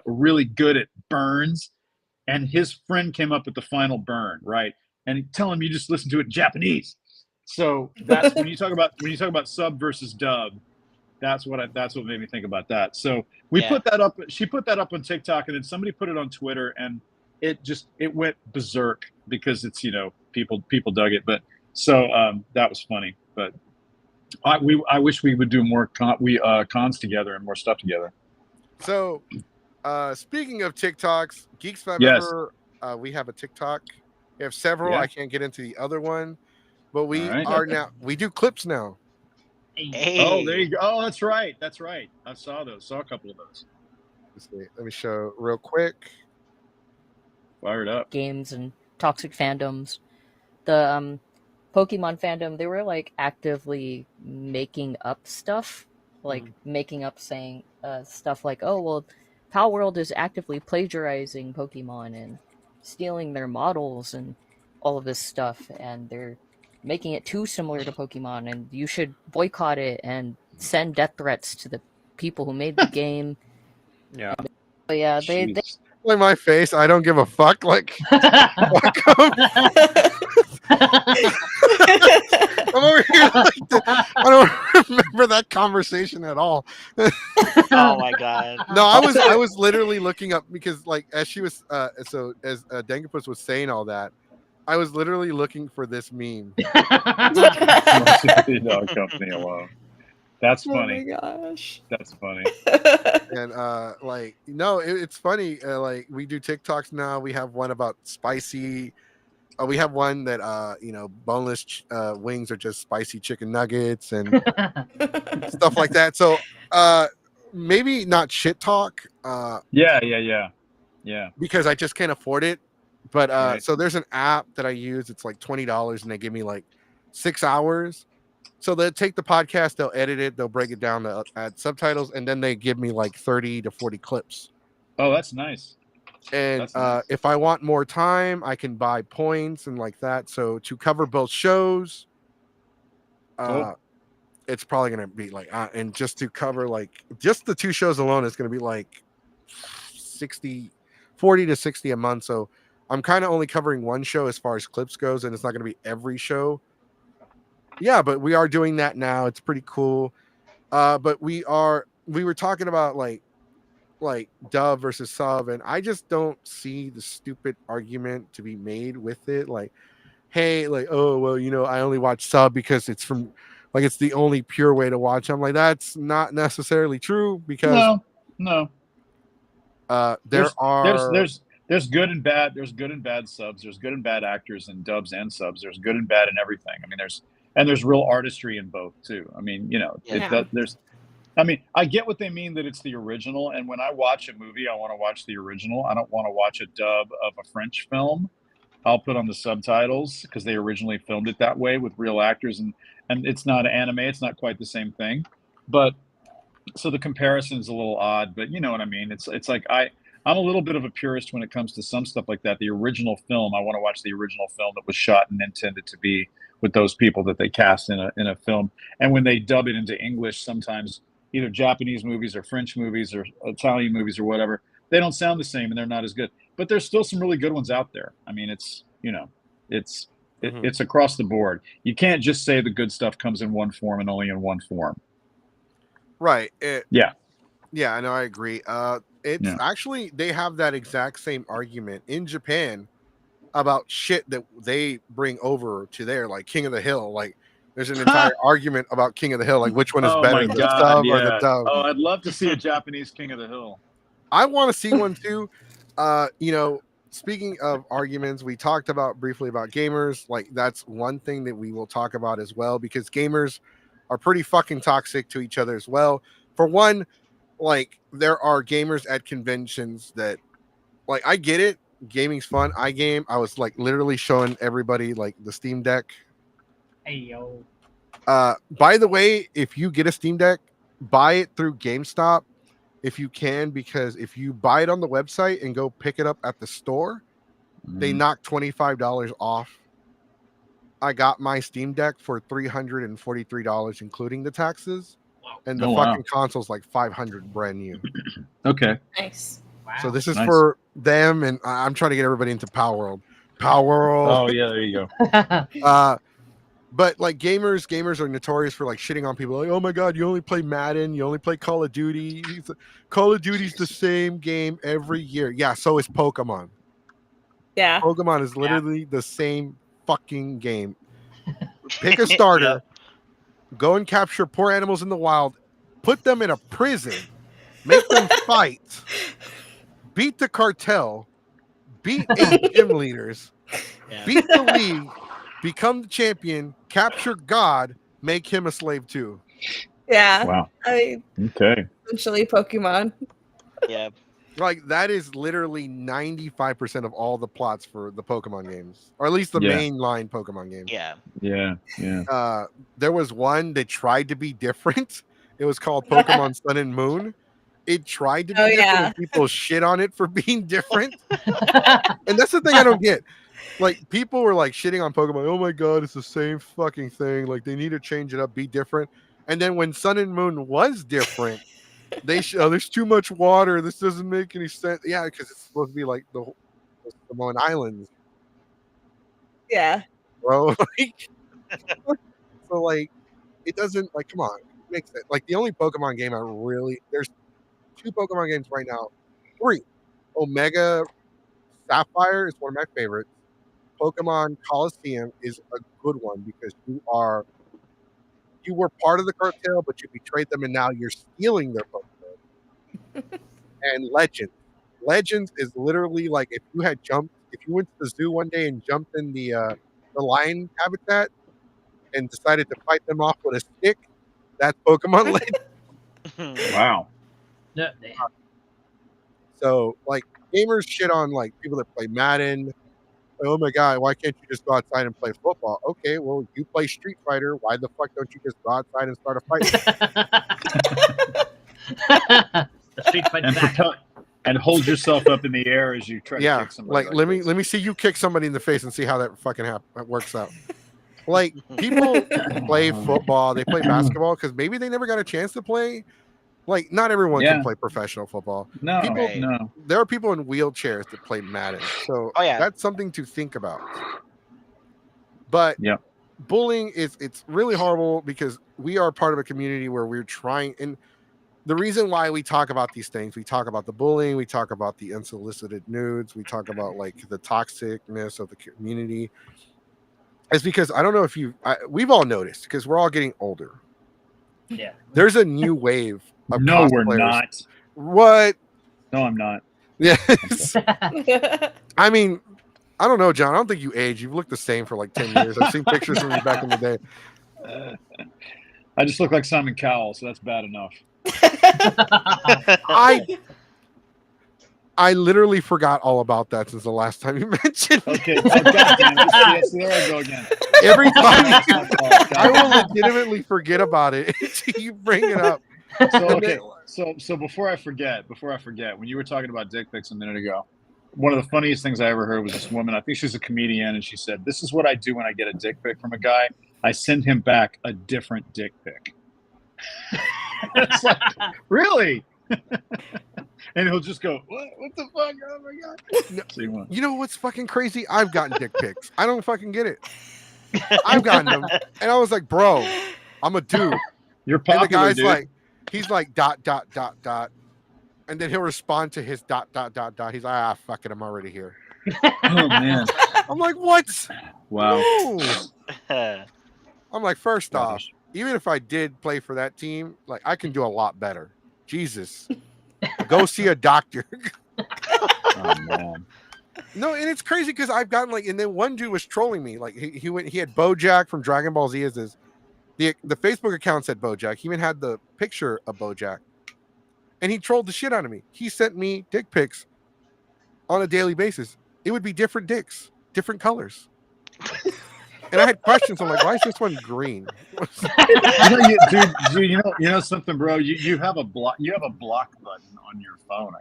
really good at burns, and his friend came up with the final burn, right? And tell him you just listen to it in Japanese. So that's when you talk about sub versus dub. That's what made me think about that. So we put that up. She put that up on TikTok, and then somebody put it on Twitter, and it went berserk because it's people dug it. But so that was funny. But I wish we would do more cons together and more stuff together. So, speaking of TikToks, Geeks Five Yes. Ever, we have a TikTok. We have several. Yeah. I can't get into the other one, but we All right. are now. We do clips now. Hey. Oh, there you go. Oh, that's right. That's right. I saw those. Saw a couple of those. Let's see. Let me show real quick. Fired up. Games and toxic fandoms. The Pokemon fandom, they were like actively making up stuff, like making up saying stuff like, "Oh well, Pal World is actively plagiarizing Pokemon and stealing their models and all of this stuff, and they're making it too similar to Pokemon, and you should boycott it and send death threats to the people who made the game. Yeah. But yeah, they Jeez. Like my face, I don't give a fuck. Like, welcome. I'm over here. I don't remember that conversation at all. Oh my god. No, I was literally looking up because like as she was so as Dangapus was saying all that, I was literally looking for this meme. The dog company alone. That's funny. Oh my gosh. That's funny. And like no, it's funny. Like we do TikToks now. We have one about spicy. We have one that boneless wings are just spicy chicken nuggets and stuff like that. So maybe not shit talk. Yeah. Because I just can't afford it. But Right. so there's an app that I use. It's like $20, and they give me like 6 hours. So they'll take the podcast, they'll edit it, they'll break it down to add subtitles, and then they give me like 30 to 40 clips. Oh, that's nice. And That's nice. if I want more time, I can buy points and like that. So to cover both shows, Cool. it's probably going to be like, and just to cover like just the 2 shows alone, it's going to be like 40 to 60 a month. So I'm kind of only covering one show as far as clips goes, and it's not going to be every show. Yeah, but we are doing that now. It's pretty cool. But we were talking about like dub versus sub, and I just don't see the stupid argument to be made with it. Like, hey, like, oh well, I only watch sub because it's from like it's the only pure way to watch. I'm like, that's not necessarily true because No. there's good and bad. There's good and bad subs. There's good and bad actors in dubs and subs. There's good and bad in everything. I mean, there's real artistry in both too. I mean, I mean, I get what they mean that it's the original. And when I watch a movie, I want to watch the original. I don't want to watch a dub of a French film. I'll put on the subtitles because they originally filmed it that way with real actors, and it's not anime. It's not quite the same thing, but so the comparison is a little odd. But you know what I mean? It's like I'm a little bit of a purist when it comes to some stuff like that. The original film, I want to watch the original film that was shot and intended to be with those people that they cast in a film. And when they dub it into English, sometimes either Japanese movies or French movies or Italian movies or whatever, they don't sound the same and they're not as good. But there's still some really good ones out there. I mean, it's across the board. You can't just say the good stuff comes in one form and only in one form. right. Yeah. Yeah, I know. I agree. It's actually they have that exact same argument in Japan about shit that they bring over to there, like King of the Hill. Like, there's an entire argument about King of the Hill. Like, which one is Oh better, my the God, sub or yeah. the dub? Oh, I'd love to see a Japanese King of the Hill. I want to see one too. Speaking of arguments, we talked about briefly about gamers. Like, that's one thing that we will talk about as well, because gamers are pretty fucking toxic to each other as well. For one, like, there are gamers at conventions that, like, I get it. Gaming's fun. I was like literally showing everybody like the Steam Deck. Hey yo. By the way, if you get a Steam Deck, buy it through GameStop if you can, because if you buy it on the website and go pick it up at the store, they knock $25 off. I got my Steam Deck for $343, including the taxes, and the fucking console's like $500 brand new. Okay. Nice. Wow. So this is for them, and I'm trying to get everybody into Power World. Power World. Oh yeah, there you go. But like gamers are notorious for like shitting on people. Like, oh my god, you only play Madden, you only play Call of Duty. Call of Duty's the same game every year. Yeah, so is Pokemon. Yeah. Pokemon is literally the same fucking game. Pick a starter, go and capture poor animals in the wild, put them in a prison, make them fight, beat the cartel, beat 8 gym leaders, beat the league, become the champion, capture God, make him a slave too. Yeah. Wow. I mean, Okay. essentially Pokemon. Yeah. Like, that is literally 95% of all the plots for the Pokemon games, or at least the mainline Pokemon games. Yeah. There was one that tried to be different. It was called Pokemon Sun and Moon, it tried to be Oh, different yeah. and people shit on it for being different. And that's the thing I don't get. Like, people were like shitting on Pokemon. Oh my god, it's the same fucking thing. Like, they need to change it up, be different. And then when Sun and Moon was different, there's too much water. This doesn't make any sense. Yeah, because it's supposed to be like the Samoan Islands, Yeah. bro. Like, so like, it doesn't, like, come on, it makes sense. Like, the only Pokemon game there's 2 Pokemon games right now, 3. Omega Sapphire is one of my favorites. Pokemon Coliseum is a good one because you were part of the cartel, but you betrayed them, and now you're stealing their Pokemon. And Legends is literally like if you went to the zoo one day and jumped in the lion habitat and decided to fight them off with a stick, that's Pokemon Legends. Wow. Yeah. So like, gamers shit on like people that play Madden. Oh my god, why can't you just go outside and play football? Okay, well, you play Street Fighter. Why the fuck don't you just go outside and start a fight? The Street Fighter and hold yourself up in the air as you try to kick somebody. Like, let me see you kick somebody in the face and see how that fucking works out. Like, people play football, they play basketball because maybe they never got a chance to play. Like, not everyone can play professional football. No, There are people in wheelchairs that play Madden. So that's something to think about. But bullying it's really horrible because we are part of a community where we're trying, and the reason why we talk about these things, we talk about the bullying, we talk about the unsolicited nudes, we talk about like the toxicness of the community, is because I don't know if we've all noticed because we're all getting older. Yeah. There's a new wave of No, we're cosplayers. not. What? No, I'm not. Yes. I mean, I don't know, John. I don't think you age. You've looked the same for like 10 years. I've seen pictures from you back in the day. I just look like Simon Cowell, so that's bad enough. I literally forgot all about that since the last time you mentioned it. Okay, oh, God, so there I go again. Every time I will legitimately forget about it until you bring it up. So okay, so before I forget, when you were talking about dick pics a minute ago, one of the funniest things I ever heard was this woman. I think she's a comedian, and she said, "This is what I do when I get a dick pic from a guy. I send him back a different dick pic." It's like, really? And he'll just go, what the fuck? Oh my god! No, you know what's fucking crazy? I've gotten dick pics. I don't fucking get it. I've gotten them, and I was like, bro, I'm a dude. You're popular, and the guy's dude. like, he's like ... and then he'll respond to his ... He's like, fuck it, I'm already here. Oh man! I'm like, what? Wow. No. I'm like, first off, even if I did play for that team, like, I can do a lot better. Jesus. Go see a doctor. Oh man. No, and it's crazy because I've gotten like, and then one dude was trolling me. Like he had Bojack from Dragon Ball Z as his the Facebook account said Bojack. He even had the picture of Bojack. And he trolled the shit out of me. He sent me dick pics on a daily basis. It would be different dicks, different colors. And I had questions. I'm like, why is this one green? Dude, you know something, bro. You have a block button on your phone. I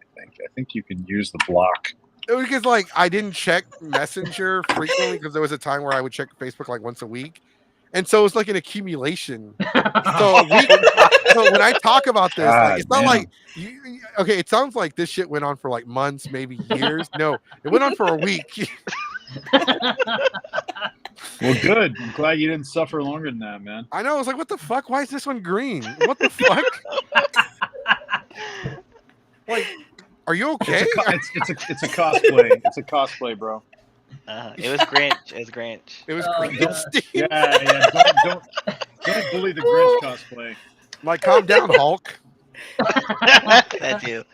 think you can use the block. It was because like I didn't check Messenger frequently because there was a time where I would check Facebook like once a week, and so it was like an accumulation. So when I talk about this, like, it's not like okay. It sounds like this shit went on for like months, maybe years. No, it went on for a week. Well, good. I'm glad you didn't suffer longer than that, man. I know. I was like, what the fuck? Why is this one green? What the fuck? Like, are you okay? It's a cosplay. It's a cosplay, bro. It was Grinch. It was Grinch. It was Grinch. Yeah. Don't bully the Grinch cosplay. Like, calm down, Hulk. That too.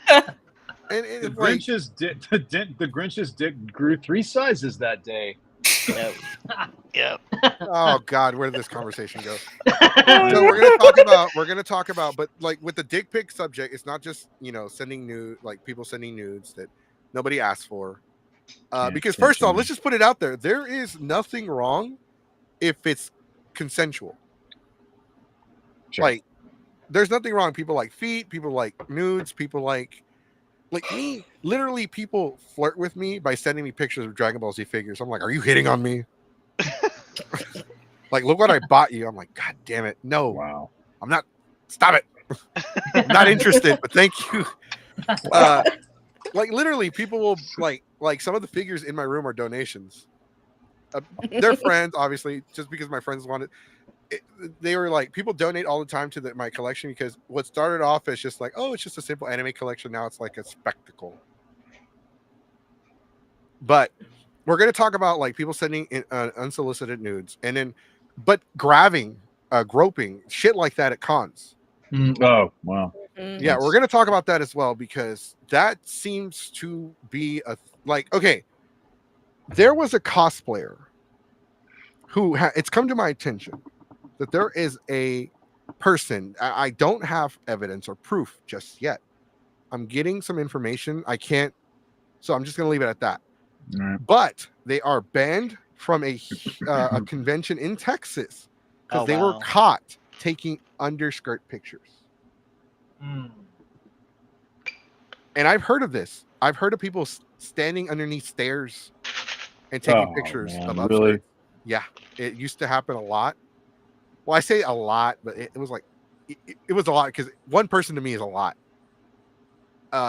The Grinch's dick grew 3 sizes that day. Yep. Oh God, where did this conversation go? So we're gonna talk about, but like with the dick pic subject, it's not just sending nude, like people sending nudes that nobody asked for. Because first off, let's just put it out there: there is nothing wrong if it's consensual. Sure. Like there's nothing wrong. People like feet, people like nudes, people like me. Literally, people flirt with me by sending me pictures of Dragon Ball Z figures. I'm like, are you hitting on me? Like, look what I bought you. I'm like, God damn it, no, Wow. I'm not. Stop it. I'm not interested, but thank you. Like literally, people will like some of the figures in my room are donations. They're friends, obviously, just because my friends wanted. They were like people donate all the time to my collection because what started off as just like, oh, it's just a simple anime collection. Now it's like a spectacle. But we're gonna talk about like people sending in, unsolicited nudes and then, but groping, shit like that at cons. Oh, wow. Yeah, we're gonna talk about that as well because that seems to be like okay. There was a cosplayer who it's come to my attention that there is a person. I don't have evidence or proof just yet. I'm getting some information. I can't, so I'm just gonna leave it at that. Right. But they are banned from a convention in Texas because they were caught taking underskirt pictures. And I've heard of this. I've heard of people standing underneath stairs and taking pictures of upskirts. Really? Yeah, it used to happen a lot. Well, I say a lot, but it was like it was a lot because one person to me is a lot.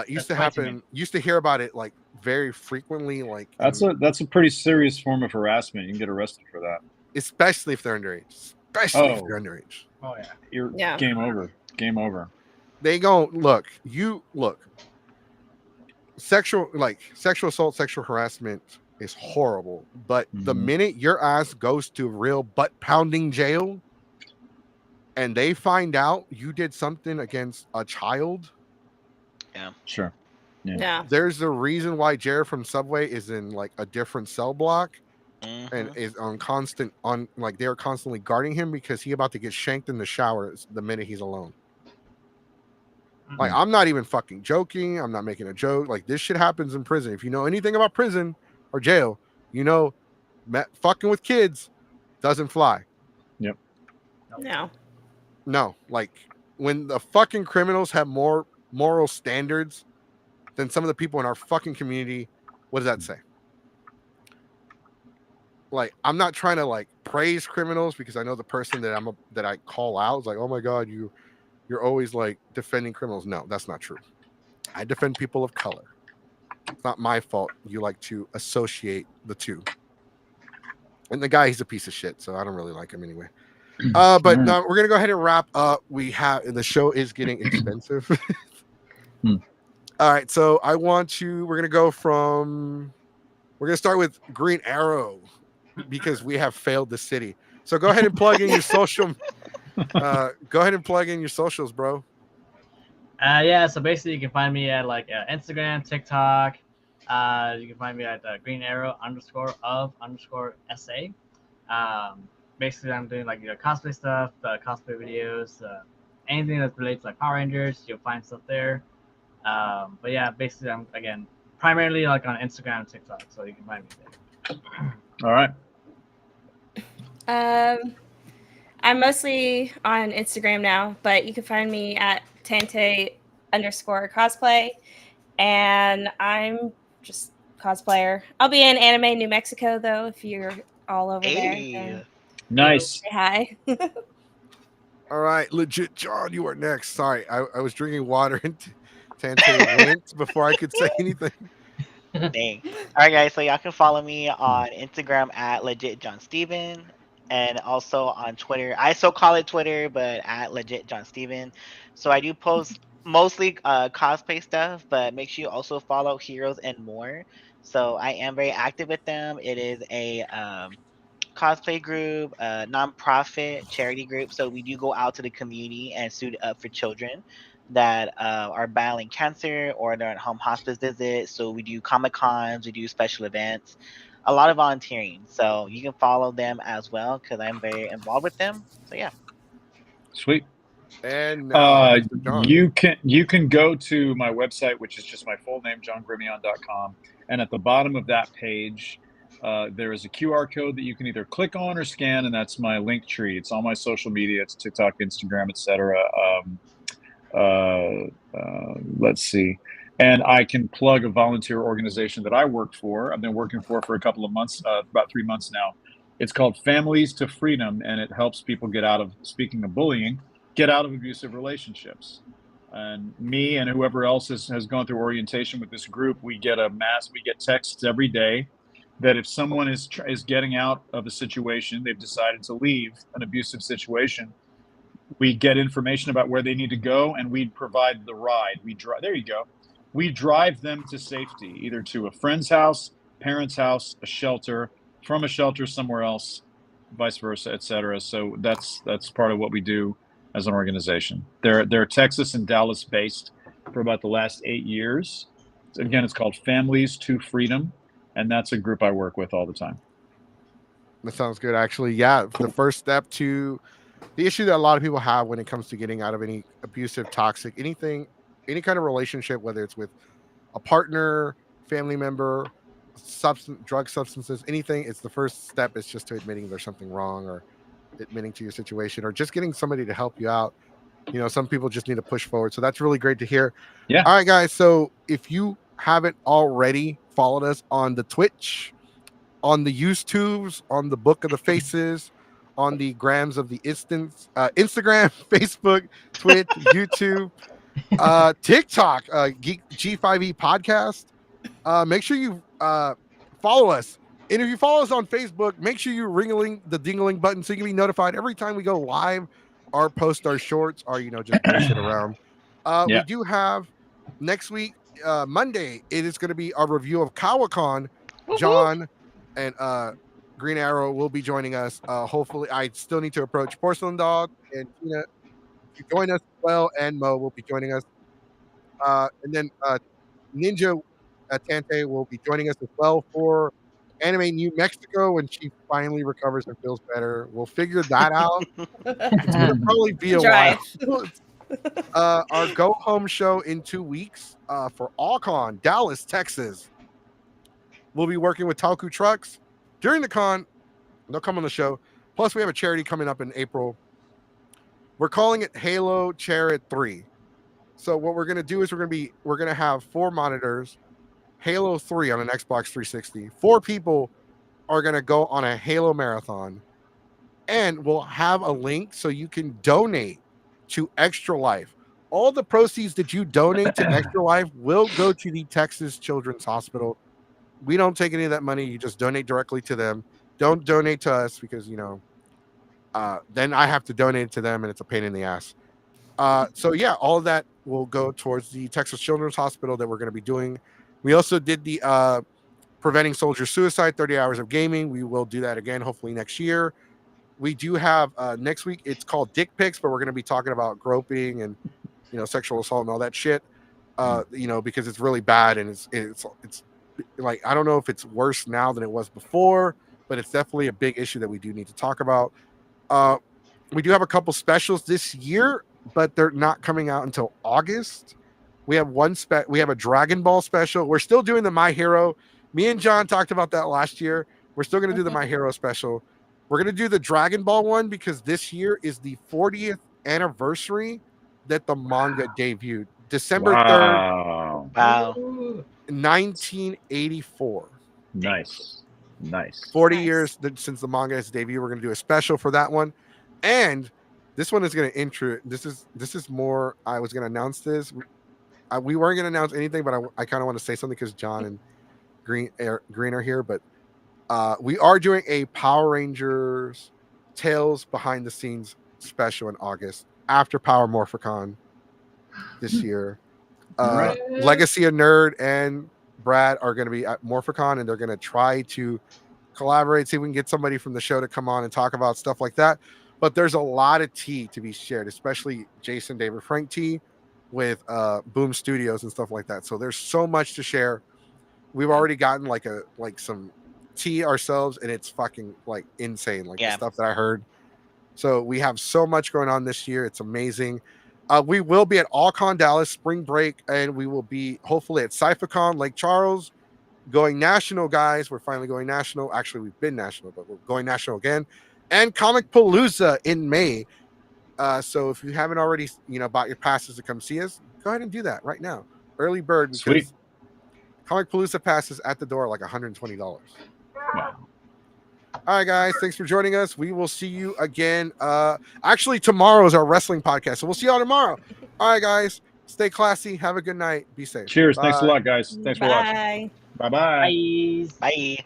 Used to happen. Used to hear about it like very frequently. Like that's a pretty serious form of harassment. You can get arrested for that, especially if they're underage. Especially if they're underage. Oh yeah. You're game over. Game over. They go look. Sexual assault, sexual harassment is horrible. But the minute your ass goes to real butt pounding jail, and they find out you did something against a child. Yeah. Sure. Yeah. There's a reason why Jared from Subway is in like a different cell block and is on constant like they're constantly guarding him because he about to get shanked in the shower the minute he's alone. Like I'm not even fucking joking. I'm not making a joke. Like this shit happens in prison. If you know anything about prison or jail, you know fucking with kids doesn't fly. Yep. No. Like when the fucking criminals have more moral standards than some of the people in our fucking community, what does that say? Like I'm not trying to like praise criminals because I know the person that I call out is like, oh my god, you're always like defending criminals. No, that's not true. I defend people of color. It's not my fault you like to associate the two. And the guy, he's a piece of shit, so I don't really like him anyway. But no, we're gonna go ahead and wrap up. The show is getting expensive. All right, so we're gonna start with Green Arrow because we have failed the city. So go ahead and plug in your social. Go ahead and plug in your socials, bro. Yeah, so basically you can find me at like Instagram, TikTok. You can find me at Green Arrow _of_SA. Basically I'm doing like cosplay stuff, cosplay videos, anything that relates to like Power Rangers, you'll find stuff there. But yeah, basically I'm again primarily like on Instagram and TikTok, so you can find me there. All right. I'm mostly on Instagram now, but you can find me at Tante_cosplay, and I'm just cosplayer. I'll be in Anime New Mexico though. If you're all over there, then nice. say hi. All right, legit John, you are next. Sorry, I was drinking water and Tante went before I could say anything. Dang. All right, guys. So y'all can follow me on Instagram at legit John Steven, and also on Twitter. I still call it Twitter, but at legit John Steven. So I do post mostly cosplay stuff, but make sure you also follow Heroes and More. So I am very active with them. It is a cosplay group, nonprofit charity group. So we do go out to the community and suit up for children that are battling cancer or they're at home hospice visits. So we do Comic Cons, we do special events, a lot of volunteering. So you can follow them as well because I'm very involved with them. So yeah. Sweet. And now, you can go to my website, which is just my full name, johngrimion.com, and at the bottom of that page, there is a QR code that you can either click on or scan, and that's my link tree. It's on my social media. It's TikTok, Instagram, etc. Let's see. And I can plug a volunteer organization that I work for. I've been working for a couple of months, about 3 months now. It's called Families to Freedom, and it helps people get out of, speaking of bullying, get out of abusive relationships. And me and whoever else has gone through orientation with this group, we get texts every day that if someone is getting out of a situation, they've decided to leave an abusive situation, we get information about where they need to go, and we provide the ride. There you go. We drive them to safety, either to a friend's house, parent's house, a shelter, from a shelter somewhere else, vice versa, etc. So that's part of what we do as an organization. They're Texas and Dallas based for about the last 8 years. Again, it's called Families to Freedom, and that's a group I work with all the time. That sounds good, actually. Yeah, the first step to the issue that a lot of people have when it comes to getting out of any abusive, toxic, anything, any kind of relationship, whether it's with a partner, family member, drug substances, anything, it's the first step is just to admitting there's something wrong, or admitting to your situation, or just getting somebody to help you out. You know, some people just need to push forward. So that's really great to hear. Yeah. All right, guys. So if you haven't already followed us on the Twitch, on the YouTubes, on the Book of the Faces, on the grams of the Instagram, Facebook, Twitch, YouTube, TikTok, G5E podcast. Make sure you follow us. And if you follow us on Facebook, make sure you ringling the dingling button so you can be notified every time we go live or post our shorts or, just bullshit around. Yeah. We do have next week, Monday, it is going to be our review of Kawacon. John and Green Arrow will be joining us. Hopefully, I still need to approach Porcelain Dog and Tina to join us as well, and Mo will be joining us. And then Ninja Tante will be joining us as well for Anime New Mexico when she finally recovers and feels better. We'll figure that out. It's going to probably be a while. Our go home show in 2 weeks for AllCon, Dallas, Texas. We'll be working with Talku Trucks during the con. They'll come on the show. Plus, we have a charity coming up in April. We're calling it Halo Chariot 3. So what we're going to do is we're going to have 4 monitors, Halo 3 on an Xbox 360. 4 people are going to go on a Halo marathon, and we'll have a link so you can donate to Extra Life. All the proceeds that you donate to Extra Life will go to the Texas Children's Hospital. We don't take any of that money. You just donate directly to them. Don't donate to us because, then I have to donate to them and it's a pain in the ass. So yeah, all of that will go towards the Texas Children's Hospital that we're going to be doing. We also did the Preventing Soldier Suicide, 30 Hours of Gaming. We will do that again, hopefully next year. We do have next week, it's called Dick Pics, but we're going to be talking about groping and, sexual assault and all that shit, because it's really bad. And it's like, I don't know if it's worse now than it was before, but it's definitely a big issue that we do need to talk about. We do have a couple specials this year, but they're not coming out until August. We have we have a Dragon Ball special. We're still doing the My Hero. Me and John talked about that last year. We're still going to do the My Hero special. We're going to do the Dragon Ball one because this year is the 40th anniversary that the manga debuted. December 3rd. Wow. 1984. Nice. 40 years since the manga has debuted. We're going to do a special for that one. And this one is going to this is more, I was going to announce this. We weren't going to announce anything, but I kind of want to say something because John and Green are here. But we are doing a Power Rangers Tales behind the scenes special in August after Power Morphicon this year. Right. Legacy of Nerd and Brad are going to be at Morphicon, and they're going to try to collaborate, see if we can get somebody from the show to come on and talk about stuff like that. But there's a lot of tea to be shared, especially Jason David Frank tea with Boom Studios and stuff like that. So there's so much to share. We've already gotten some tea ourselves, and it's fucking like insane, the stuff that I heard. So we have so much going on this year. It's amazing. We will be at AllCon Dallas spring break, and we will be hopefully at CypherCon Lake Charles, going national, guys. We're finally going national. Actually, we've been national, but we're going national again. And Comic Palooza in May. So if you haven't already, bought your passes to come see us, go ahead and do that right now. Early bird, because Sweet. Comic Palooza passes at the door like $120. Wow. All right, guys. Thanks for joining us. We will see you again. Actually, tomorrow is our wrestling podcast. So we'll see y'all tomorrow. All right, guys. Stay classy. Have a good night. Be safe. Cheers. Bye. Thanks a lot, guys. Thanks for watching. Bye. Bye-bye. Bye. Bye.